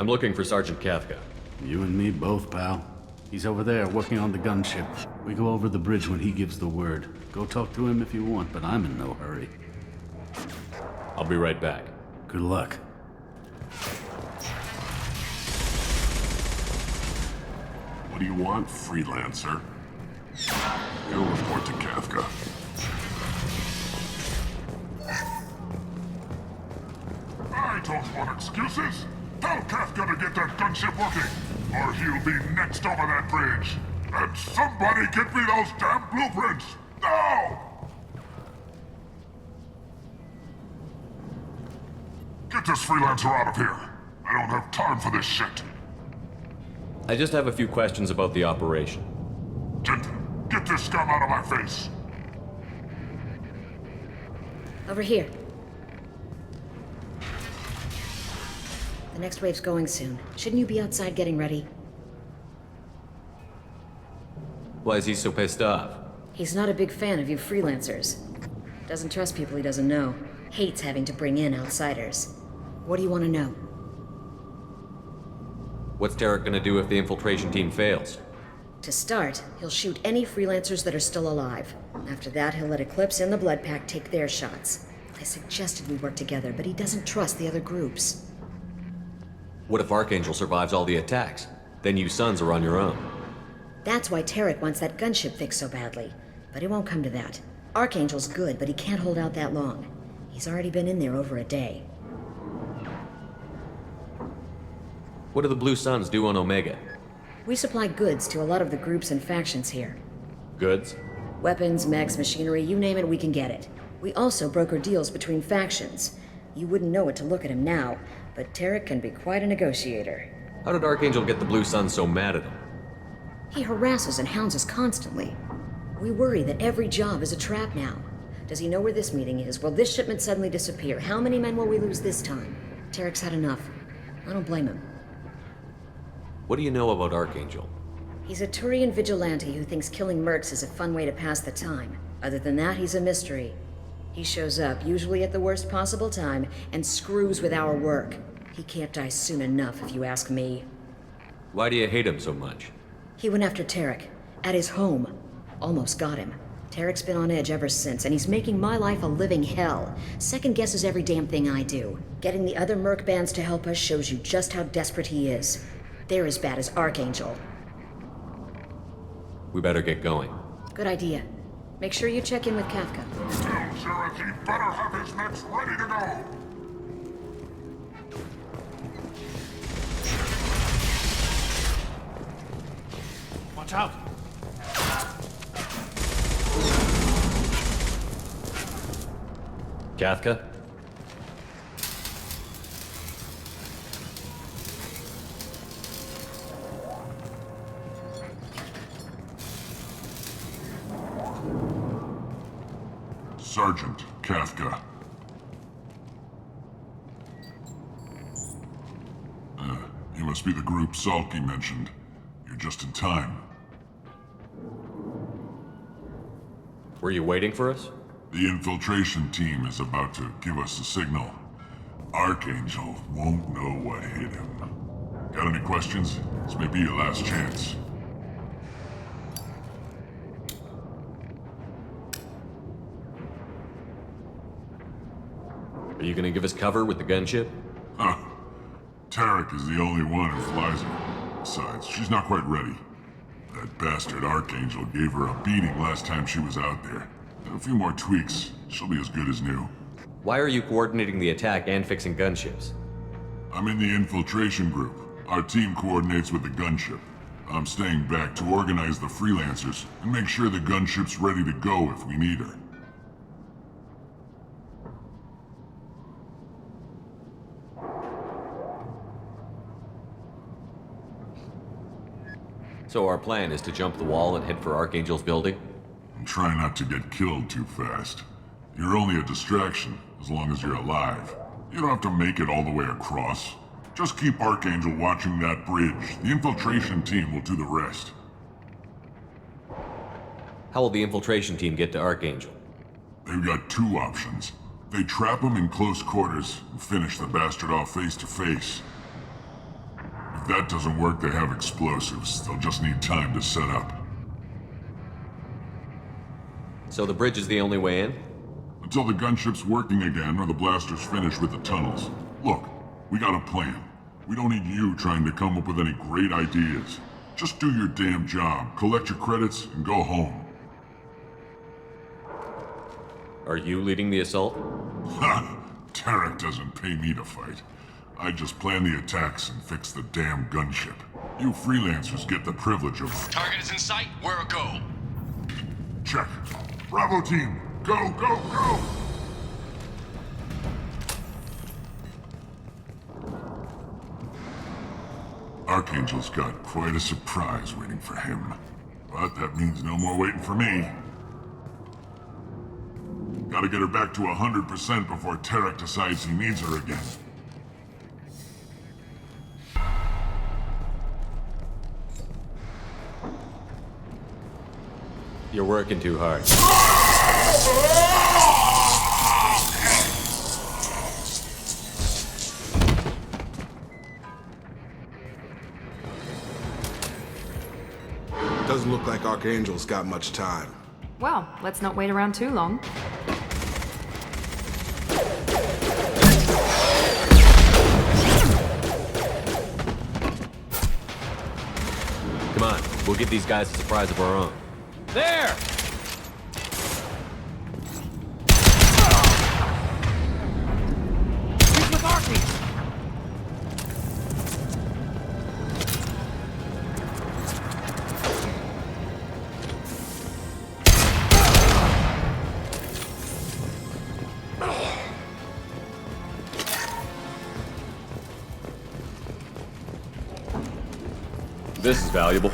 I'm looking for Sergeant Kafka. You and me both, pal. He's over there working on the gunship. We go over the bridge when he gives the word. Go talk to him if you want, but I'm in no hurry. I'll be right back. Good luck. What do you want, freelancer? You'll report to Kafka. I don't want excuses. Tell Kafka to get that gunship working, or he'll be next over that bridge. And somebody get me those damn blueprints! Now! Get this freelancer out of here. I don't have time for this shit. I just have a few questions about the operation. Get this scum out of my face. Over here. The next wave's going soon. Shouldn't you be outside getting ready? Why is he so pissed off? He's not a big fan of you freelancers. Doesn't trust people he doesn't know. Hates having to bring in outsiders. What do you want to know? What's Tarek gonna do if the infiltration team fails? To start, he'll shoot any freelancers that are still alive. After that, he'll let Eclipse and the Blood Pack take their shots. I suggested we work together, but he doesn't trust the other groups. What if Archangel survives all the attacks? Then you sons are on your own. That's why Tarek wants that gunship fixed so badly. But it won't come to that. Archangel's good, but he can't hold out that long. He's already been in there over a day. What do the Blue Suns do on Omega? We supply goods to a lot of the groups and factions here. Goods? Weapons, mechs, machinery, you name it, we can get it. We also broker deals between factions. You wouldn't know it to look at him now, but Tarek can be quite a negotiator. How did Archangel get the Blue Suns so mad at him? He harasses and hounds us constantly. We worry that every job is a trap now. Does he know where this meeting is? Will this shipment suddenly disappear? How many men will we lose this time? Tarek's had enough. I don't blame him. What do you know about Archangel? He's a Turian vigilante who thinks killing mercs is a fun way to pass the time. Other than that, he's a mystery. He shows up, usually at the worst possible time, and screws with our work. He can't die soon enough, if you ask me. Why do you hate him so much? He went after Tarek, at his home. Almost got him. Tarek's been on edge ever since, and he's making my life a living hell. Second guesses every damn thing I do. Getting the other merc bands to help us shows you just how desperate he is. They're as bad as Archangel. We better get going. Good idea. Make sure you check in with Kafka. Tell Sheriff he better have his mechs ready to go. Watch out! Kafka? Sergeant Kafka. You must be the group Salky mentioned. You're just in time. Were you waiting for us? The infiltration team is about to give us a signal. Archangel won't know what hit him. Got any questions? This may be your last chance. Are you gonna give us cover with the gunship? Huh. Tarek is the only one who flies her. Besides, she's not quite ready. That bastard Archangel gave her a beating last time she was out there. A few more tweaks, she'll be as good as new. Why are you coordinating the attack and fixing gunships? I'm in the infiltration group. Our team coordinates with the gunship. I'm staying back to organize the freelancers and make sure the gunship's ready to go if we need her. So our plan is to jump the wall and head for Archangel's building? And try not to get killed too fast. You're only a distraction, as long as you're alive. You don't have to make it all the way across. Just keep Archangel watching that bridge. The infiltration team will do the rest. How will the infiltration team get to Archangel? They've got two options. They trap him in close quarters and finish the bastard off face to face. If that doesn't work, they have explosives. They'll just need time to set up. So the bridge is the only way in? Until the gunship's working again or the blasters finish with the tunnels. Look, we got a plan. We don't need you trying to come up with any great ideas. Just do your damn job, collect your credits, and go home. Are you leading the assault? Ha! Tarek doesn't pay me to fight. I just plan the attacks and fix the damn gunship. You freelancers get the privilege of... Target is in sight. Where a go? Check. Bravo team, go, go, go! Archangel's got quite a surprise waiting for him. But that means no more waiting for me. Gotta get her back to 100% before Tarek decides he needs her again. You're working too hard. Doesn't look like Archangel's got much time. Well, let's not wait around too long. Come on, we'll give these guys a surprise of our own. There! He's with Archie! This is valuable.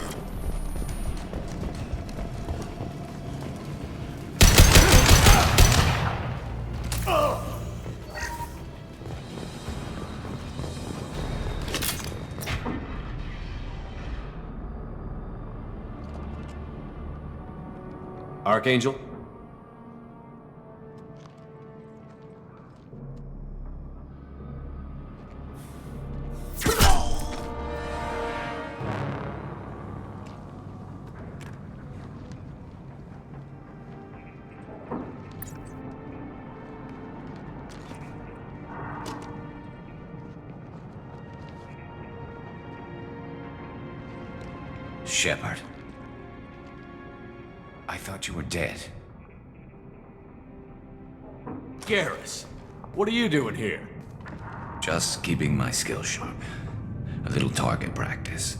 Archangel? Shepard. I thought you were dead. Garrus, what are you doing here? Just keeping my skills sharp. A little target practice.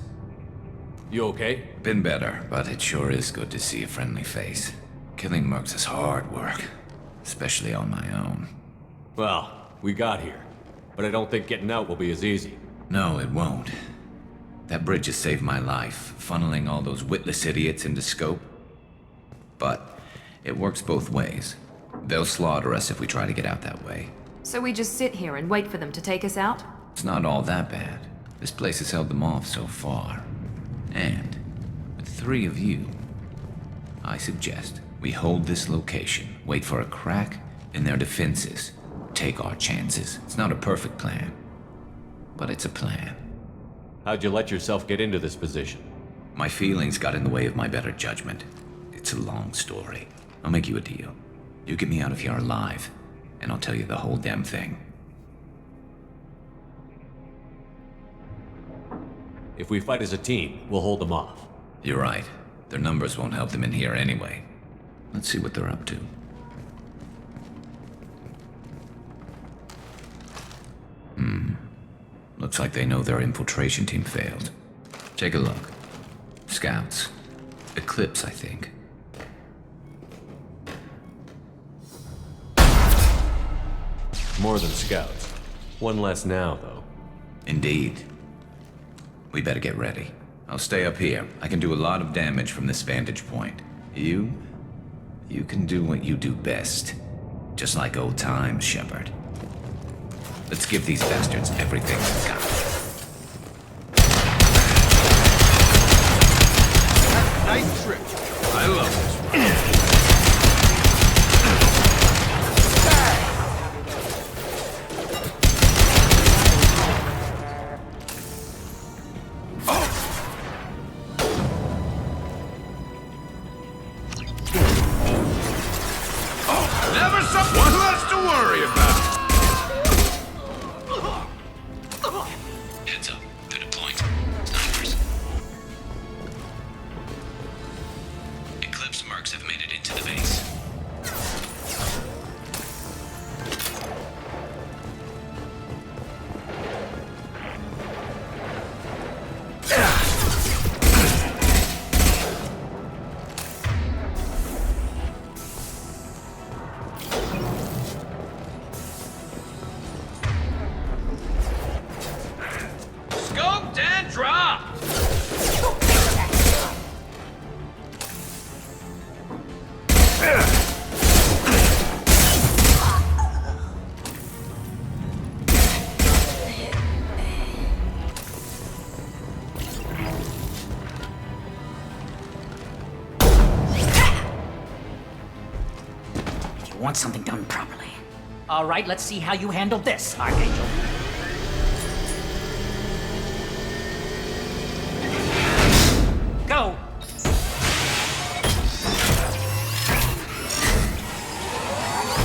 You okay? Been better, but it sure is good to see a friendly face. Killing mercs is hard work, especially on my own. Well, we got here, but I don't think getting out will be as easy. No, it won't. That bridge has saved my life, funneling all those witless idiots into scope. But it works both ways. They'll slaughter us if we try to get out that way. So we just sit here and wait for them to take us out? It's not all that bad. This place has held them off so far. And with 3 of you, I suggest we hold this location, wait for a crack in their defenses, take our chances. It's not a perfect plan, but it's a plan. How'd you let yourself get into this position? My feelings got in the way of my better judgment. It's a long story. I'll make you a deal. You get me out of here alive, and I'll tell you the whole damn thing. If we fight as a team, we'll hold them off. You're right. Their numbers won't help them in here anyway. Let's see what they're up to. Looks like they know their infiltration team failed. Take a look. Scouts. Eclipse, I think. More than scouts. One less now, though. Indeed. We better get ready. I'll stay up here. I can do a lot of damage from this vantage point. You can do what you do best. Just like old times, Shepard. Let's give these bastards everything we've got. Nice trick. I love this one. want something done properly. All right, let's see how you handle this, Archangel. Go!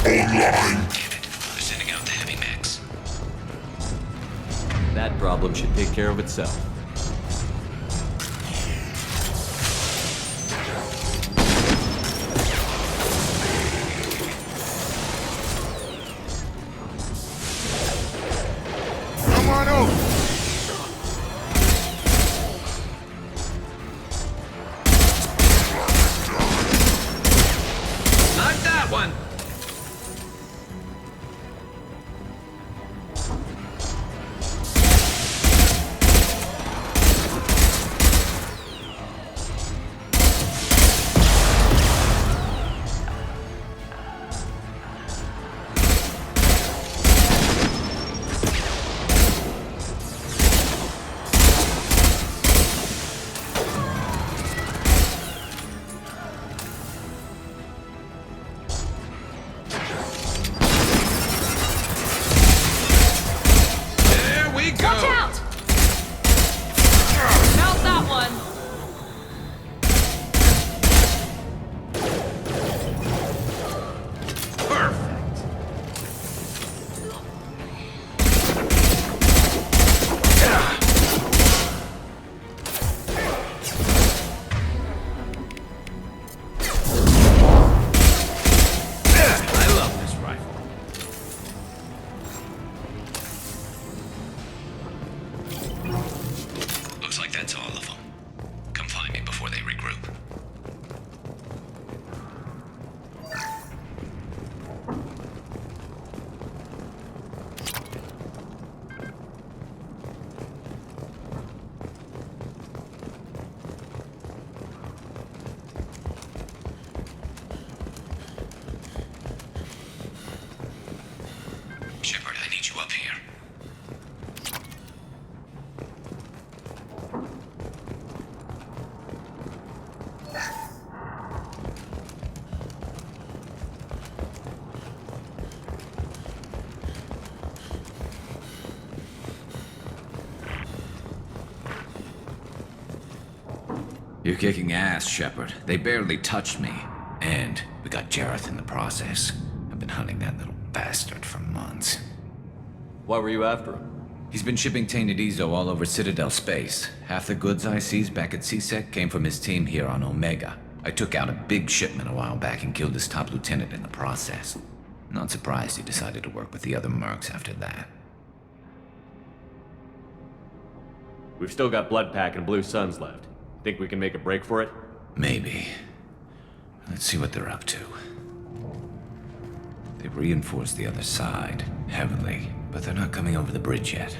Online! They're sending out the heavy mechs. That problem should take care of itself. Come on over! Not that one! There we go! Watch out! Melt that one! Perfect! I love this rifle. Looks like that's all of them. Come find me before they regroup. Shepard, I need you up here. You're kicking ass, Shepard. They barely touched me. And we got Jareth in the process. I've been hunting that little bastard for months. Why were you after him? He's been shipping tainted Ezo all over Citadel space. Half the goods I seized back at CSEC came from his team here on Omega. I took out a big shipment a while back and killed his top lieutenant in the process. Not surprised he decided to work with the other mercs after that. We've still got Bloodpack and Blue Suns left. Think we can make a break for it? Maybe. Let's see what they're up to. They've reinforced the other side, heavily, but they're not coming over the bridge yet.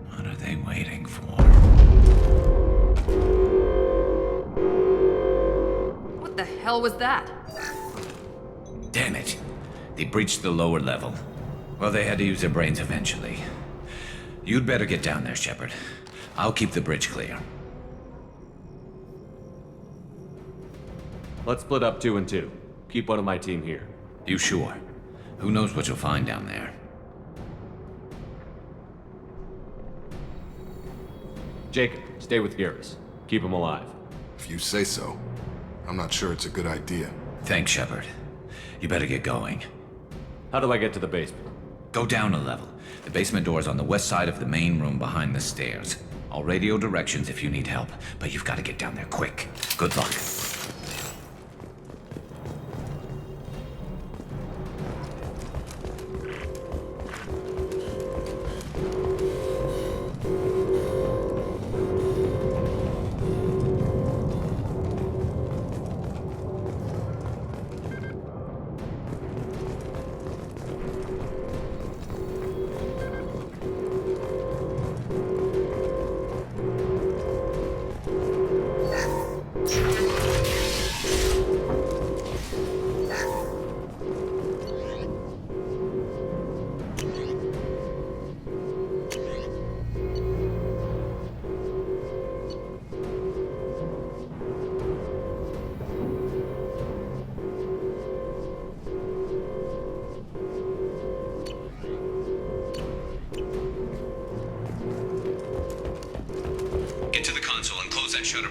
What are they waiting for? What the hell was that? Damn it. They breached the lower level. Well, they had to use their brains eventually. You'd better get down there, Shepard. I'll keep the bridge clear. Let's split up 2 and 2. Keep one of my team here. You sure? Who knows what you'll find down there? Jacob, stay with Garrus. Keep him alive. If you say so. I'm not sure it's a good idea. Thanks, Shepard. You better get going. How do I get to the basement? Go down a level. The basement door's on the west side of the main room behind the stairs. I'll radio directions if you need help, but you've got to get down there quick. Good luck.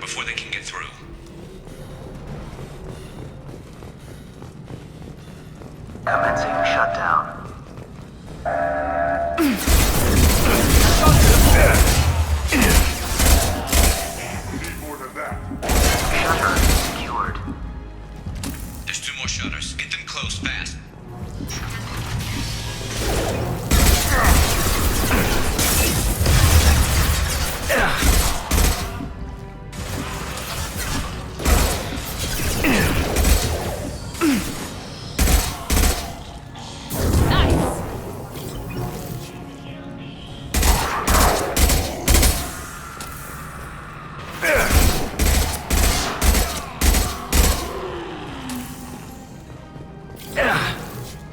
before they can get through. Commencing shutdown. Need more than that. Shutter secured. There's 2 more shutters. Get them closed fast.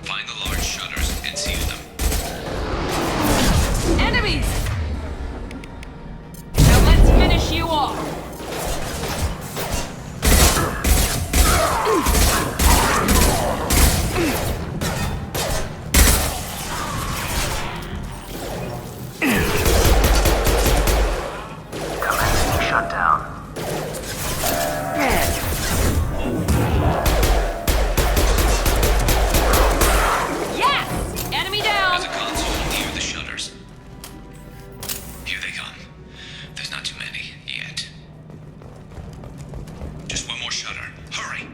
Find the large shutters and seal them. Enemies! Now let's finish you off! Commencing shutdown. Yes! Enemy down! There's a console near the shutters. Here they come. There's not too many yet. Just 1 more shutter. Hurry!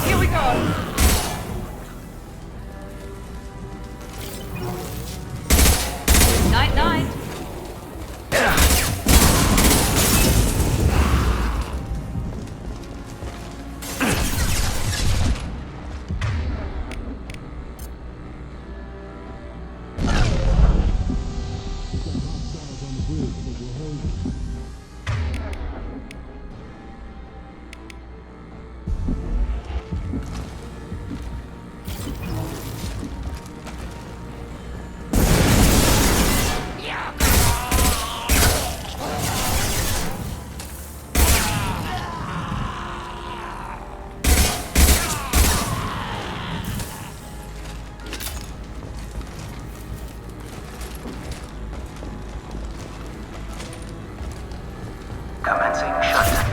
Here we go! Night, night! Commencing shutdown.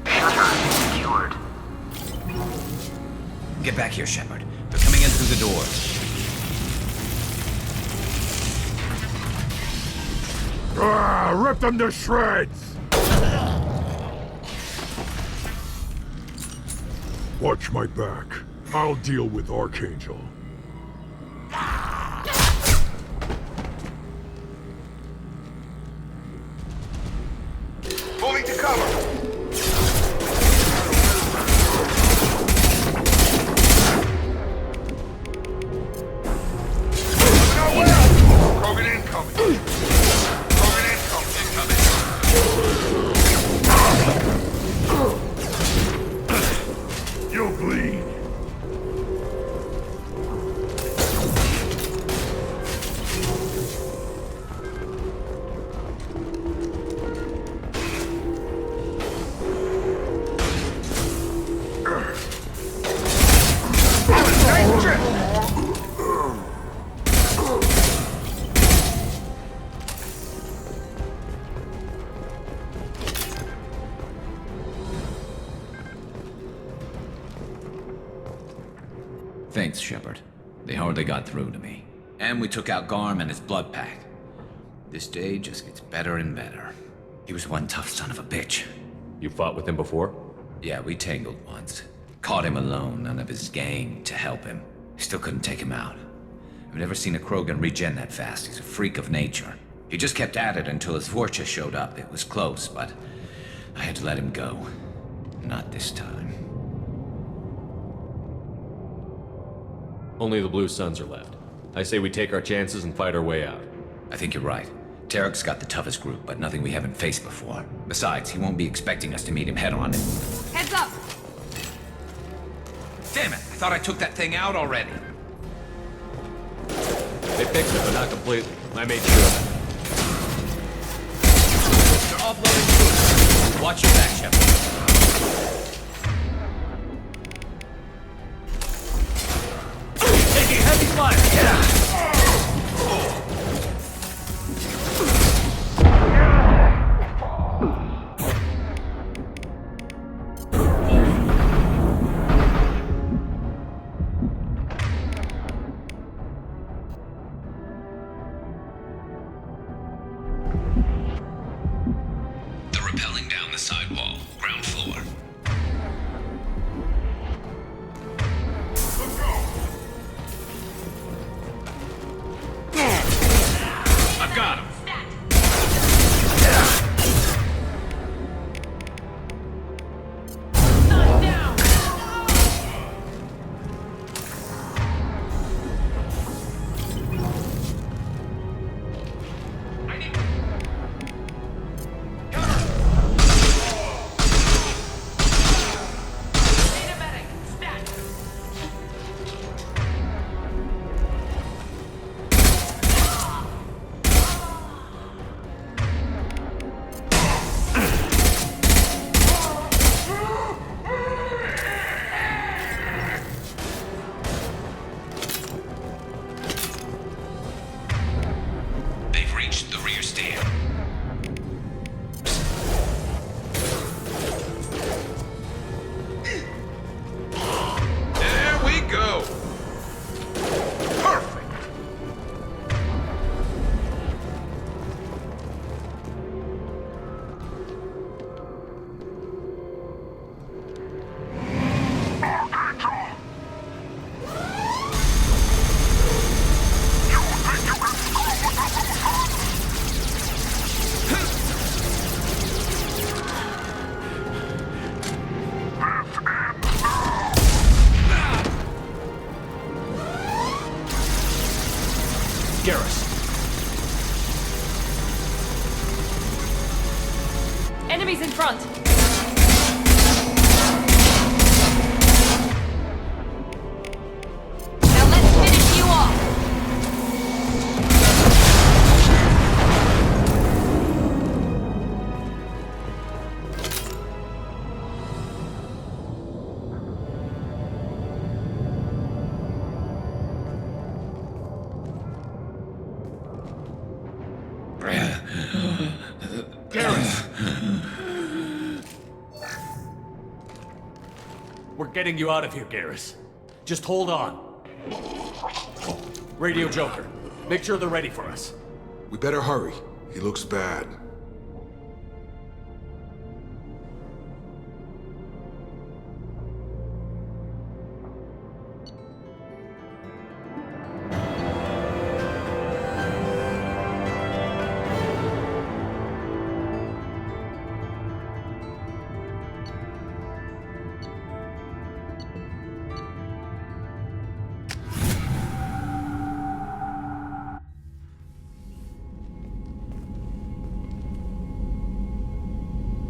Shutter secured. Get back here, Shepard. They're coming in through the doors. Rip them to shreds! Watch my back. I'll deal with Archangel. Moving to cover. Krogan incoming. Krogan incoming. You'll bleed. Thanks, Shepard. They hardly got through to me. And we took out Garm and his blood pack. This day just gets better and better. He was one tough son of a bitch. You fought with him before? Yeah, we tangled once. Caught him alone, none of his gang to help him. Still couldn't take him out. I've never seen a Krogan regen that fast. He's a freak of nature. He just kept at it until his Vorcha showed up. It was close, but I had to let him go. Not this time. Only the Blue Suns are left. I say we take our chances and fight our way out. I think you're right. Tarek's got the toughest group, but nothing we haven't faced before. Besides, he won't be expecting us to meet him head-on. Heads up! Damn it! I thought I took that thing out already. They fixed it, but not completely. I made sure of it. They're offloading troops. Watch your back, Shepard. Taking heavy fire! Yeah! Rappelling down the sidewall, ground floor. I've got him. They've reached the rear stair. There we go. Perfect. Garrus. Enemies in front! Now let's finish you off! We're getting you out of here, Garrus. Just hold on. Radio Joker, make sure they're ready for us. We better hurry. He looks bad.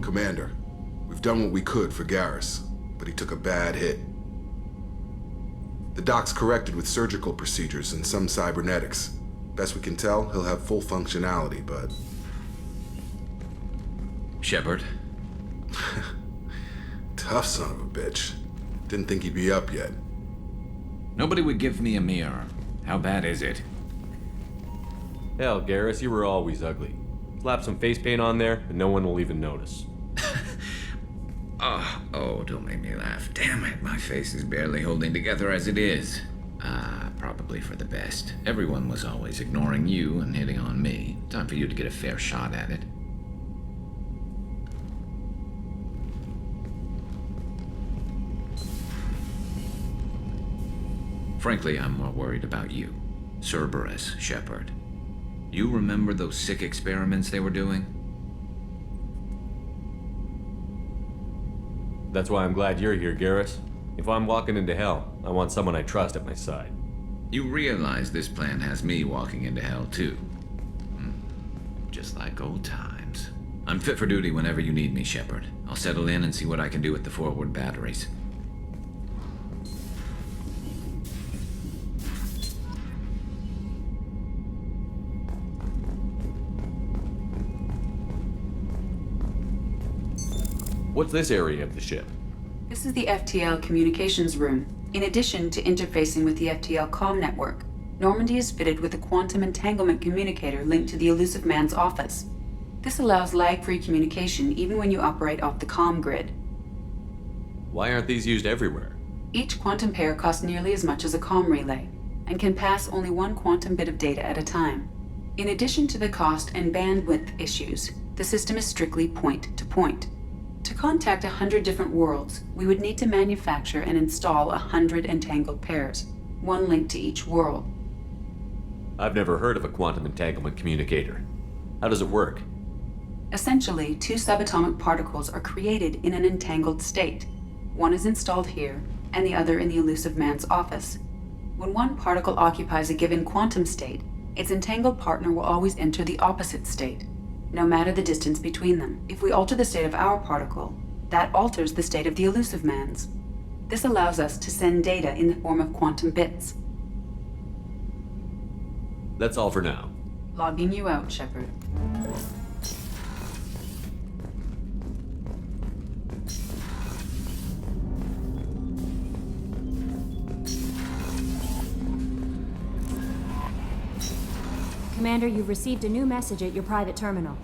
Commander, we've done what we could for Garrus, but he took a bad hit. The doc's corrected with surgical procedures and some cybernetics. Best we can tell, he'll have full functionality, but... Shepard? Tough son of a bitch. Didn't think he'd be up yet. Nobody would give me a mirror. How bad is it? Hell, Garrus, you were always ugly. Slap some face paint on there, and no one will even notice. Oh, don't make me laugh. Damn it, my face is barely holding together as it is. Probably for the best. Everyone was always ignoring you and hitting on me. Time for you to get a fair shot at it. Frankly, I'm more worried about you. Cerberus, Shepard. You remember those sick experiments they were doing? That's why I'm glad you're here, Garrus. If I'm walking into hell, I want someone I trust at my side. You realize this plan has me walking into hell, too. Just like old times. I'm fit for duty whenever you need me, Shepard. I'll settle in and see what I can do with the forward batteries. What's this area of the ship? This is the FTL communications room. In addition to interfacing with the FTL comm network, Normandy is fitted with a quantum entanglement communicator linked to the Illusive Man's office. This allows lag-free communication even when you operate off the comm grid. Why aren't these used everywhere? Each quantum pair costs nearly as much as a comm relay, and can pass only one quantum bit of data at a time. In addition to the cost and bandwidth issues, the system is strictly point-to-point. To contact 100 different worlds, we would need to manufacture and install 100 entangled pairs, one link to each world. I've never heard of a quantum entanglement communicator. How does it work? Essentially, two subatomic particles are created in an entangled state. One is installed here, and the other in the Illusive Man's office. When one particle occupies a given quantum state, its entangled partner will always enter the opposite state, no matter the distance between them. If we alter the state of our particle, that alters the state of the Illusive Man's. This allows us to send data in the form of quantum bits. That's all for now. Logging you out, Shepard. Commander, you've received a new message at your private terminal.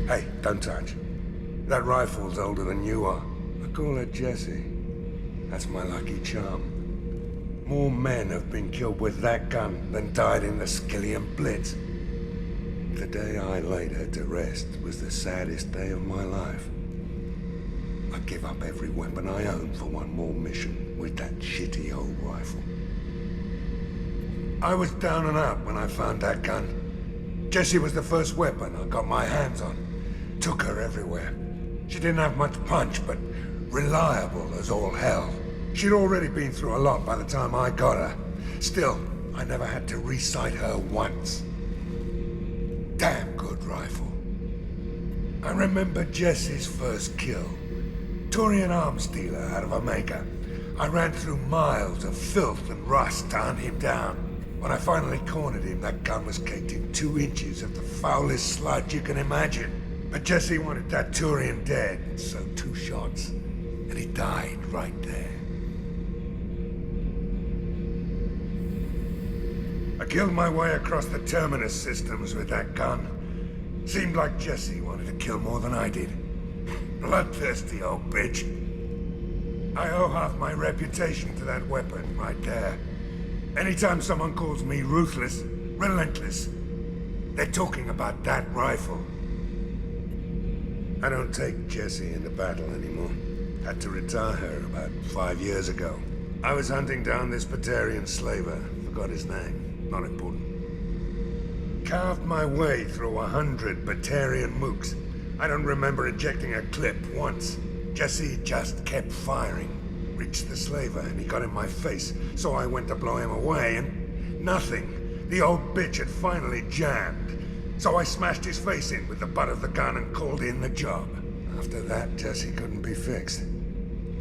Hey, don't touch. That rifle's older than you are. I call her Jessie. That's my lucky charm. More men have been killed with that gun than died in the Skillian Blitz. The day I laid her to rest was the saddest day of my life. I'd give up every weapon I own for one more mission with that shitty old rifle. I was down and out when I found that gun. Jessie was the first weapon I got my hands on. Took her everywhere. She didn't have much punch, but reliable as all hell. She'd already been through a lot by the time I got her. Still, I never had to re-sight her once. Damn good rifle. I remember Jessie's first kill. Turian arms dealer out of Omega. I ran through miles of filth and rust to hunt him down. When I finally cornered him, that gun was caked in 2 inches of the foulest sludge you can imagine. But Jessie wanted that Turian dead, so 2 shots, and he died right there. I killed my way across the Terminus systems with that gun. Seemed like Jessie wanted to kill more than I did. Bloodthirsty old bitch. I owe half my reputation to that weapon right there. Anytime someone calls me ruthless, relentless, they're talking about that rifle. I don't take Jessie into battle anymore. Had to retire her about 5 years ago. I was hunting down this Batarian slaver. Forgot his name. Not important. Carved my way through 100 Batarian mooks. I don't remember ejecting a clip once. Jessie just kept firing. Reached the slaver and he got in my face, so I went to blow him away and nothing. The old bitch had finally jammed. So I smashed his face in with the butt of the gun and called in the job. After that, Jessie couldn't be fixed.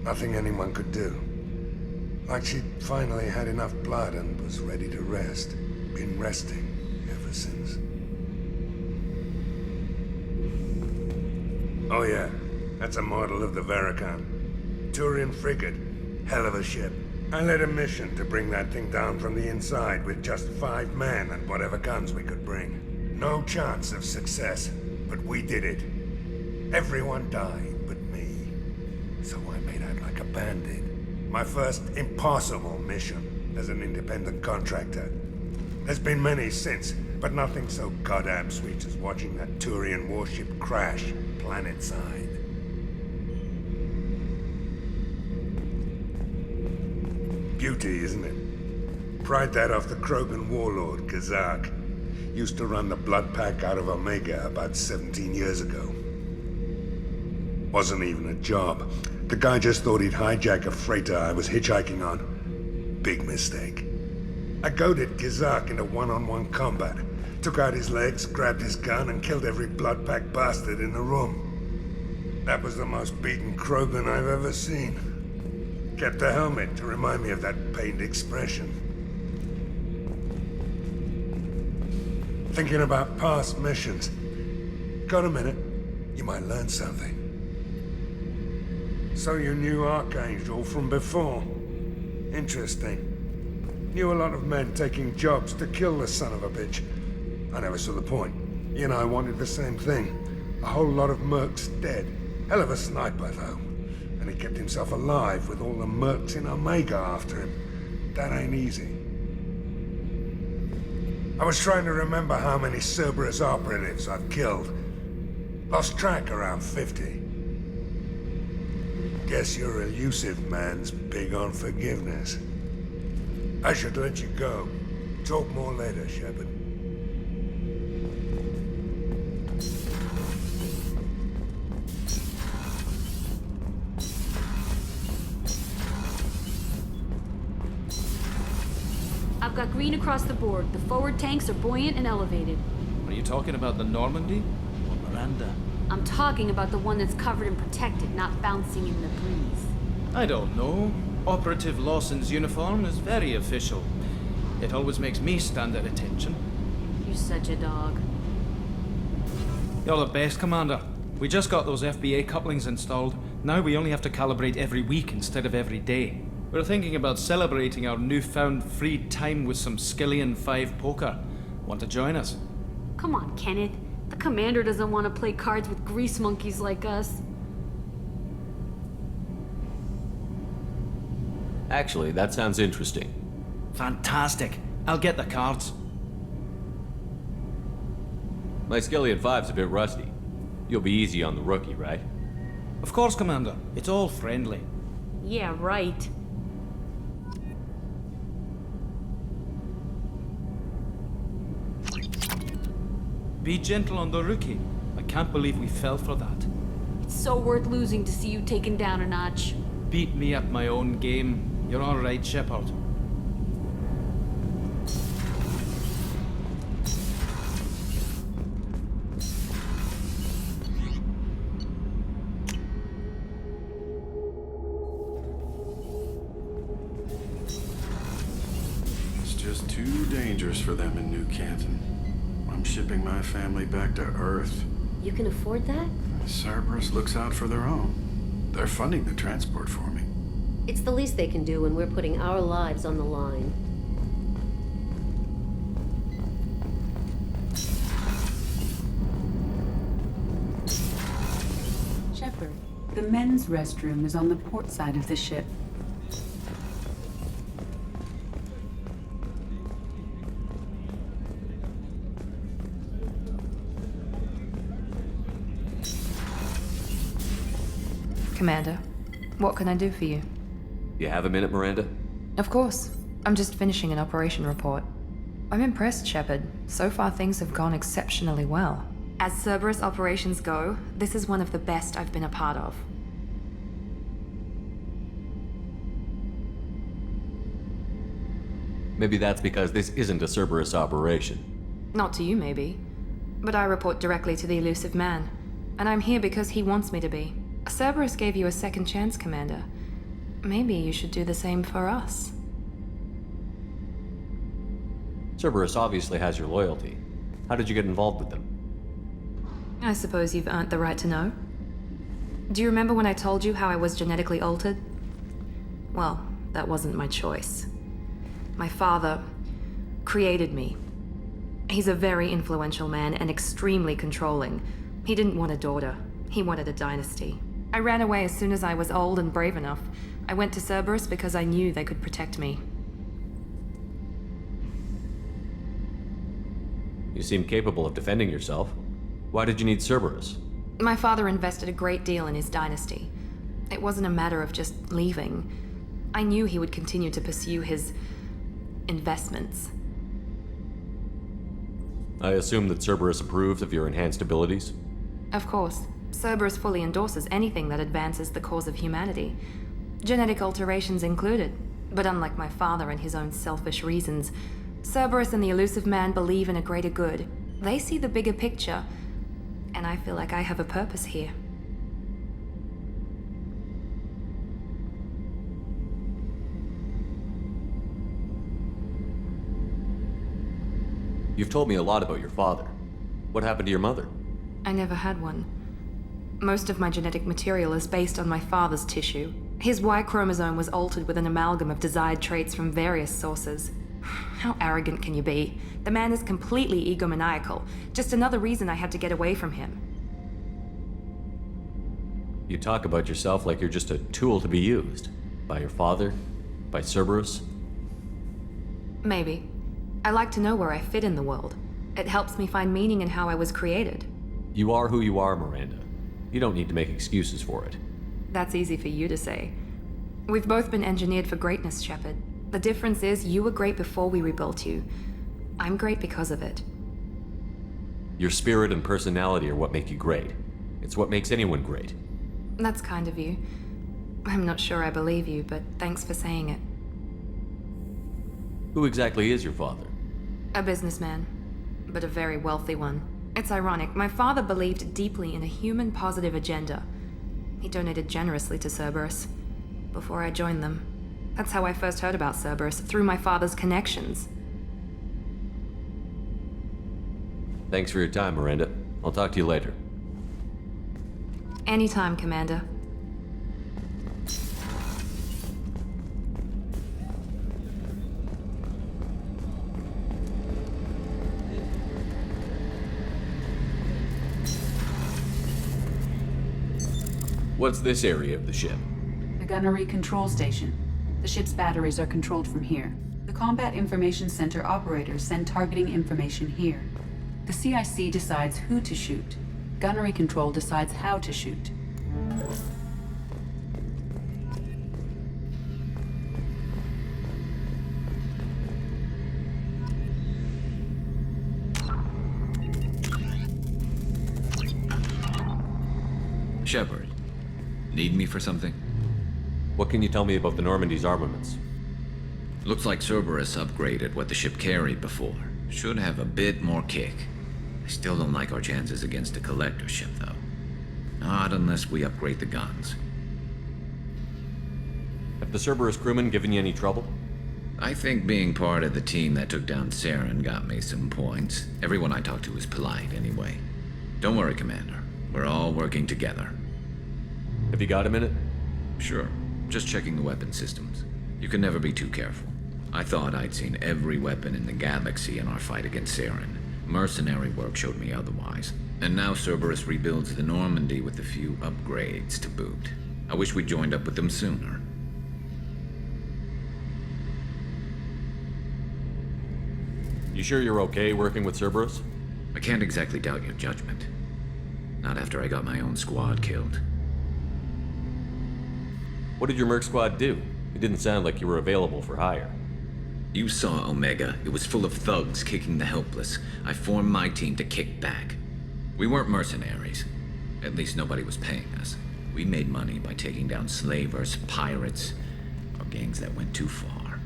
Nothing anyone could do. Like she'd finally had enough blood and was ready to rest. Been resting ever since. Oh yeah, that's a model of the Veracon. Turian frigate. Hell of a ship. I led a mission to bring that thing down from the inside with just 5 men and whatever guns we could bring. No chance of success, but we did it. Everyone died but me. So I made out like a bandit. My first impossible mission as an independent contractor. There's been many since, but nothing so goddamn sweet as watching that Turian warship crash planet-side. Beauty, isn't it? Pried that off the Krogan warlord, Kazak. Used to run the Blood Pack out of Omega about 17 years ago. Wasn't even a job. The guy just thought he'd hijack a freighter I was hitchhiking on. Big mistake. I goaded Kazak into one-on-one combat. Took out his legs, grabbed his gun, and killed every Blood Pack bastard in the room. That was the most beaten Krogan I've ever seen. Kept the helmet to remind me of that pained expression. Thinking about past missions. Got a minute? You might learn something. So you knew Archangel from before? Interesting. Knew a lot of men taking jobs to kill the son of a bitch. I never saw the point. You know, I wanted the same thing. A whole lot of mercs dead. Hell of a sniper, though. And he kept himself alive with all the mercs in Omega after him. That ain't easy. I was trying to remember how many Cerberus operatives I've killed. Lost track around 50. Guess your elusive man's big on forgiveness. I should let you go. Talk more later, Shepard. I've got green across the board. The forward tanks are buoyant and elevated. Are you talking about the Normandy? Or Miranda? I'm talking about the one that's covered and protected, not bouncing in the breeze. I don't know. Operative Lawson's uniform is very official. It always makes me stand at attention. You're such a dog. You're the best, Commander. We just got those FBA couplings installed. Now we only have to calibrate every week instead of every day. We're thinking about celebrating our newfound free time with some Skillian 5 poker. Want to join us? Come on, Kenneth. The commander doesn't want to play cards with grease monkeys like us. Actually, that sounds interesting. Fantastic. I'll get the cards. My Skillion 5's a bit rusty. You'll be easy on the rookie, right? Of course, Commander. It's all friendly. Yeah, right. Be gentle on the rookie. I can't believe we fell for that. It's so worth losing to see you taken down a notch. Beat me at my own game. You're all right, Shepard. It's just too dangerous for them in New Canton. I'm shipping my family back to Earth. You can afford that? Cerberus looks out for their own. They're funding the transport for me. It's the least they can do when we're putting our lives on the line. Shepard, the men's restroom is on the port side of the ship. Commander, what can I do for you? You have a minute, Miranda? Of course. I'm just finishing an operation report. I'm impressed, Shepard. So far, things have gone exceptionally well. As Cerberus operations go, this is one of the best I've been a part of. Maybe that's because this isn't a Cerberus operation. Not to you, maybe. But I report directly to the Elusive Man. And I'm here because he wants me to be. Cerberus gave you a second chance, Commander. Maybe you should do the same for us. Cerberus obviously has your loyalty. How did you get involved with them? I suppose you've earned the right to know. Do you remember when I told you how I was genetically altered? Well, that wasn't my choice. My father created me. He's a very influential man and extremely controlling. He didn't want a daughter. He wanted a dynasty. I ran away as soon as I was old and brave enough. I went to Cerberus because I knew they could protect me. You seem capable of defending yourself. Why did you need Cerberus? My father invested a great deal in his dynasty. It wasn't a matter of just leaving. I knew he would continue to pursue his investments. I assume that Cerberus approves of your enhanced abilities? Of course. Cerberus fully endorses anything that advances the cause of humanity. Genetic alterations included. But unlike my father and his own selfish reasons, Cerberus and the Elusive Man believe in a greater good. They see the bigger picture, and I feel like I have a purpose here. You've told me a lot about your father. What happened to your mother? I never had one. Most of my genetic material is based on my father's tissue. His Y chromosome was altered with an amalgam of desired traits from various sources. How arrogant can you be? The man is completely egomaniacal. Just another reason I had to get away from him. You talk about yourself like you're just a tool to be used. By your father? By Cerberus? Maybe. I like to know where I fit in the world. It helps me find meaning in how I was created. You are who you are, Miranda. You don't need to make excuses for it. That's easy for you to say. We've both been engineered for greatness, Shepard. The difference is you were great before we rebuilt you. I'm great because of it. Your spirit and personality are what make you great. It's what makes anyone great. That's kind of you. I'm not sure I believe you, but thanks for saying it. Who exactly is your father? A businessman, but a very wealthy one. It's ironic, my father believed deeply in a human-positive agenda. He donated generously to Cerberus before I joined them. That's how I first heard about Cerberus, through my father's connections. Thanks for your time, Miranda. I'll talk to you later. Anytime, Commander. What's this area of the ship? The gunnery control station. The ship's batteries are controlled from here. The Combat Information Center operators send targeting information here. The CIC decides who to shoot. Gunnery Control decides how to shoot. Shepard, need me for something? What can you tell me about the Normandy's armaments? Looks like Cerberus upgraded what the ship carried before. Should have a bit more kick. I still don't like our chances against a collector ship, though. Not unless we upgrade the guns. Have the Cerberus crewmen given you any trouble? I think being part of the team that took down Saren got me some points. Everyone I talked to was polite, anyway. Don't worry, Commander. We're all working together. Have you got a minute? Sure. Just checking the weapon systems. You can never be too careful. I thought I'd seen every weapon in the galaxy in our fight against Saren. Mercenary work showed me otherwise. And now Cerberus rebuilds the Normandy with a few upgrades to boot. I wish we'd joined up with them sooner. You sure you're okay working with Cerberus? I can't exactly doubt your judgment. Not after I got my own squad killed. What did your merc squad do? It didn't sound like you were available for hire. You saw Omega. It was full of thugs kicking the helpless. I formed my team to kick back. We weren't mercenaries. At least nobody was paying us. We made money by taking down slavers, pirates, or gangs that went too far.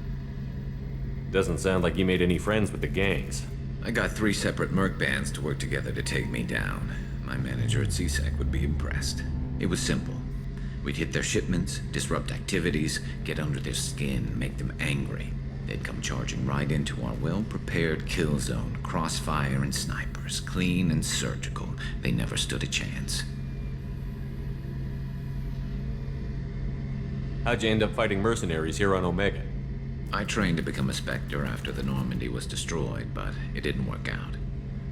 Doesn't sound like you made any friends with the gangs. I got 3 separate merc bands to work together to take me down. My manager at CSEC would be impressed. It was simple. We'd hit their shipments, disrupt activities, get under their skin, make them angry. They'd come charging right into our well-prepared kill zone, crossfire and snipers, clean and surgical. They never stood a chance. How'd you end up fighting mercenaries here on Omega? I trained to become a Spectre after the Normandy was destroyed, but it didn't work out.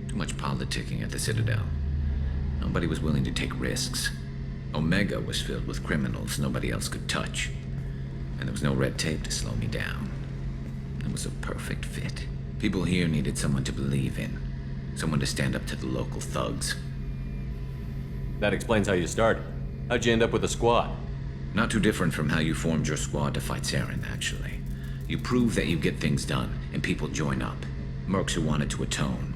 Too much politicking at the Citadel. Nobody was willing to take risks. Omega was filled with criminals nobody else could touch. And there was no red tape to slow me down. It was a perfect fit. People here needed someone to believe in. Someone to stand up to the local thugs. That explains how you started. How'd you end up with a squad? Not too different from how you formed your squad to fight Saren, actually. You prove that you get things done, and people join up. Mercs who wanted to atone.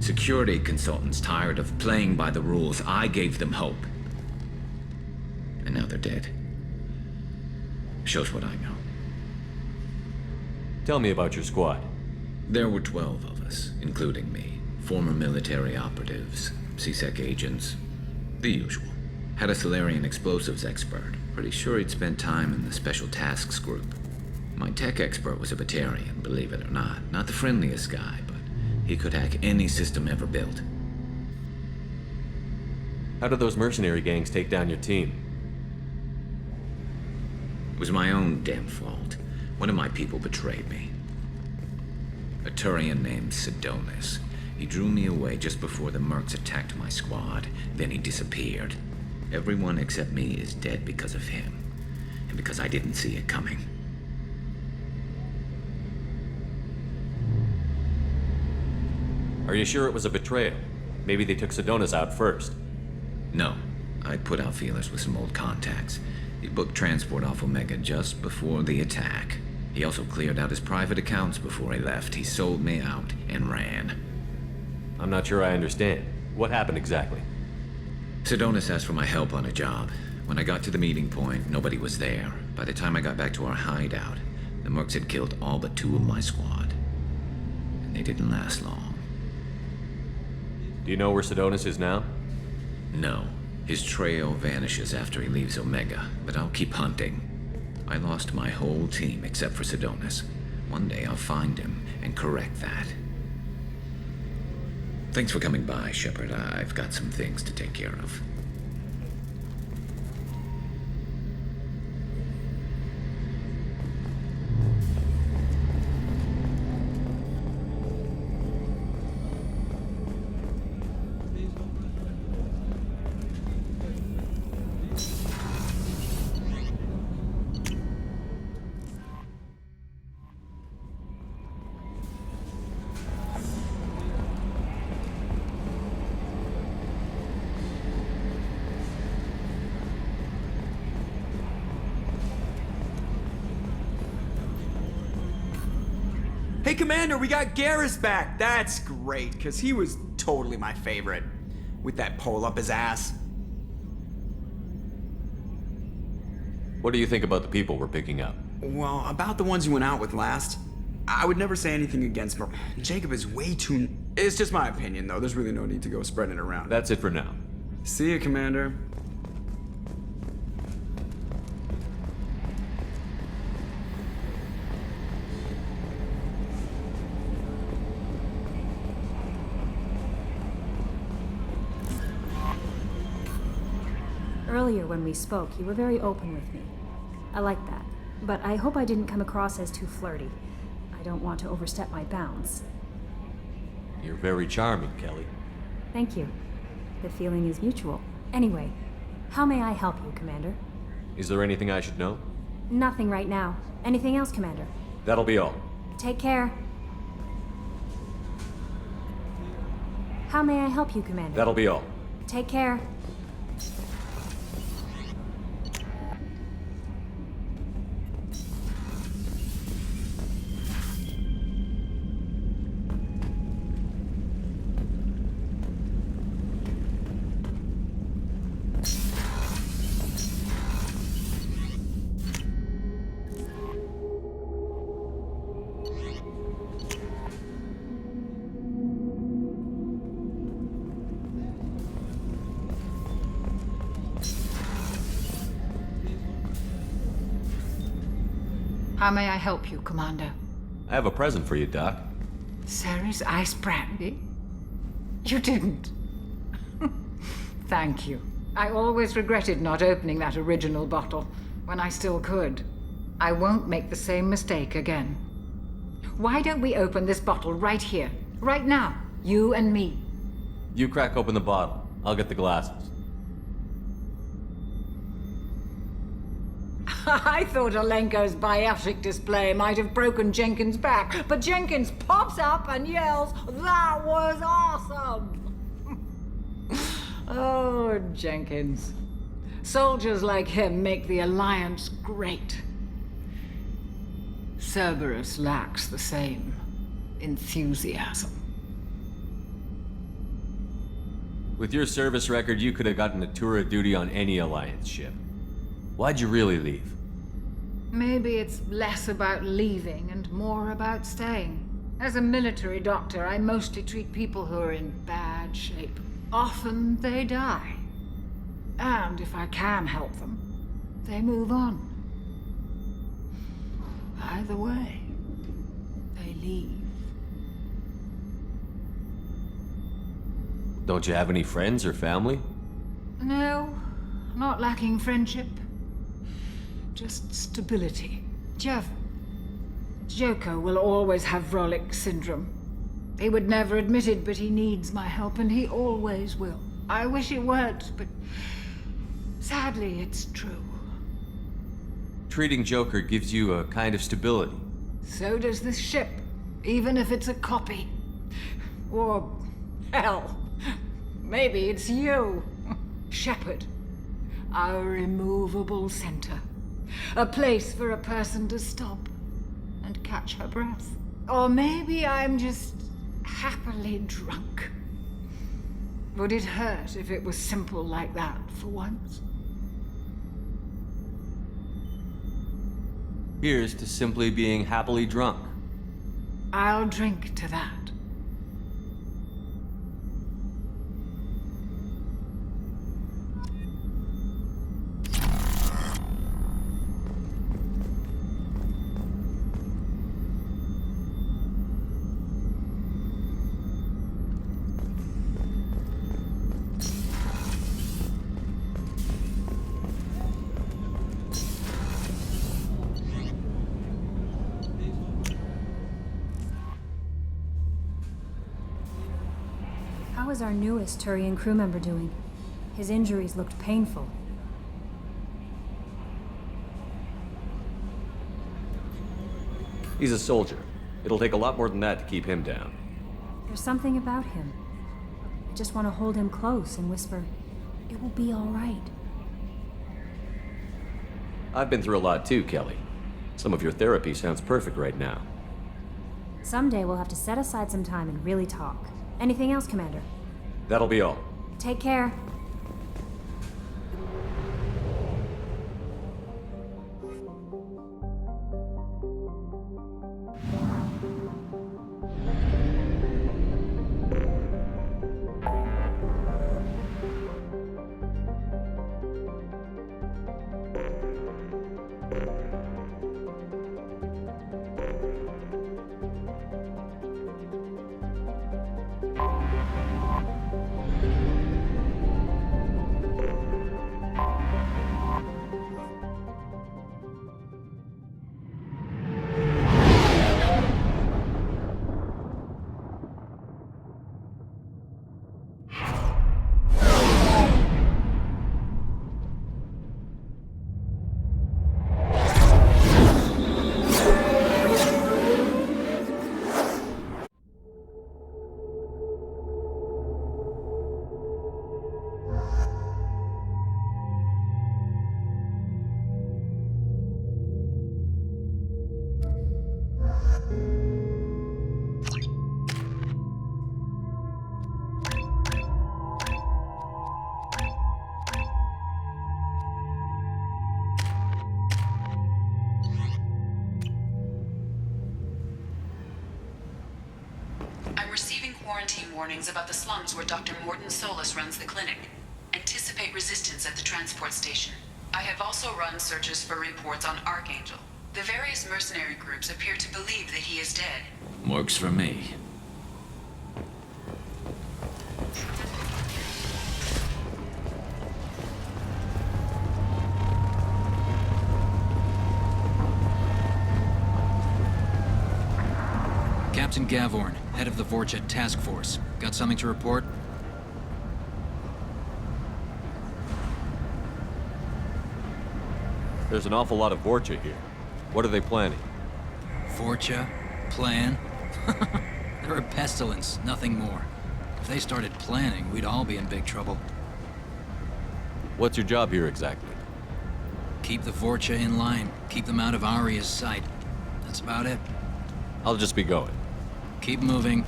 Security consultants tired of playing by the rules. I gave them hope. And now they're dead. Shows what I know. Tell me about your squad. There were 12 of us, including me. Former military operatives, CSEC agents, the usual. Had a Solarian explosives expert. Pretty sure he'd spent time in the Special Tasks Group. My tech expert was a Batarian, believe it or not. Not the friendliest guy, but he could hack any system ever built. How did those mercenary gangs take down your team? It was my own damn fault. One of my people betrayed me. A Turian named Sidonis. He drew me away just before the mercs attacked my squad. Then he disappeared. Everyone except me is dead because of him. And because I didn't see it coming. Are you sure it was a betrayal? Maybe they took Sidonis out first. No. I put out feelers with some old contacts. He booked transport off Omega just before the attack. He also cleared out his private accounts before he left. He sold me out and ran. I'm not sure I understand. What happened exactly? Sidonis asked for my help on a job. When I got to the meeting point, nobody was there. By the time I got back to our hideout, the mercs had killed all but 2 of my squad. And they didn't last long. Do you know where Sidonis is now? No. His trail vanishes after he leaves Omega, but I'll keep hunting. I lost my whole team except for Sidonis. One day I'll find him and correct that. Thanks for coming by, Shepard. I've got some things to take care of. Hey, Commander, we got Garrus back. That's great, because he was totally my favorite. With that pole up his ass. What do you think about the people we're picking up? Well, about the ones you went out with last, I would never say anything against them. Jacob is way too... It's just my opinion, though. There's really no need to go spreading it around. That's it for now. See you, Commander. Earlier when we spoke, you were very open with me. I like that. But I hope I didn't come across as too flirty. I don't want to overstep my bounds. You're very charming, Kelly. Thank you. The feeling is mutual. Anyway, how may I help you, Commander? Is there anything I should know? Nothing right now. Anything else, Commander? That'll be all. Take care. How may I help you, Commander? That'll be all. Take care. How may I help you, Commander? I have a present for you, Doc. Ceres ice brandy? You didn't. Thank you. I always regretted not opening that original bottle when I still could. I won't make the same mistake again. Why don't we open this bottle right here, right now, you and me? You crack open the bottle. I'll get the glasses. I thought Alenko's biotic display might have broken Jenkins' back, but Jenkins pops up and yells, "That was awesome!" Oh, Jenkins. Soldiers like him make the Alliance great. Cerberus lacks the same enthusiasm. With your service record, you could have gotten a tour of duty on any Alliance ship. Why'd you really leave? Maybe it's less about leaving and more about staying. As a military doctor, I mostly treat people who are in bad shape. Often they die. And if I can help them, they move on. Either way, they leave. Don't you have any friends or family? No, not lacking friendship. Just stability. Jeff, Joko will always have Vrolik syndrome. He would never admit it, but he needs my help, and he always will. I wish it weren't, but sadly, it's true. Treating Joker gives you a kind of stability. So does this ship, even if it's a copy. Or, hell, maybe it's you, Shepard. Our immovable center. A place for a person to stop and catch her breath. Or maybe I'm just happily drunk. Would it hurt if it was simple like that for once? Here's to simply being happily drunk. I'll drink to that. How is our newest Turian crew member doing? His injuries looked painful. He's a soldier. It'll take a lot more than that to keep him down. There's something about him. I just want to hold him close and whisper, "It will be all right." I've been through a lot too, Kelly. Some of your therapy sounds perfect right now. Someday we'll have to set aside some time and really talk. Anything else, Commander? That'll be all. Take care. I'm receiving quarantine warnings about the slums where Dr. Morton Solus runs the clinic. Anticipate resistance at the transport station. I have also run searches for reports on Archangel. The various mercenary groups appear to believe that he is dead. Works for me. Captain Gavorn, head of the Vorcha Task Force. Got something to report? There's an awful lot of Vorcha here. What are they planning? Vorcha? Plan? They're a pestilence, nothing more. If they started planning, we'd all be in big trouble. What's your job here exactly? Keep the Vorcha in line. Keep them out of Aria's sight. That's about it. I'll just be going. Keep moving.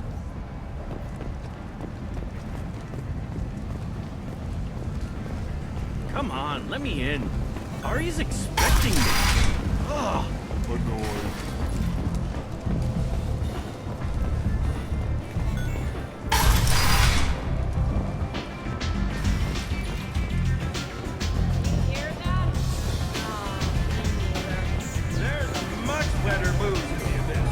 Come on, let me in. Ari's expecting me. Ugh. Annoying. There's much better moves in the abyss.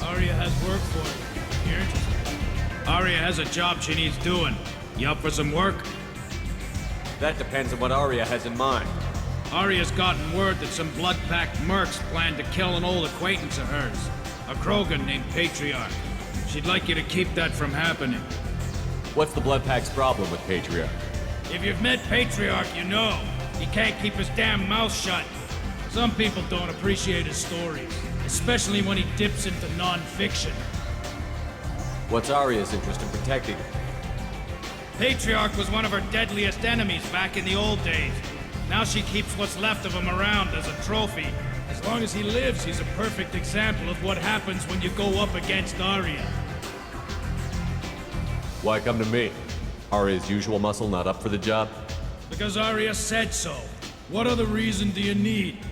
Aria has work for you. You're interested? Aria has a job she needs doing. You up for some work? That depends on what Aria has in mind. Aria's gotten word that some blood-packed mercs plan to kill an old acquaintance of hers, a Krogan named Patriarch. She'd like you to keep that from happening. What's the Bloodpack's problem with Patriarch? If you've met Patriarch, you know. He can't keep his damn mouth shut. Some people don't appreciate his stories, especially when he dips into non-fiction. What's Aria's interest in protecting him? Patriarch was one of her deadliest enemies back in the old days. Now she keeps what's left of him around as a trophy. As long as he lives, he's a perfect example of what happens when you go up against Aria. Why come to me? Aria's usual muscle not up for the job? Because Aria said so. What other reason do you need?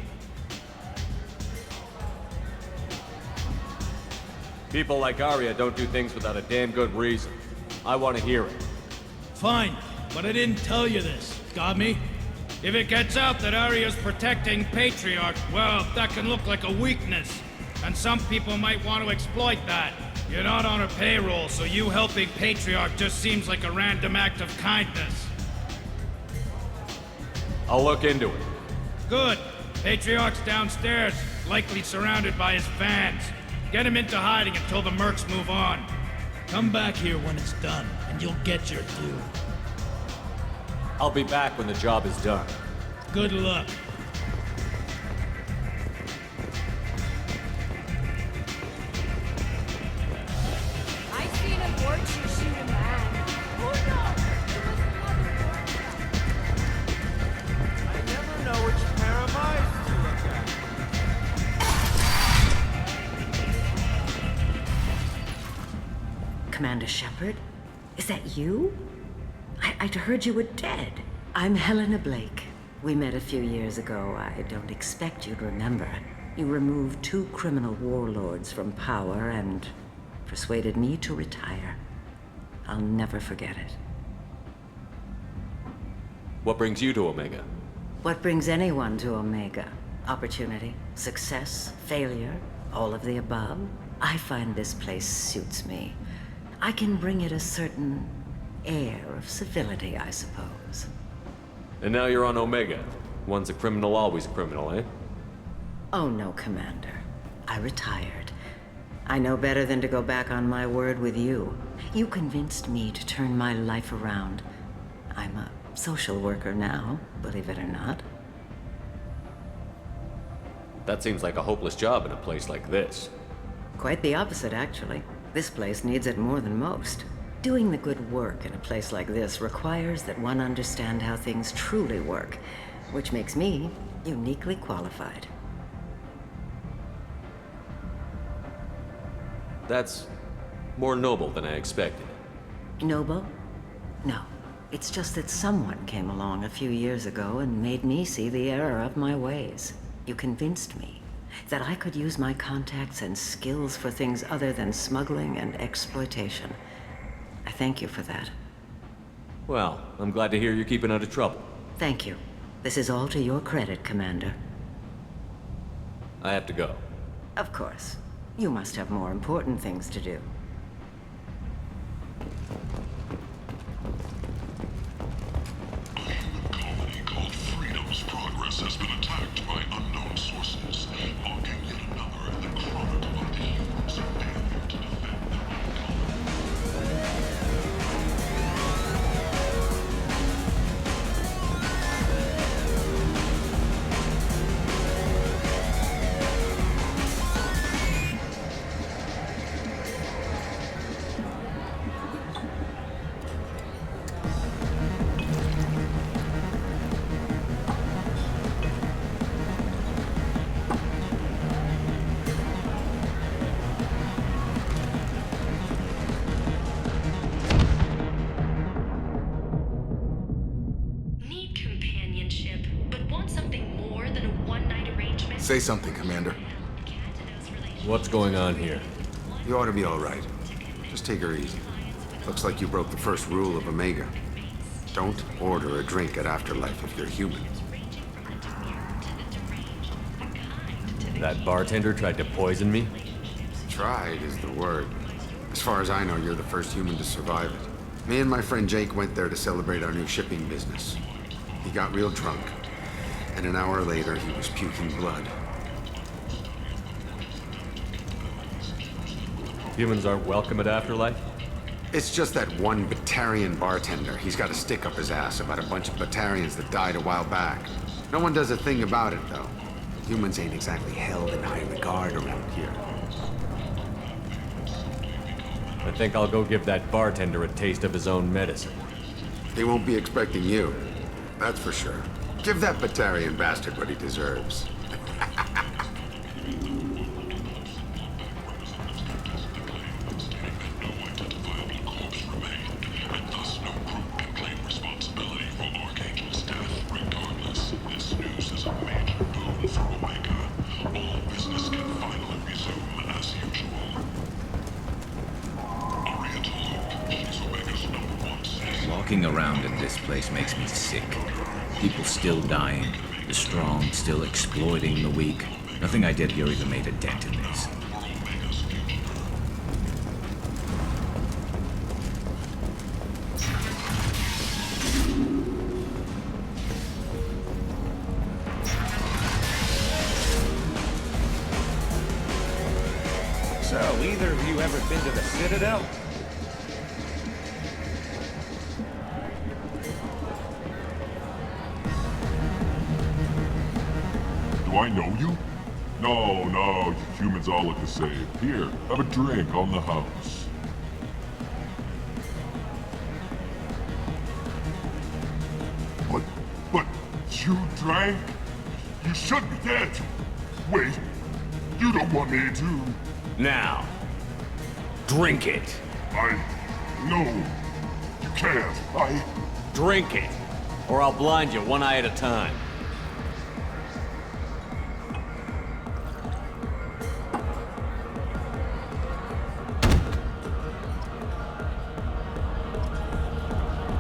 People like Aria don't do things without a damn good reason. I want to hear it. Fine, but I didn't tell you this. Got me? If it gets out that Aria's protecting Patriarch, well, that can look like a weakness. And some people might want to exploit that. You're not on her payroll, so you helping Patriarch just seems like a random act of kindness. I'll look into it. Good. Patriarch's downstairs, likely surrounded by his fans. Get him into hiding until the mercs move on. Come back here when it's done, and you'll get your due. I'll be back when the job is done. Good luck. I seen a Vorcha shoot a man. Oh no! I never know which pair of eyes to look at. Commander Shepard. Is that you? I'd heard you were dead. I'm Helena Blake. We met a few years ago. I don't expect you'd remember. You removed 2 criminal warlords from power and persuaded me to retire. I'll never forget it. What brings you to Omega? What brings anyone to Omega? Opportunity, success, failure, all of the above. I find this place suits me. I can bring it a certain air of civility, I suppose. And now you're on Omega. Once a criminal, always a criminal, eh? Oh no, Commander. I retired. I know better than to go back on my word with you. You convinced me to turn my life around. I'm a social worker now, believe it or not. That seems like a hopeless job in a place like this. Quite the opposite, actually. This place needs it more than most. Doing the good work in a place like this requires that one understand how things truly work, which makes me uniquely qualified. That's more noble than I expected. Noble? No. It's just that someone came along a few years ago and made me see the error of my ways. You convinced me that I could use my contacts and skills for things other than smuggling and exploitation. I thank you for that. Well, I'm glad to hear you're keeping out of trouble. Thank you. This is all to your credit, Commander. I have to go. Of course. You must have more important things to do. Progress has been attacked by unknown sources, marking yet another in the chronicle of the humans' failure to defend their own Say something, Commander. What's going on here? You ought to be all right. Just take her easy. Looks like you broke the first rule of Omega. Don't order a drink at Afterlife if you're human. That bartender tried to poison me? Tried is the word. As far as I know, you're the first human to survive it. Me and my friend Jake went there to celebrate our new shipping business. He got real drunk, and an hour later he was puking blood. Humans aren't welcome at Afterlife? It's just that one Batarian bartender. He's got a stick up his ass about a bunch of Batarians that died a while back. No one does a thing about it, though. Humans ain't exactly held in high regard around here. I think I'll go give that bartender a taste of his own medicine. He won't be expecting you. That's for sure. Give that Batarian bastard what he deserves. Walking around in this place makes me sick. People still dying, the strong still exploiting the weak. Nothing I did here even made a dent in this. So, either of you ever been to the Citadel? Do I know you? No, you humans all look the same. Here, have a drink on the house. But you drank? You should be dead. Wait, you don't want me to... Now, drink it. No. You can't. Drink it, or I'll blind you one eye at a time.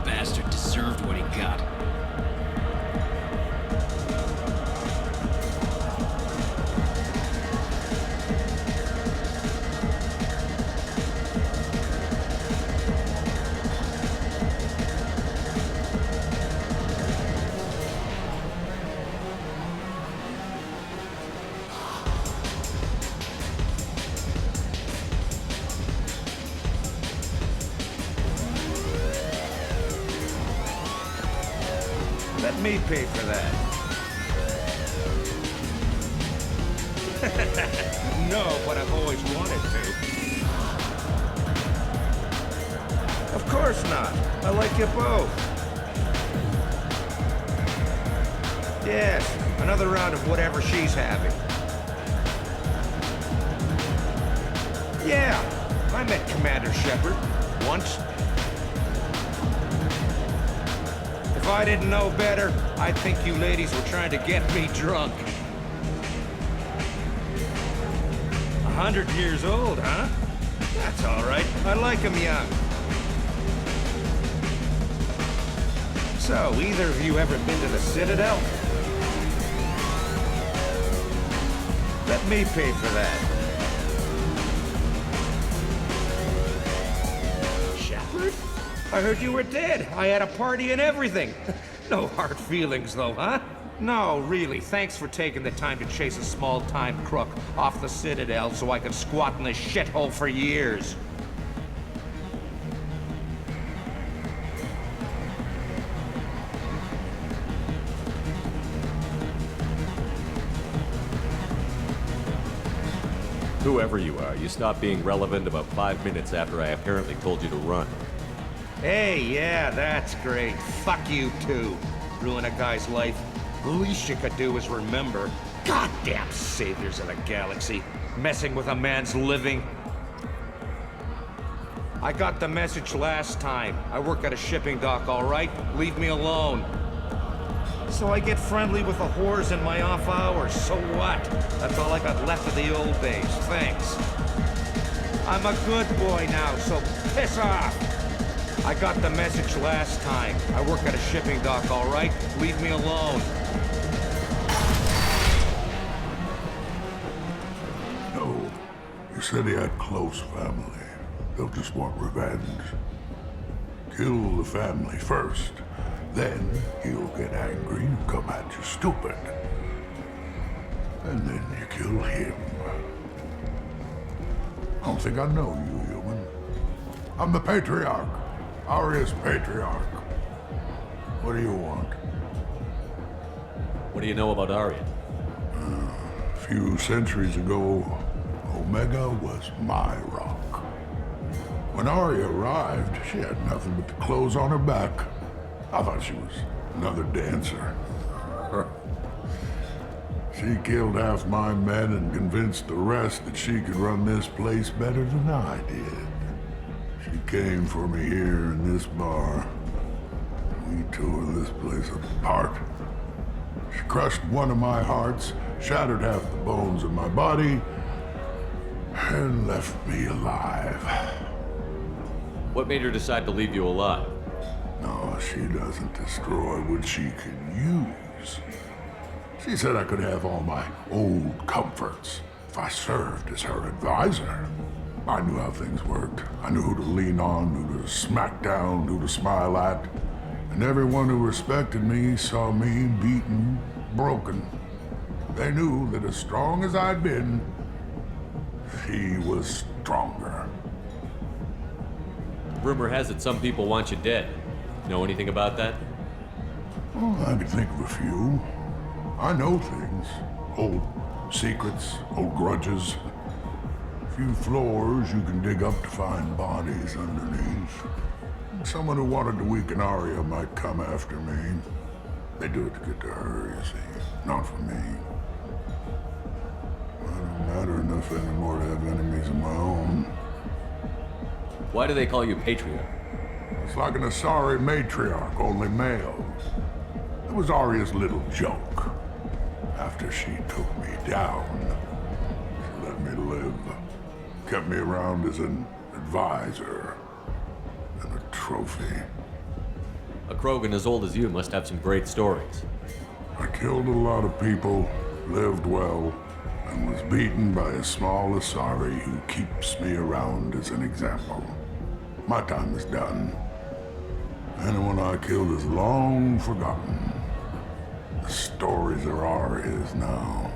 Bastard deserved what he got. Let me pay for that. No, but I've always wanted to. Of course not. I like you both. Yes, another round of whatever she's having. Yeah, I met Commander Shepard once. If I didn't know better, I'd think you ladies were trying to get me drunk. 100 years old, huh? That's all right. I like 'em young. So, either of you ever been to the Citadel? Let me pay for that. Shepard? I heard you were dead. I had a party and everything. No hard feelings, though, huh? No, really. Thanks for taking the time to chase a small-time crook off the Citadel so I could squat in this shithole for years. Whoever you are, you stopped being relevant about 5 minutes after I apparently told you to run. Hey, yeah, that's great. Fuck you, too. Ruin a guy's life. The least you could do is remember. Goddamn saviors of the galaxy. Messing with a man's living. I got the message last time. I work at a shipping dock, all right? Leave me alone. So I get friendly with the whores in my off hours. So what? That's all I got left of the old days. Thanks. I'm a good boy now, so piss off. I got the message last time. I work at a shipping dock, all right? Leave me alone. No. You said he had close family. They'll just want revenge. Kill the family first. Then he'll get angry and come at you stupid. And then you kill him. I don't think I know you, human. I'm the Patriarch. Aria's Patriarch. What do you want? What do you know about Aria? A few centuries ago, Omega was my rock. When Aria arrived, she had nothing but the clothes on her back. I thought she was another dancer. She killed half my men and convinced the rest that she could run this place better than I did. She came for me here in this bar. We tore this place apart. She crushed one of my hearts, shattered half the bones of my body, and left me alive. What made her decide to leave you alive? No, she doesn't destroy what she can use. She said I could have all my old comforts if I served as her advisor. I knew how things worked. I knew who to lean on, who to smack down, who to smile at. And everyone who respected me saw me beaten, broken. They knew that as strong as I'd been, she was stronger. Rumor has it some people want you dead. Know anything about that? Oh, I could think of a few. I know things. Old secrets, old grudges. A few floors you can dig up to find bodies underneath. Someone who wanted to weaken Aria might come after me. They do it to get to her, you see. Not for me. I don't matter enough anymore to have enemies of my own. Why do they call you Patriarch? It's like an Asari matriarch, only male. It was Arya's little joke. After she took me down, she let me live. Kept me around as an advisor and a trophy. A Krogan as old as you must have some great stories. I killed a lot of people, lived well, and was beaten by a small Asari who keeps me around as an example. My time is done. Anyone I killed is long forgotten. The stories are Arya's now.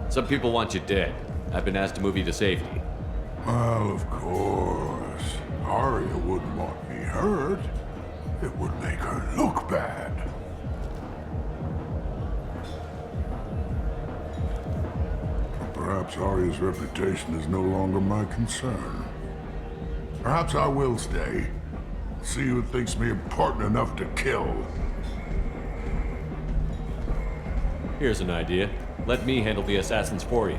Some people want you dead. I've been asked to move you to safety. Well, of course. Arya wouldn't want me hurt. It would make her look bad. Perhaps Arya's reputation is no longer my concern. Perhaps I will stay. See who thinks me important enough to kill. Here's an idea. Let me handle the assassins for you.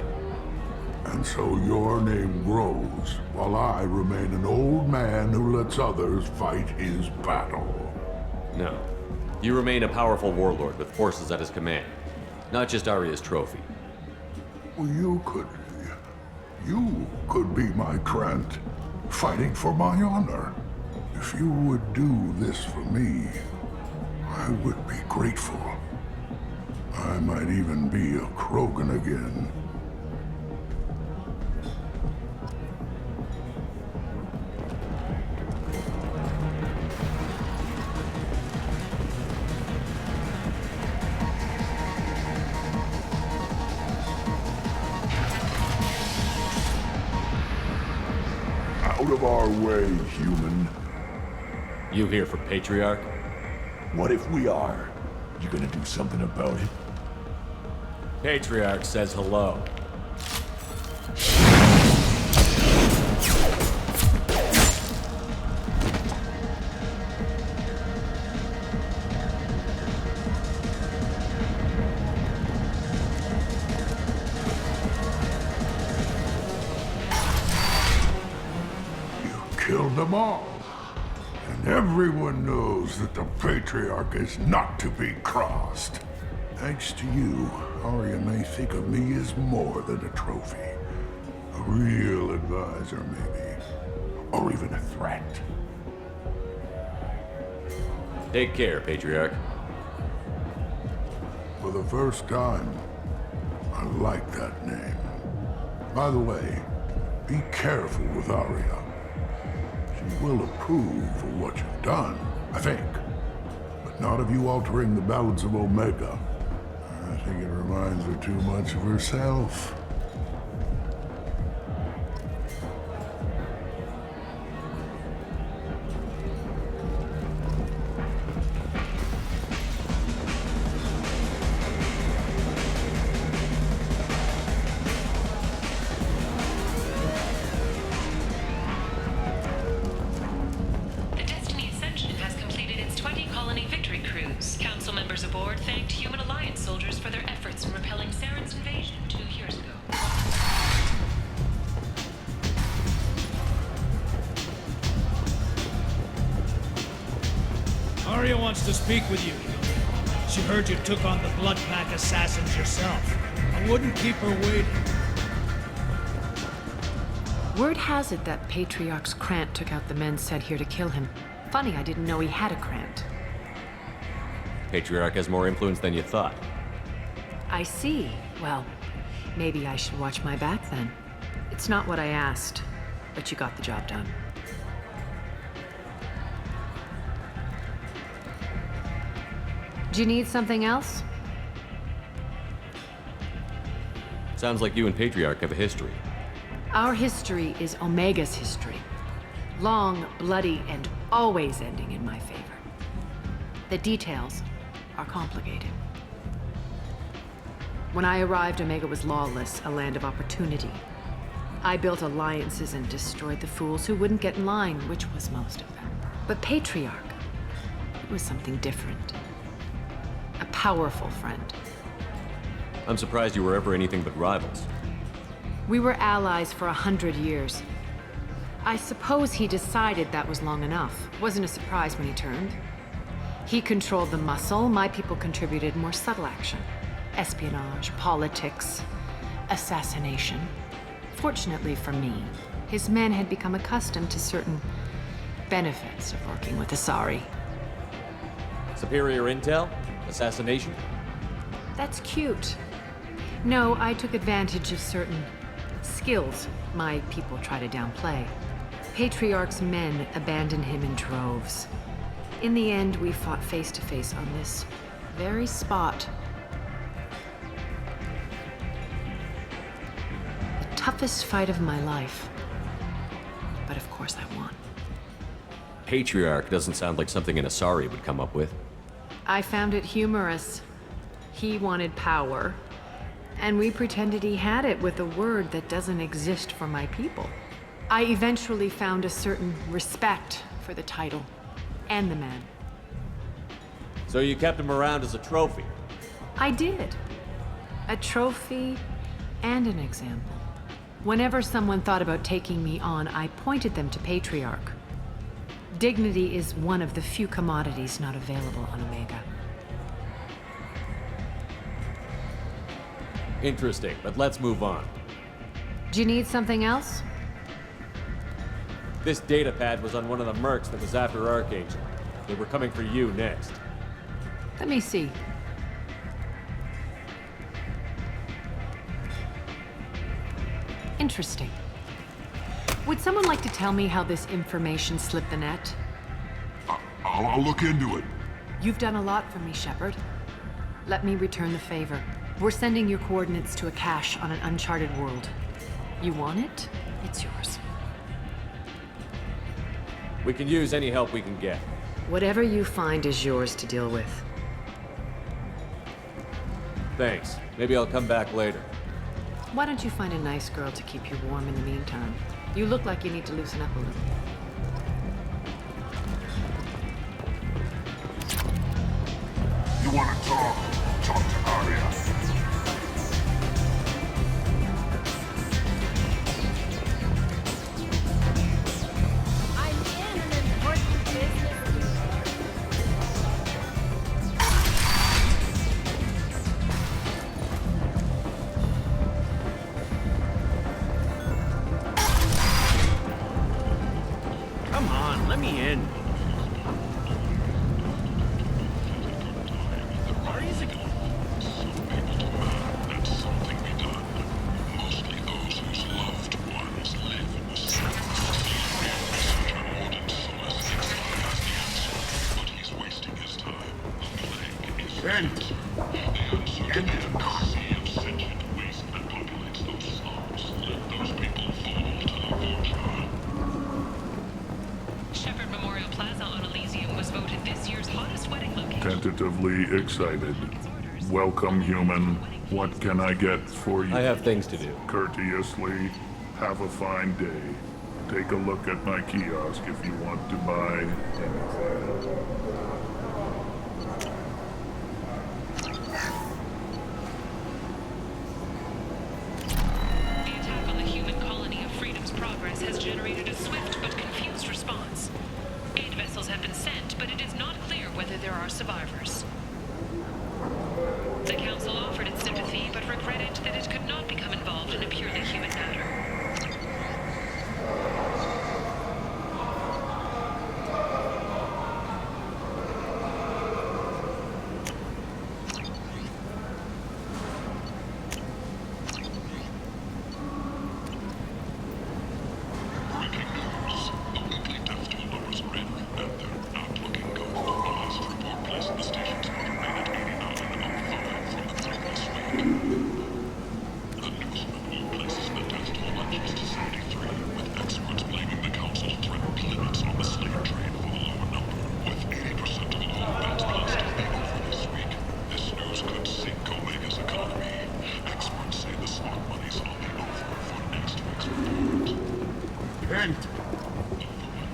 And so your name grows, while I remain an old man who lets others fight his battle. No. You remain a powerful warlord with forces at his command. Not just Arya's trophy. Well, you could be my Krant, fighting for my honor. If you would do this for me, I would be grateful. I might even be a Krogan again. Out of our way, human. You here for Patriarch? What if we are? You gonna do something about it? Patriarch says hello. Killed them all. And everyone knows that the Patriarch is not to be crossed. Thanks to you, Arya may think of me as more than a trophy. A real advisor, maybe. Or even a threat. Take care, Patriarch. For the first time, I like that name. By the way, be careful with Arya. She will approve of what you've done, I think. But not of you altering the balance of Omega. I think it reminds her too much of herself. Arya wants to speak with you. She heard you took on the Blood Pack assassins yourself. I wouldn't keep her waiting. Word has it that Patriarch's Krant took out the men sent here to kill him. Funny, I didn't know he had a Krant. Patriarch has more influence than you thought. I see. Well, maybe I should watch my back then. It's not what I asked, but you got the job done. Do you need something else? Sounds like you and Patriarch have a history. Our history is Omega's history. Long, bloody, and always ending in my favor. The details are complicated. When I arrived, Omega was lawless, a land of opportunity. I built alliances and destroyed the fools who wouldn't get in line, which was most of them. But Patriarch, it was something different. A powerful friend. I'm surprised you were ever anything but rivals. We were allies for 100 years. I suppose he decided that was long enough. Wasn't a surprise when he turned. He controlled the muscle, my people contributed more subtle action. Espionage, politics, assassination. Fortunately for me, his men had become accustomed to certain benefits of working with Asari. Superior intel? Assassination? That's cute. No, I took advantage of certain skills my people try to downplay. Patriarch's men abandoned him in droves. In the end, we fought face to face on this very spot. The toughest fight of my life. But of course I won. Patriarch doesn't sound like something an Asari would come up with. I found it humorous. He wanted power, and we pretended he had it with a word that doesn't exist for my people. I eventually found a certain respect for the title and the man. So you kept him around as a trophy? I did. A trophy and an example. Whenever someone thought about taking me on, I pointed them to Patriarch. Dignity is one of the few commodities not available on Omega. Interesting, but let's move on. Do you need something else? This data pad was on one of the mercs that was after Archangel. They were coming for you next. Let me see. Interesting. Would someone like to tell me how this information slipped the net? I'll look into it. You've done a lot for me, Shepard. Let me return the favor. We're sending your coordinates to a cache on an uncharted world. You want it? It's yours. We can use any help we can get. Whatever you find is yours to deal with. Thanks. Maybe I'll come back later. Why don't you find a nice girl to keep you warm in the meantime? You look like you need to loosen up a little. You want to talk? Talk to Arya. Come on, let me in. Shepard Memorial Plaza on Elysium was voted this year's hottest wedding location. Tentatively excited. Welcome, human. What can I get for you? I have things to do. Courteously, have a fine day. Take a look at my kiosk if you want to buy anything. The attack on the human colony of Freedom's Progress has generated a swift but confused response. Aid vessels have been sent, but it is not clear whether there are survivors. The Council offered its sympathy, but regretted that it could not become involved in a purely human matter.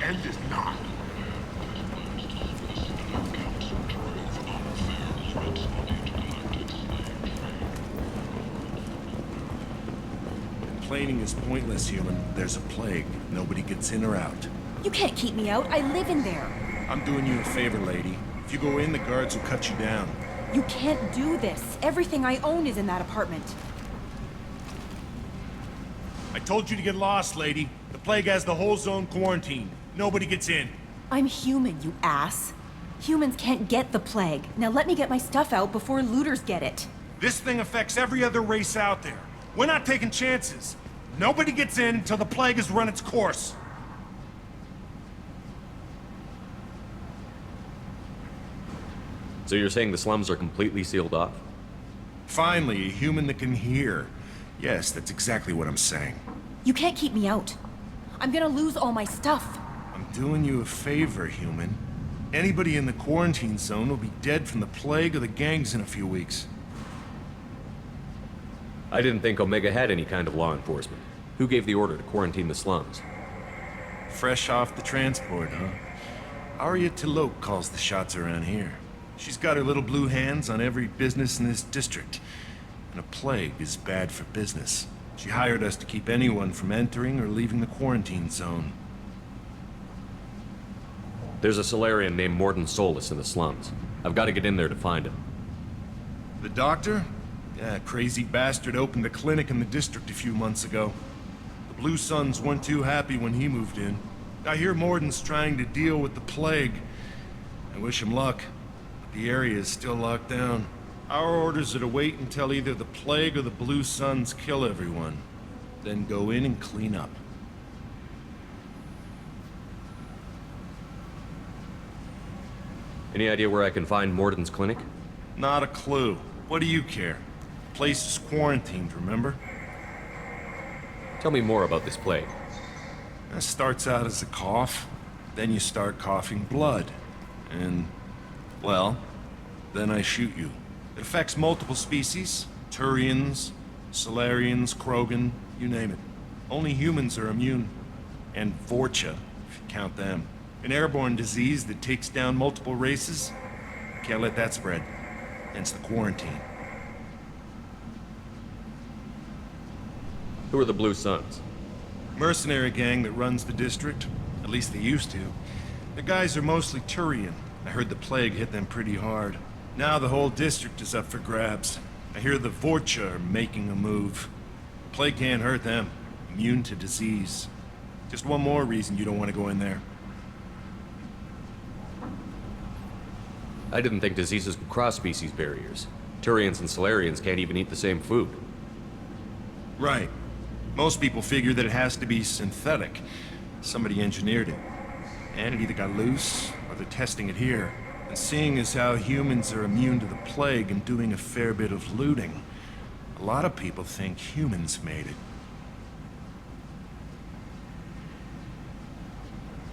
End is not. Complaining is pointless, human. There's a plague. Nobody gets in or out. You can't keep me out. I live in there. I'm doing you a favor, lady. If you go in, the guards will cut you down. You can't do this. Everything I own is in that apartment. I told you to get lost, lady. The plague has the whole zone quarantined. Nobody gets in. I'm human, you ass. Humans can't get the plague. Now let me get my stuff out before looters get it. This thing affects every other race out there. We're not taking chances. Nobody gets in until the plague has run its course. So you're saying the slums are completely sealed off? Finally, a human that can hear. Yes, that's exactly what I'm saying. You can't keep me out. I'm gonna lose all my stuff. I'm doing you a favor, human. Anybody in the quarantine zone will be dead from the plague or the gangs in a few weeks. I didn't think Omega had any kind of law enforcement. Who gave the order to quarantine the slums? Fresh off the transport, huh? Arya T'Loak calls the shots around here. She's got her little blue hands on every business in this district. And a plague is bad for business. She hired us to keep anyone from entering or leaving the quarantine zone. There's a Solarian named Mordin Solus in the slums. I've got to get in there to find him. The doctor? Yeah, crazy bastard opened a clinic in the district a few months ago. The Blue Suns weren't too happy when he moved in. I hear Mordin's trying to deal with the plague. I wish him luck. The area is still locked down. Our orders are to wait until either the plague or the Blue Suns kill everyone. Then go in and clean up. Any idea where I can find Mordin's clinic? Not a clue. What do you care? The place is quarantined, remember? Tell me more about this plague. It starts out as a cough, then you start coughing blood. And, well, then I shoot you. It affects multiple species. Turians, Solarians, Krogan, you name it. Only humans are immune. And Vorcha, if you count them. An airborne disease that takes down multiple races. Can't let that spread. Hence the quarantine. Who are the Blue Suns? Mercenary gang that runs the district. At least they used to. The guys are mostly Turian. I heard the plague hit them pretty hard. Now the whole district is up for grabs. I hear the Vorcha are making a move. Plague can't hurt them. Immune to disease. Just one more reason you don't want to go in there. I didn't think diseases could cross species barriers. Turians and Solarians can't even eat the same food. Right. Most people figure that it has to be synthetic. Somebody engineered it. And it either got loose, or they're testing it here. And seeing as how humans are immune to the plague and doing a fair bit of looting, a lot of people think humans made it.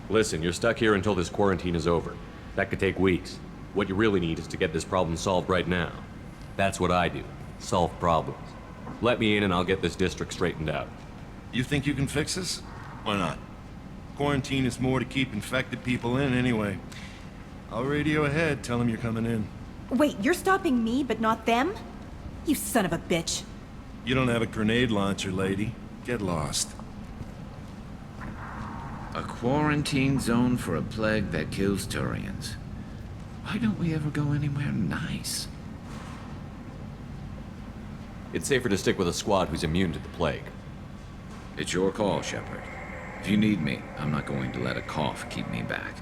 Listen, you're stuck here until this quarantine is over. That could take weeks. What you really need is to get this problem solved right now. That's what I do. Solve problems. Let me in and I'll get this district straightened out. You think you can fix this? Why not? Quarantine is more to keep infected people in anyway. I'll radio ahead, tell them you're coming in. Wait, you're stopping me, but not them? You son of a bitch. You don't have a grenade launcher, lady. Get lost. A quarantine zone for a plague that kills Turians. Why don't we ever go anywhere nice? It's safer to stick with a squad who's immune to the plague. It's your call, Shepard. If you need me, I'm not going to let a cough keep me back.